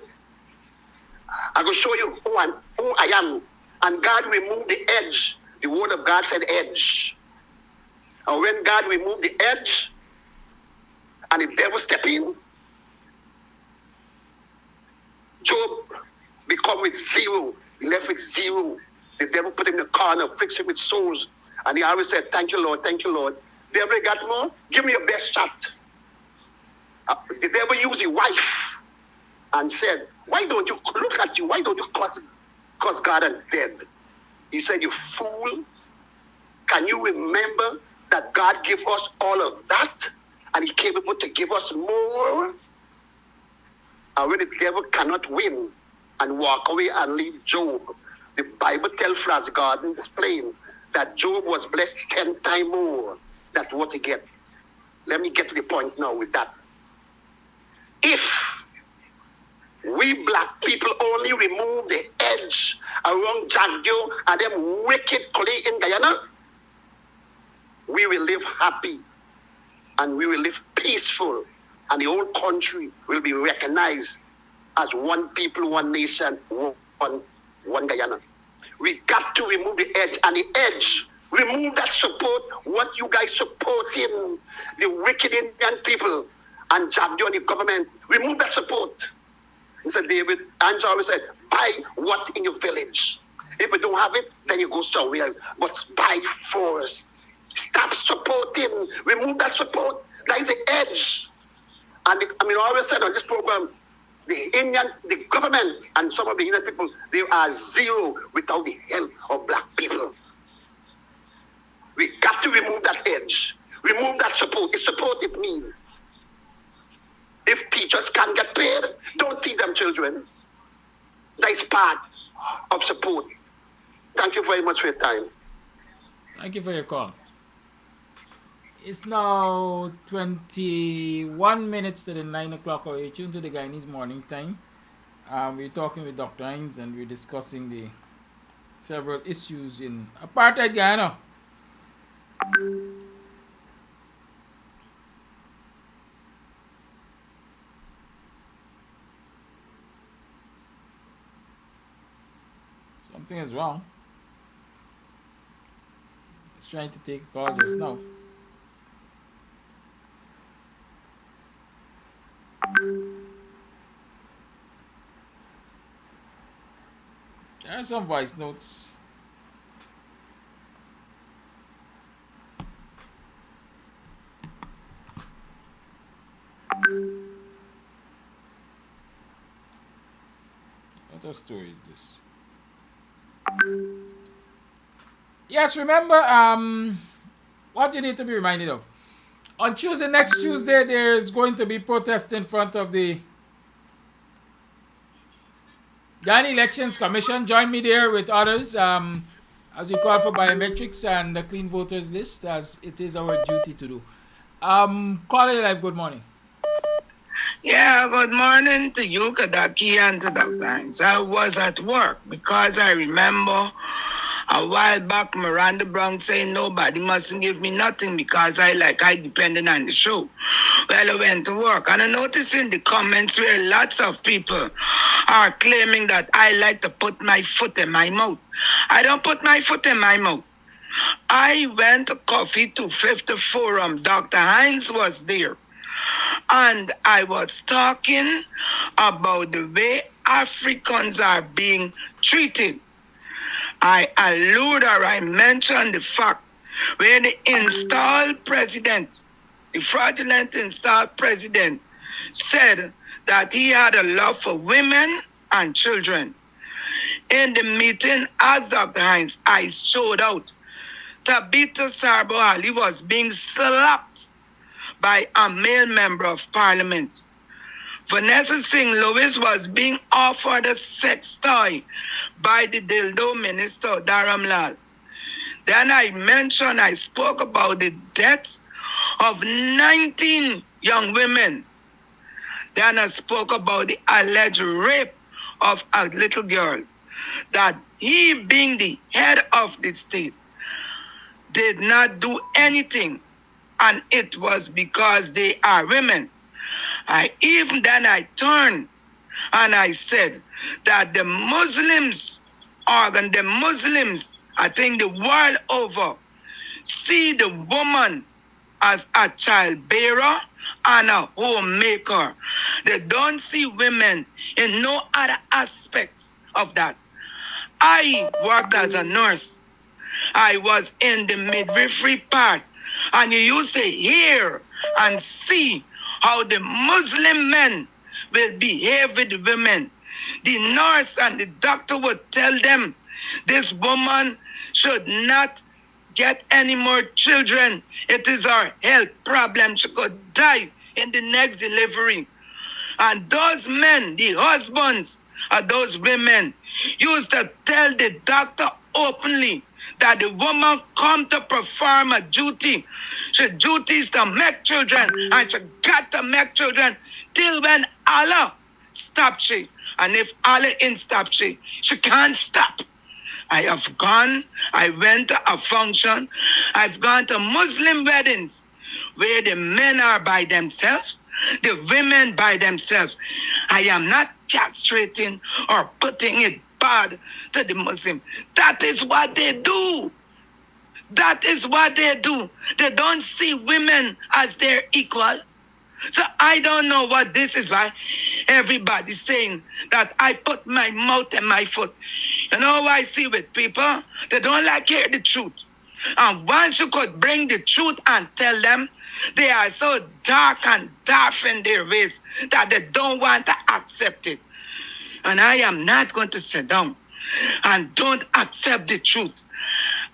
I will show you who I am. And God removed the edge. The word of God said edge. And when God removed the edge and the devil stepped in, Job become with zero. He left with zero. The devil put him in the corner, fixed him with souls. And he always said, thank you, Lord, thank you, Lord. Devil got more? Give me your best shot. The devil used his wife and said, why don't you, look at you, why don't you curse God and dead? He said, you fool. Can you remember that God gave us all of that? And He's capable to give us more? And when the devil cannot win and walk away and leave Job, the Bible tells us, God explain that Job was blessed 10 times more than what he get. Let me get to the point now with that. If we black people only remove the edge around Jagdio and them wicked colleagues in Guyana, we will live happy and we will live peaceful, and the whole country will be recognized as one people, one nation, one Guyana. We got to remove the edge, and the edge, remove that support, what you guys supporting, the wicked Indian people and Jagdio and the government, remove that support. He said, David, Angela always said, buy what in your village. If you don't have it, then you go somewhere, but buy force. Stop supporting, remove that support. That is the edge. And I always said on this program, the government and some of the Indian people, they are zero without the help of black people. We got to remove that edge, remove that support. It's support it means. If teachers can't get paid, don't teach them children. That is part of support. Thank you very much for your time. Thank you for your call. It's now 21 minutes to the 9 o'clock hour. You're tuned to the Guyanese Morning Time. We're talking with Dr. Hinds and we're discussing the several issues in apartheid Guyana. Something is wrong. It's trying to take a call just now. There are some voice notes. What a story is this? Yes, remember what you need to be reminded of. On Tuesday, next Tuesday, there's going to be protest in front of the Guyana Elections Commission. Join me there with others as we call for biometrics and the clean voters list, as it is our duty to do. Caller Live, good morning. Yeah, good morning to you, Kadaki, and to Dr. Hinds. I was at work because I remember a while back Miranda Brown saying nobody mustn't give me nothing because I depended on the show. Well, I went to work and I noticed in the comments where lots of people are claiming that I like to put my foot in my mouth. I don't put my foot in my mouth. I went to Coffee 250 Forum. Dr. Hinds was there. And I was talking about the way Africans are being treated. I allude or I mentioned the fact where the installed president, the fraudulent installed president, said that he had a love for women and children. In the meeting, as Dr. Hinds, I showed out Tabitha Sarbo Ali was being slapped by a male member of parliament Vanessa St. Louis was being offered a sex toy by the dildo minister, Dharamlal. Then I spoke about the deaths of 19 young women. Then I spoke about the alleged rape of a little girl. That he, being the head of the state, did not do anything. And it was because they are women. I turned and I said that the Muslims, I think the world over, see the woman as a childbearer and a homemaker. They don't see women in no other aspects of that. I worked as a nurse. I was in the midwifery part, and you used to hear and see how the Muslim men will behave with the women. The nurse and the doctor would tell them this woman should not get any more children. It is her health problem. She could die in the next delivery. And those men, the husbands of those women, used to tell the doctor openly that the woman come to perform a duty. She duties to make children, and she got to make children till when Allah stops she. And if Allah ain't stop she can't stop. I went to a function. I've gone to Muslim weddings where the men are by themselves, the women by themselves. I am not castrating or putting it bad to the Muslim. That is what they do. That is what they do. They don't see women as their equal. So I don't know what this is why everybody's saying that I put my mouth and my foot. You know what I see with people? They don't like hear the truth. And once you could bring the truth and tell them, they are so dark and daft in their ways that they don't want to accept it. And I am not going to sit down and don't accept the truth.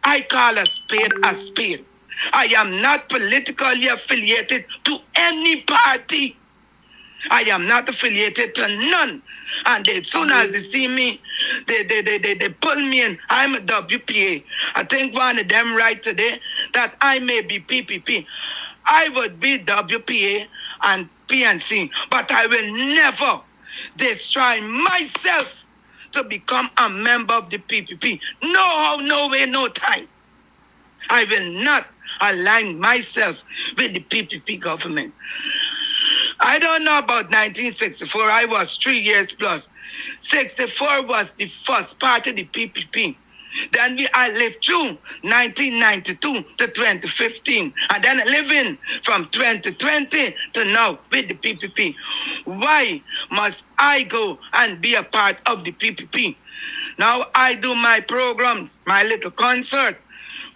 I call a spade a spade. I am not politically affiliated to any party. I am not affiliated to none. And as soon as they see me, they pull me in. I'm a WPA. I think one of them right today that I may be PPP. I would be WPA and PNC, but I will never destroy myself to become a member of the PPP. No how, no way, no time. I will not align myself with the PPP government. I don't know about 1964. I was 3 years plus. 64 was the first part of the PPP. Then I lived through 1992 to 2015. And then living from 2020 to now with the PPP. Why must I go and be a part of the PPP? Now I do my programs, my little concert.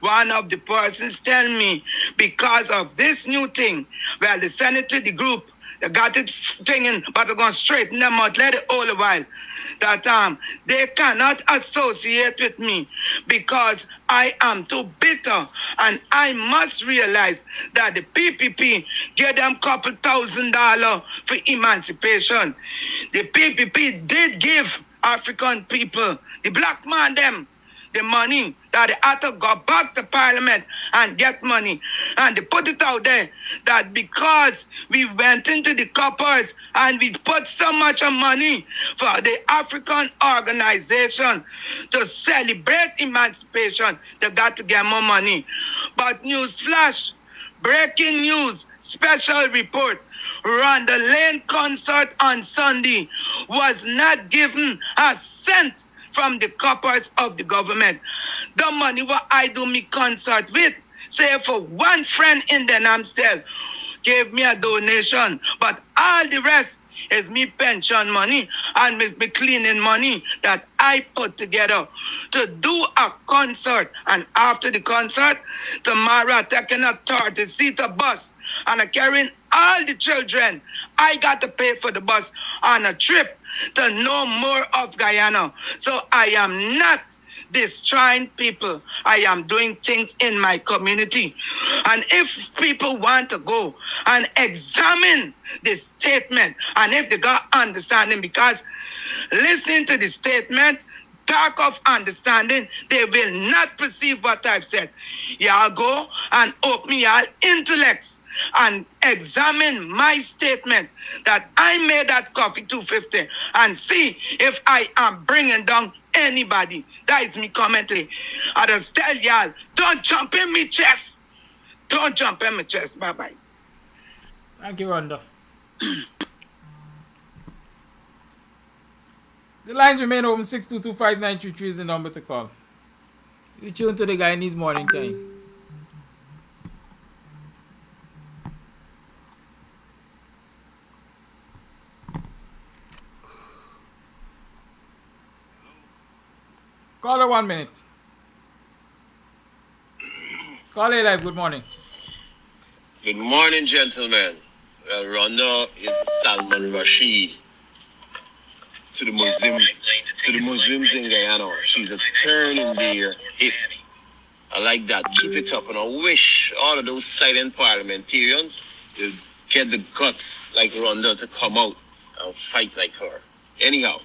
One of the persons tell me because of this new thing, well, the senator, the group, they got it thinging, but they're going to straighten them out, let it all a while, that they cannot associate with me because I am too bitter, and I must realize that the PPP gave them couple $1,000 for emancipation. The PPP did give African people, the black man them, the money that they had to go back to Parliament and get money. And they put it out there that because we went into the coppers and we put so much money for the African organization to celebrate emancipation, they got to get more money. But news flash, breaking news, special report, Rhonda Lane concert on Sunday was not given a cent from the coppers of the government. The money what I do me concert with, say for one friend in the Amstel, gave me a donation, but all the rest is me pension money and me cleaning money that I put together to do a concert. And after the concert, tomorrow I'm taking a 30-seater bus and I'm carrying all the children. I got to pay for the bus on a trip to know more of Guyana. So I am not destroying people. I am doing things in my community. And if people want to go and examine this statement, and if they got understanding, because listening to the statement, dark of understanding, they will not perceive what I've said. Y'all go and open your intellects and examine my statement that I made at Coffee 250 and see if I am bringing down anybody. That is me commenting. I just tell y'all, don't jump in me chest. Don't jump in my chest. Bye-bye. Thank you, Rhonda. The lines remain open. 6225933 is the number to call. You tune to the Guyanese Morning Time. Caller, 1 minute. Caller live, good morning. Good morning, gentlemen. Well, Rhonda is Salman Rashid to the Muslims in Guyana. She's a turn in their hip. I like that. Keep it up, and I wish all of those silent parliamentarians will get the guts like Rhonda to come out and fight like her. Anyhow,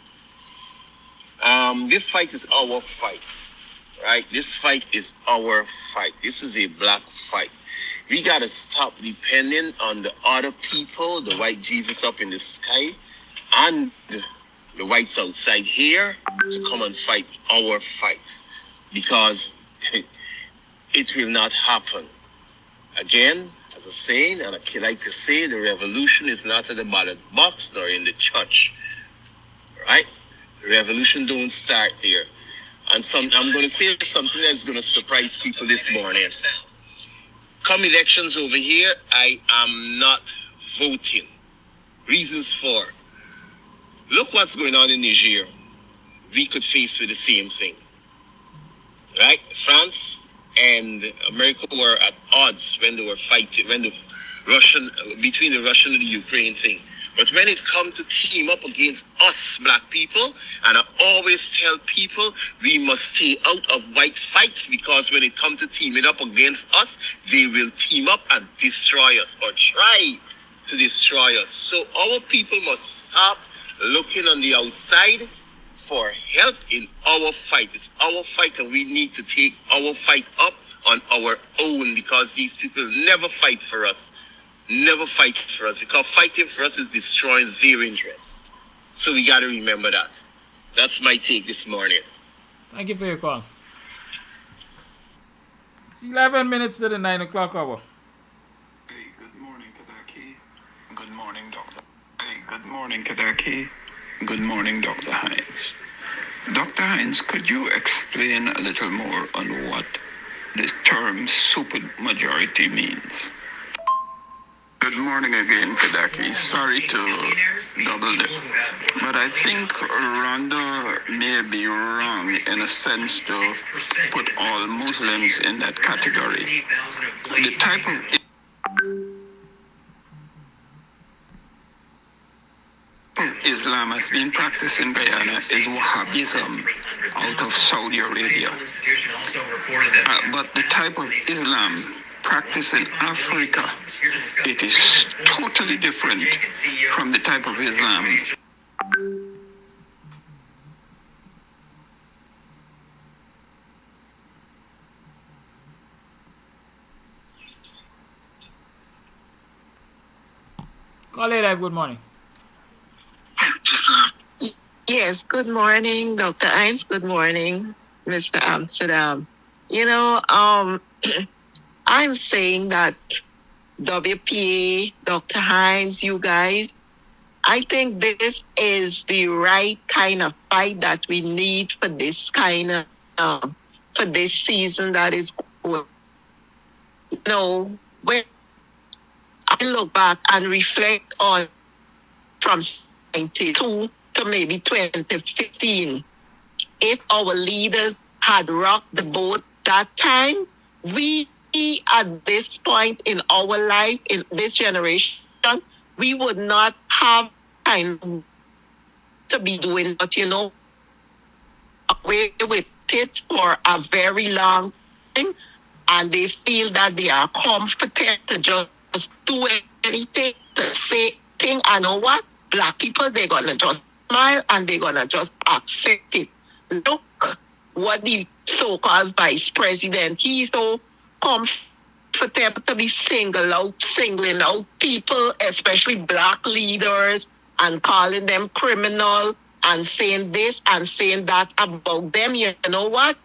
this fight is our fight, right? This fight is our fight. This is a black fight. We gotta stop depending on the other people, the white Jesus up in the sky, and the whites outside here to come and fight our fight, because it will not happen. Again, as a saying, and I like to say, the revolution is not at the ballot box nor in the church, right? The revolution don't start there. And I'm going to say something that's going to surprise people this morning. Come elections over here, I am not voting. Reasons for. Look what's going on in Niger. We could face with the same thing. Right? France and America were at odds when they were fighting, between the Russian and the Ukraine thing. But when it comes to team up against us black people, and I always tell people we must stay out of white fights, because when it comes to teaming up against us, they will team up and destroy us, or try to destroy us. So our people must stop looking on the outside for help in our fight. It's our fight, and we need to take our fight up on our own, because these people never fight for us. Never fight for us, because fighting for us is destroying their interests. So we got to remember that. That's my take this morning. Thank you for your call. It's 11 minutes to the 9 o'clock hour. Hey, good morning, Kadaki. Good morning, Doctor. Hey, good morning, Kadaki. Good morning, Dr. Hines. Dr. Hines, could you explain a little more on what the term supermajority means? Good morning again, Kadaki. Sorry to double dip, but I think Rhonda may be wrong in a sense to put all Muslims in that category. The type of Islam has been practiced in Guyana is Wahhabism out of Saudi Arabia. But the type of Islam practiced in Africa, it is totally different from the type of Islam. Call it live, good morning. Yes, good morning, Dr. Hines. Good morning, Mr. Amsterdam. You know, I'm saying that WPA, Dr. Hines, you guys, I think this is the right kind of fight that we need for this kind of, for this season that is going. You know, when I look back and reflect on from 92 to maybe 2015, if our leaders had rocked the boat that time, we at this point in our life, in this generation, we would not have time to be doing what, you know, away with it for a very long time, and they feel that they are comfortable to just do anything, to say thing. I know what? Black people, they're going to just smile and they're going to just accept it. Look what the so-called vice president, he's so comfortable to be singling out people, especially black leaders, and calling them criminal and saying this and saying that about them. You know what?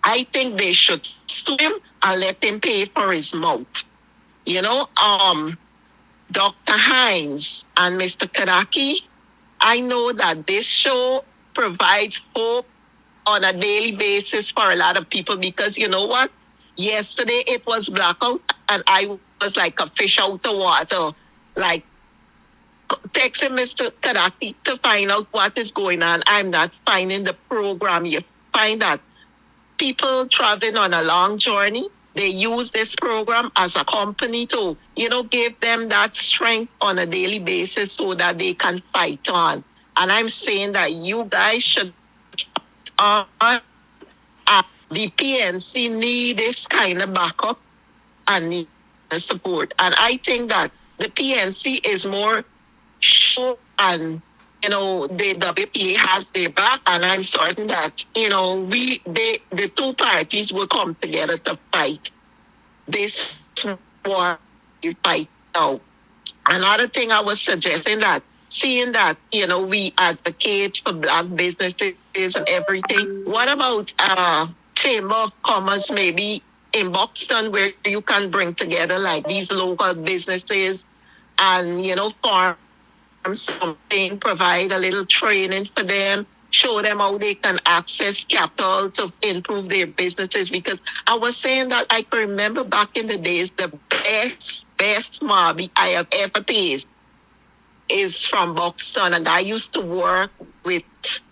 I think they should sue him and let him pay for his mouth. You know, Dr. Hines and Mr. Kadaki, I know that this show provides hope on a daily basis for a lot of people, because you know what? Yesterday it was blackout and I was like a fish out the water, like texting Mr. Kadaki to find out what is going on. I'm not finding the program. You find that people traveling on a long journey, they use this program as a company to, you know, give them that strength on a daily basis so that they can fight on. And I'm saying that you guys should the PNC need this kind of backup and need support. And I think that the PNC is more sure, and you know, the WPA has their back, and I'm certain that, you know, the two parties will come together to fight this war you fight now. Another thing I was suggesting, that seeing that, you know, we advocate for black businesses and everything, what about Chamber of Commerce maybe in Buxton, where you can bring together like these local businesses and, you know, farm something, provide a little training for them, show them how they can access capital to improve their businesses. Because I was saying that I can remember back in the days, the best mobby I have ever tasted is from Buxton. And I used to work with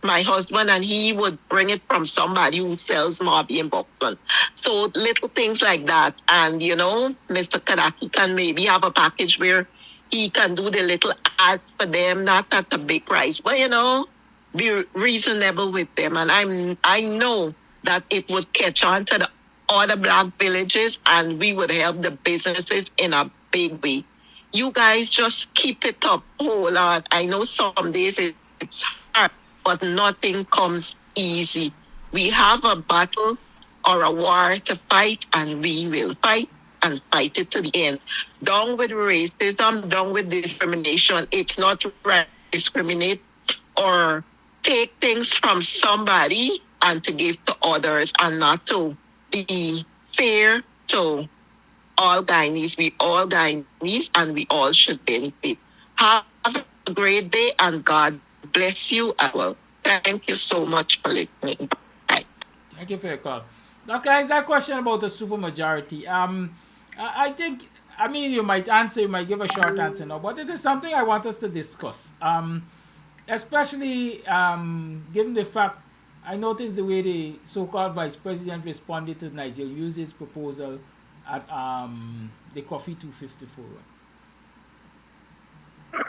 my husband and he would bring it from somebody who sells mobby in Buxton. So little things like that. And, you know, Mr. Kadaki can maybe have a package where he can do the little ad for them, not at a big price, but, you know, be reasonable with them. And I know that it would catch on to the other black villages and we would help the businesses in a big way. You guys just keep it up. Hold on. I know some days it's hard, but nothing comes easy. We have a battle or a war to fight, and we will fight and fight it to the end. Down with racism, down with discrimination. It's not right to discriminate or take things from somebody and to give to others, and not to be fair to all Guyanese. We all Guyanese and we all should benefit. Have a great day and God bless you. Well, thank you so much for listening. Bye. Thank you for your call. Now, guys, that question about the supermajority. I think, I mean, you might answer, you might give a short answer now, but it is something I want us to discuss. Especially given the fact, I noticed the way the so-called vice president responded to Nigeria, used his proposal at the Coffee 254.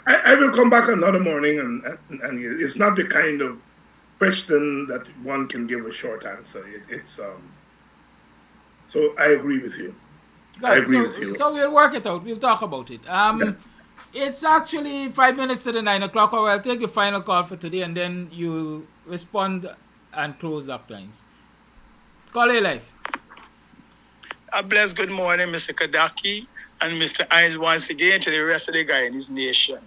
I will come back another morning, and it's not the kind of question that one can give a short answer. So I agree with you. Good. I agree with you. So we'll work it out. We'll talk about it. It's actually 5 minutes to the 9 o'clock hour. I'll take the final call for today, and then you'll respond and close up lines. Call A Life. A blessed good morning, Mr. Kadaki and Mr. Hines, once again to the rest of the Guyanese nation.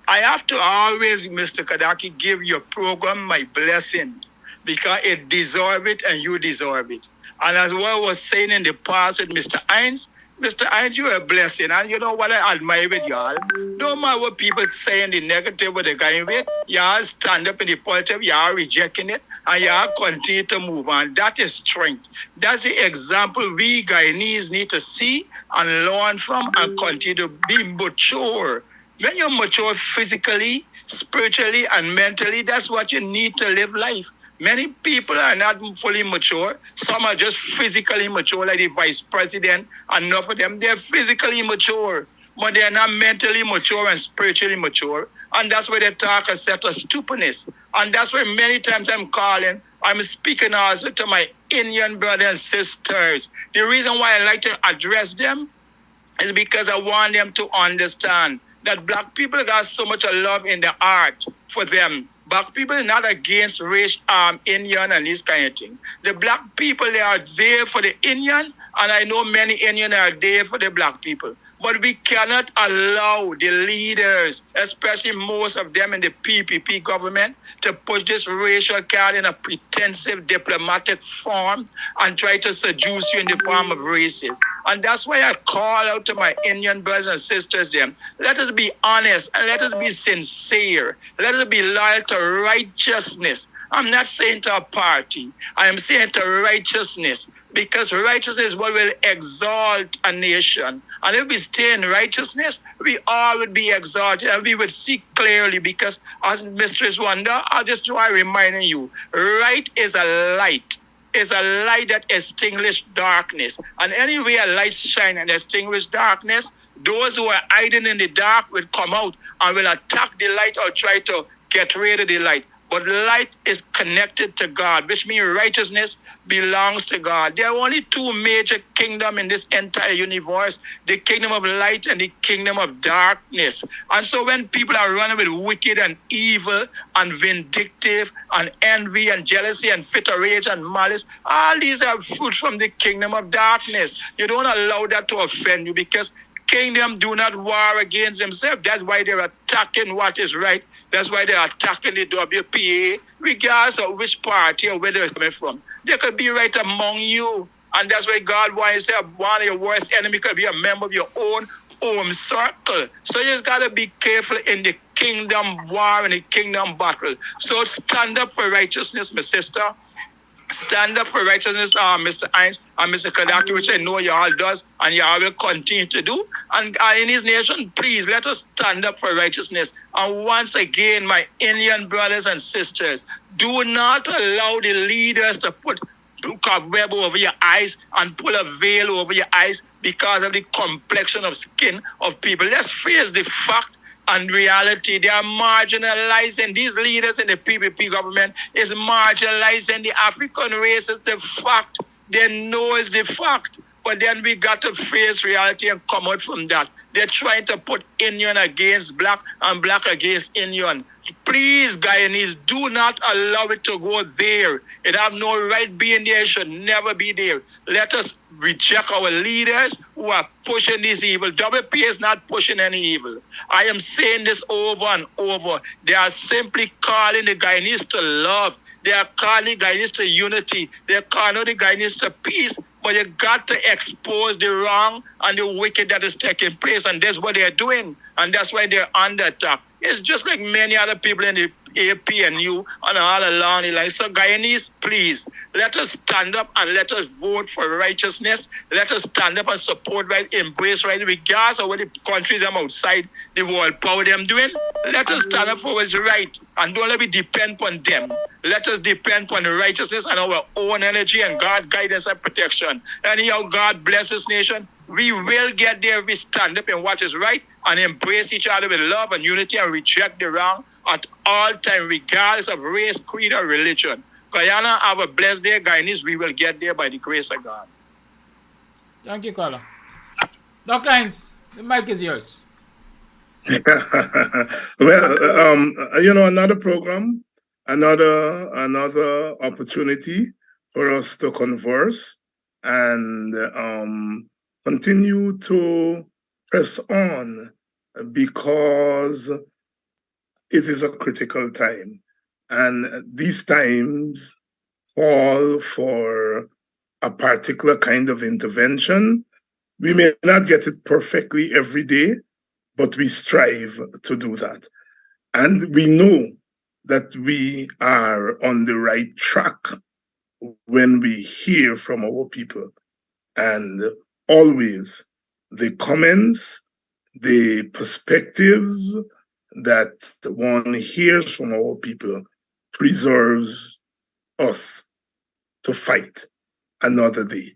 I have to always, Mr. Kadaki, give your program my blessing because it deserves it and you deserve it. And as what I was saying in the past with Mr. Hines, you're a blessing. And you know what I admire with y'all? No matter what people say in the negative with the guy with, y'all stand up in the positive, y'all rejecting it, and y'all continue to move on. That is strength. That's the example we Guyanese need to see and learn from and continue to be mature. When you're mature physically, spiritually, and mentally, that's what you need to live life. Many people are not fully mature. Some are just physically mature, like the vice president. Enough of them, they're physically mature, but they're not mentally mature and spiritually mature. And that's where they talk a set of stupidness. And that's where many times I'm calling I'm speaking also to my Indian brothers and sisters. The reason why I like to address them is because I want them to understand that black people got so much love in the heart for them. Black people are not against race, Indian and this kind of thing. The black people, they are there for the Indian, and I know many Indian are there for the black people. But we cannot allow the leaders, especially most of them in the PPP government, to push this racial card in a pretensive diplomatic form and try to seduce you in the form of races. And that's why I call out to my Indian brothers and sisters them. Let us be honest and let us be sincere. Let us be loyal to righteousness. I'm not saying to a party. I am saying to righteousness, because righteousness is what will exalt a nation. And if we stay in righteousness, we all would be exalted and we would see clearly, because as Mistress Wanda, I'll just try reminding you, right is a light. Is a light that extinguishes darkness. And anywhere light shine and extinguish darkness, those who are hiding in the dark will come out and will attack the light or try to get rid of the light. But light is connected to God, which means righteousness belongs to God. There are only two major kingdoms in this entire universe, the kingdom of light and the kingdom of darkness. And so when people are running with wicked and evil and vindictive and envy and jealousy and fit of rage and malice, all these are fruits from the kingdom of darkness. You don't allow that to offend you, because kingdom do not war against themselves. That's why they're attacking what is right. That's why they're attacking the WPA, regardless of which party or where they're coming from. They could be right among you. And that's why God wants to say one of your worst enemies could be a member of your own home circle. So you just got to be careful in the kingdom war and the kingdom battle. So stand up for righteousness, my sister. Stand up for righteousness, Mr. Hines and Mr. Kadaki, which I know you all does and you all will continue to do. And in his nation, please let us stand up for righteousness. And once again, my Indian brothers and sisters, do not allow the leaders to put cobweb over your eyes and pull a veil over your eyes because of the complexion of skin of people. Let's face the fact and reality. They are marginalizing, these leaders in the PPP government is marginalizing the African race. Is the fact. They know it's the fact. But then we got to face reality and come out from that. They're trying to put Indian against black and black against Indian. Please, Guyanese, do not allow it to go there. It have no right being there. It should never be there. Let us reject our leaders who are pushing this evil. WP is not pushing any evil. I am saying this over and over. They are simply calling the Guyanese to love. They are calling the Guyanese to unity. They are calling the Guyanese to peace. But you got to expose the wrong and the wicked that is taking place. And that's what they're doing. And that's why they're under attack. It's just like many other people in the AP and you and all along the line. So Guyanese, please, let us stand up and let us vote for righteousness. Let us stand up and support right, embrace right, regardless of what the countries I'm outside the world power them doing. Let us stand up for what's right and don't let me depend on them. Let us depend on righteousness and our own energy and God guidance and protection. Anyhow, God bless this nation. We will get there if we stand up in what is right and embrace each other with love and unity and reject the wrong at all times, regardless of race, creed, or religion. Guyana, have a blessed day. Guyanese, we will get there by the grace of God. Thank you, caller. Dr. Hines, the mic is yours. Well, another program, another opportunity for us to converse and continue to press on, because it is a critical time. And these times call for a particular kind of intervention. We may not get it perfectly every day, but we strive to do that. And we know that we are on the right track when we hear from our people. And always the comments, the perspectives that one hears from our people preserves us to fight another day.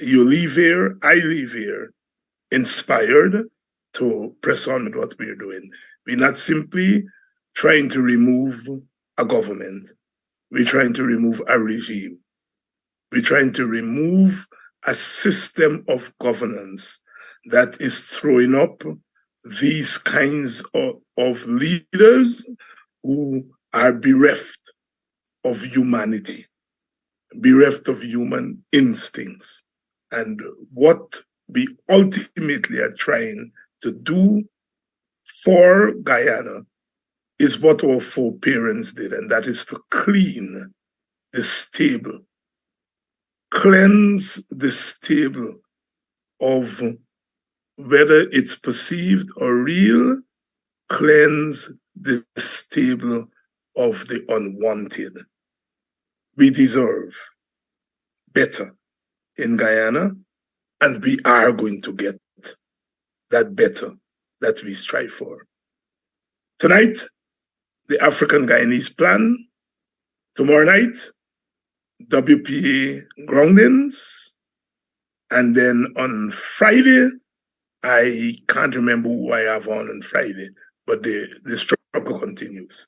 You leave here, I leave here, inspired to press on with what we're doing. We're not simply trying to remove a government. We're trying to remove a regime. We're trying to remove a system of governance that is throwing up these kinds of leaders who are bereft of humanity, bereft of human instincts. And what we ultimately are trying to do for Guyana is what our foreparents did, and that is to clean the stable, cleanse the stable of whether it's perceived or real, cleanse the stable of the unwanted. We deserve better in Guyana, and we are going to get that better that we strive for. Tonight, the African Guyanese plan. Tomorrow night, WPA groundings. And then on Friday, I can't remember who I have on Friday, but the struggle continues.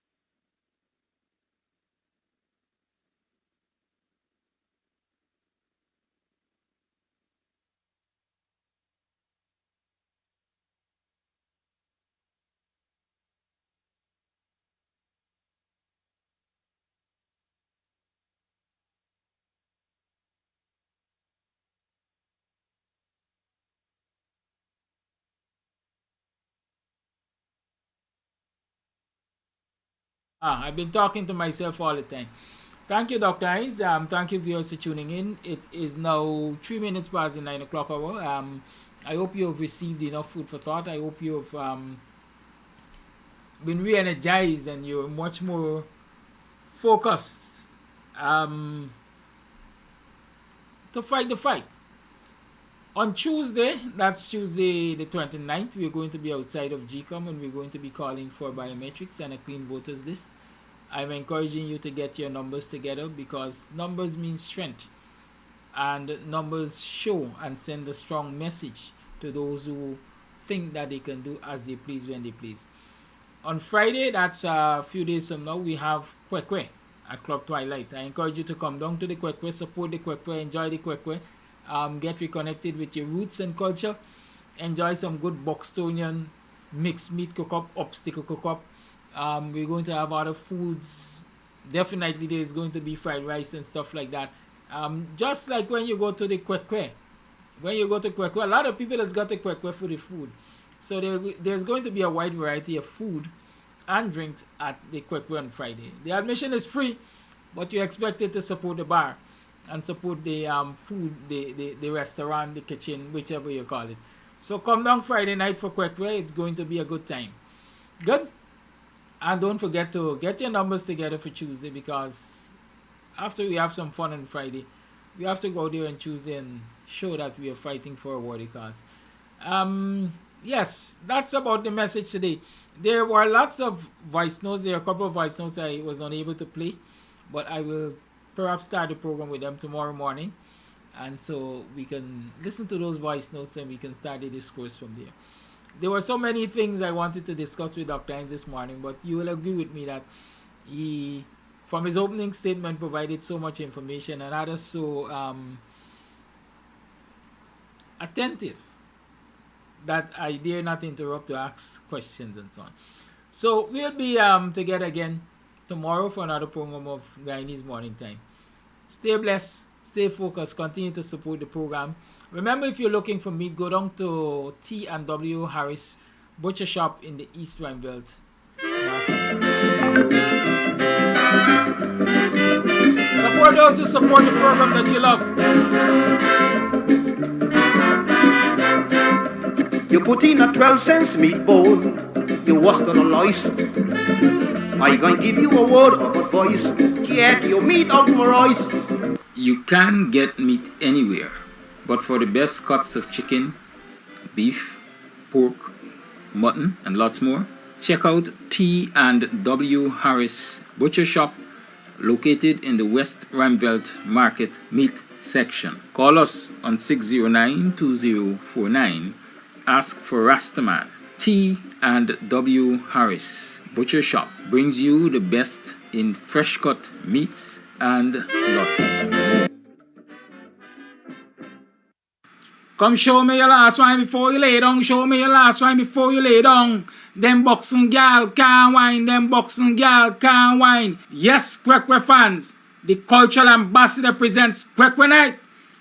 I've been talking to myself all the time. Thank you, Dr. Hines. Thank you, viewers, for tuning in. It is now 3 minutes past the 9 o'clock hour. I hope you have received enough food for thought. I hope you have been re-energized and you're much more focused to fight the fight. On Tuesday, that's Tuesday the 29th, we're going to be outside of GCOM and we're going to be calling for biometrics and a clean voters list. I'm encouraging you to get your numbers together because numbers mean strength. And numbers show and send a strong message to those who think that they can do as they please when they please. On Friday, that's a few days from now, we have Kwekwe at Club Twilight. I encourage you to come down to the Kwekwe, support the Kwekwe, enjoy the Kwekwe. Get reconnected with your roots and culture. Enjoy some good Buxtonian mixed meat cook-up, obstacle cook-up. We're going to have other foods. Definitely there's going to be fried rice and stuff like that. Just like when you go to the Kwekwe. When you go to Kwekwe, a lot of people has got the Kwekwe for the food. So there's going to be a wide variety of food and drinks at the Kwekwe on Friday. The admission is free, but you're expected to support the bar and support the food, the restaurant, the kitchen, whichever you call it. So come down Friday night for Kwekwe. It's going to be a good time. Good? And don't forget to get your numbers together for Tuesday because after we have some fun on Friday, we have to go there on Tuesday and show that we are fighting for a worthy cause. Yes, that's about the message today. There were lots of voice notes. There are a couple of voice notes I was unable to play, but I will perhaps start the program with them tomorrow morning, and so we can listen to those voice notes and we can start the discourse from there. There were so many things I wanted to discuss with Dr. Hines this morning, but you will agree with me that he, from his opening statement, provided so much information and others so attentive that I dare not interrupt to ask questions and so on. So we'll be together again tomorrow for another program of Guyanese Morning Time. Stay blessed, stay focused, continue to support the program. Remember, if you're looking for meat, go down to T&W Harris Butcher Shop in the East Rhine Belt. Support those who support the program that you love. You put in a 12 cents meatball, you washed on a lice. I gonna give you a word of advice. Take your meat out my rice. You can get meat anywhere, but for the best cuts of chicken, beef, pork, mutton, and lots more, check out T&W Harris Butcher Shop, located in the West Ramveld Market Meat section. Call us on 609-2049. Ask for Rastaman. T&W Harris Butcher Shop brings you the best in fresh cut meats and lots more. Come show me your last wine before you lay down. Show me your last wine before you lay down. Them boxing gal can't wine. Them boxing gal can't wine. Yes, Kwekwe fans. The cultural ambassador presents Kwekwe Night.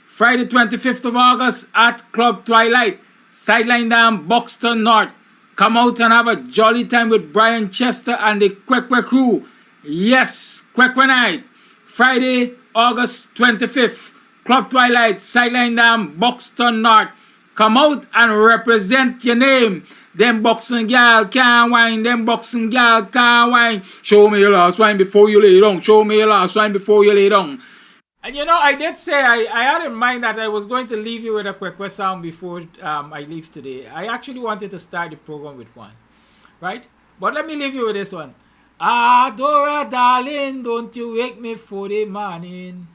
Friday 25th of August at Club Twilight. Sideline down Buxton North. Come out and have a jolly time with Brian Chester and the Kwekwe crew. Yes, Kwekwe Night. Friday, August 25th. Club Twilight, Sideline Dam, Buxton North. Come out and represent your name. Them boxing gal can't wine. Them boxing gal can't wine. Show me your last wine before you lay down. Show me your last wine before you lay down. And you know, I did say I had in mind that I was going to leave you with a Kwekwe song before I leave today. I actually wanted to start the program with one. Right? But let me leave you with this one. Adora, darling, don't you wake me for the morning.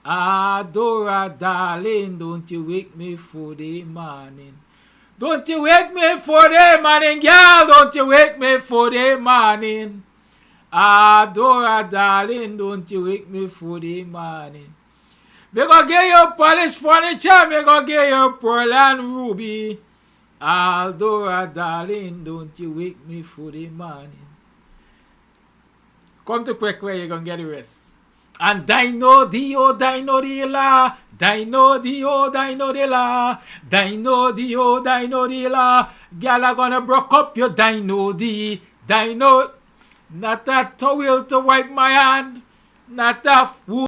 Adora, darling, don't you wake me for the morning. Don't you wake me for the morning, girl. Don't you wake me for the morning. Adora, darling, don't you wake me for the morning. Me go get you polished furniture. Me go get you pearl and ruby. Adora, darling, don't you wake me for the morning. Come to Kwekwe, you're going to get the rest. And dino dio, dino di la. Dino dio, dino di la. Dino dio, dino di la. Girl, I'm gonna broke up your dino di. Dino. Not a towel to wipe my hand. Not a fool.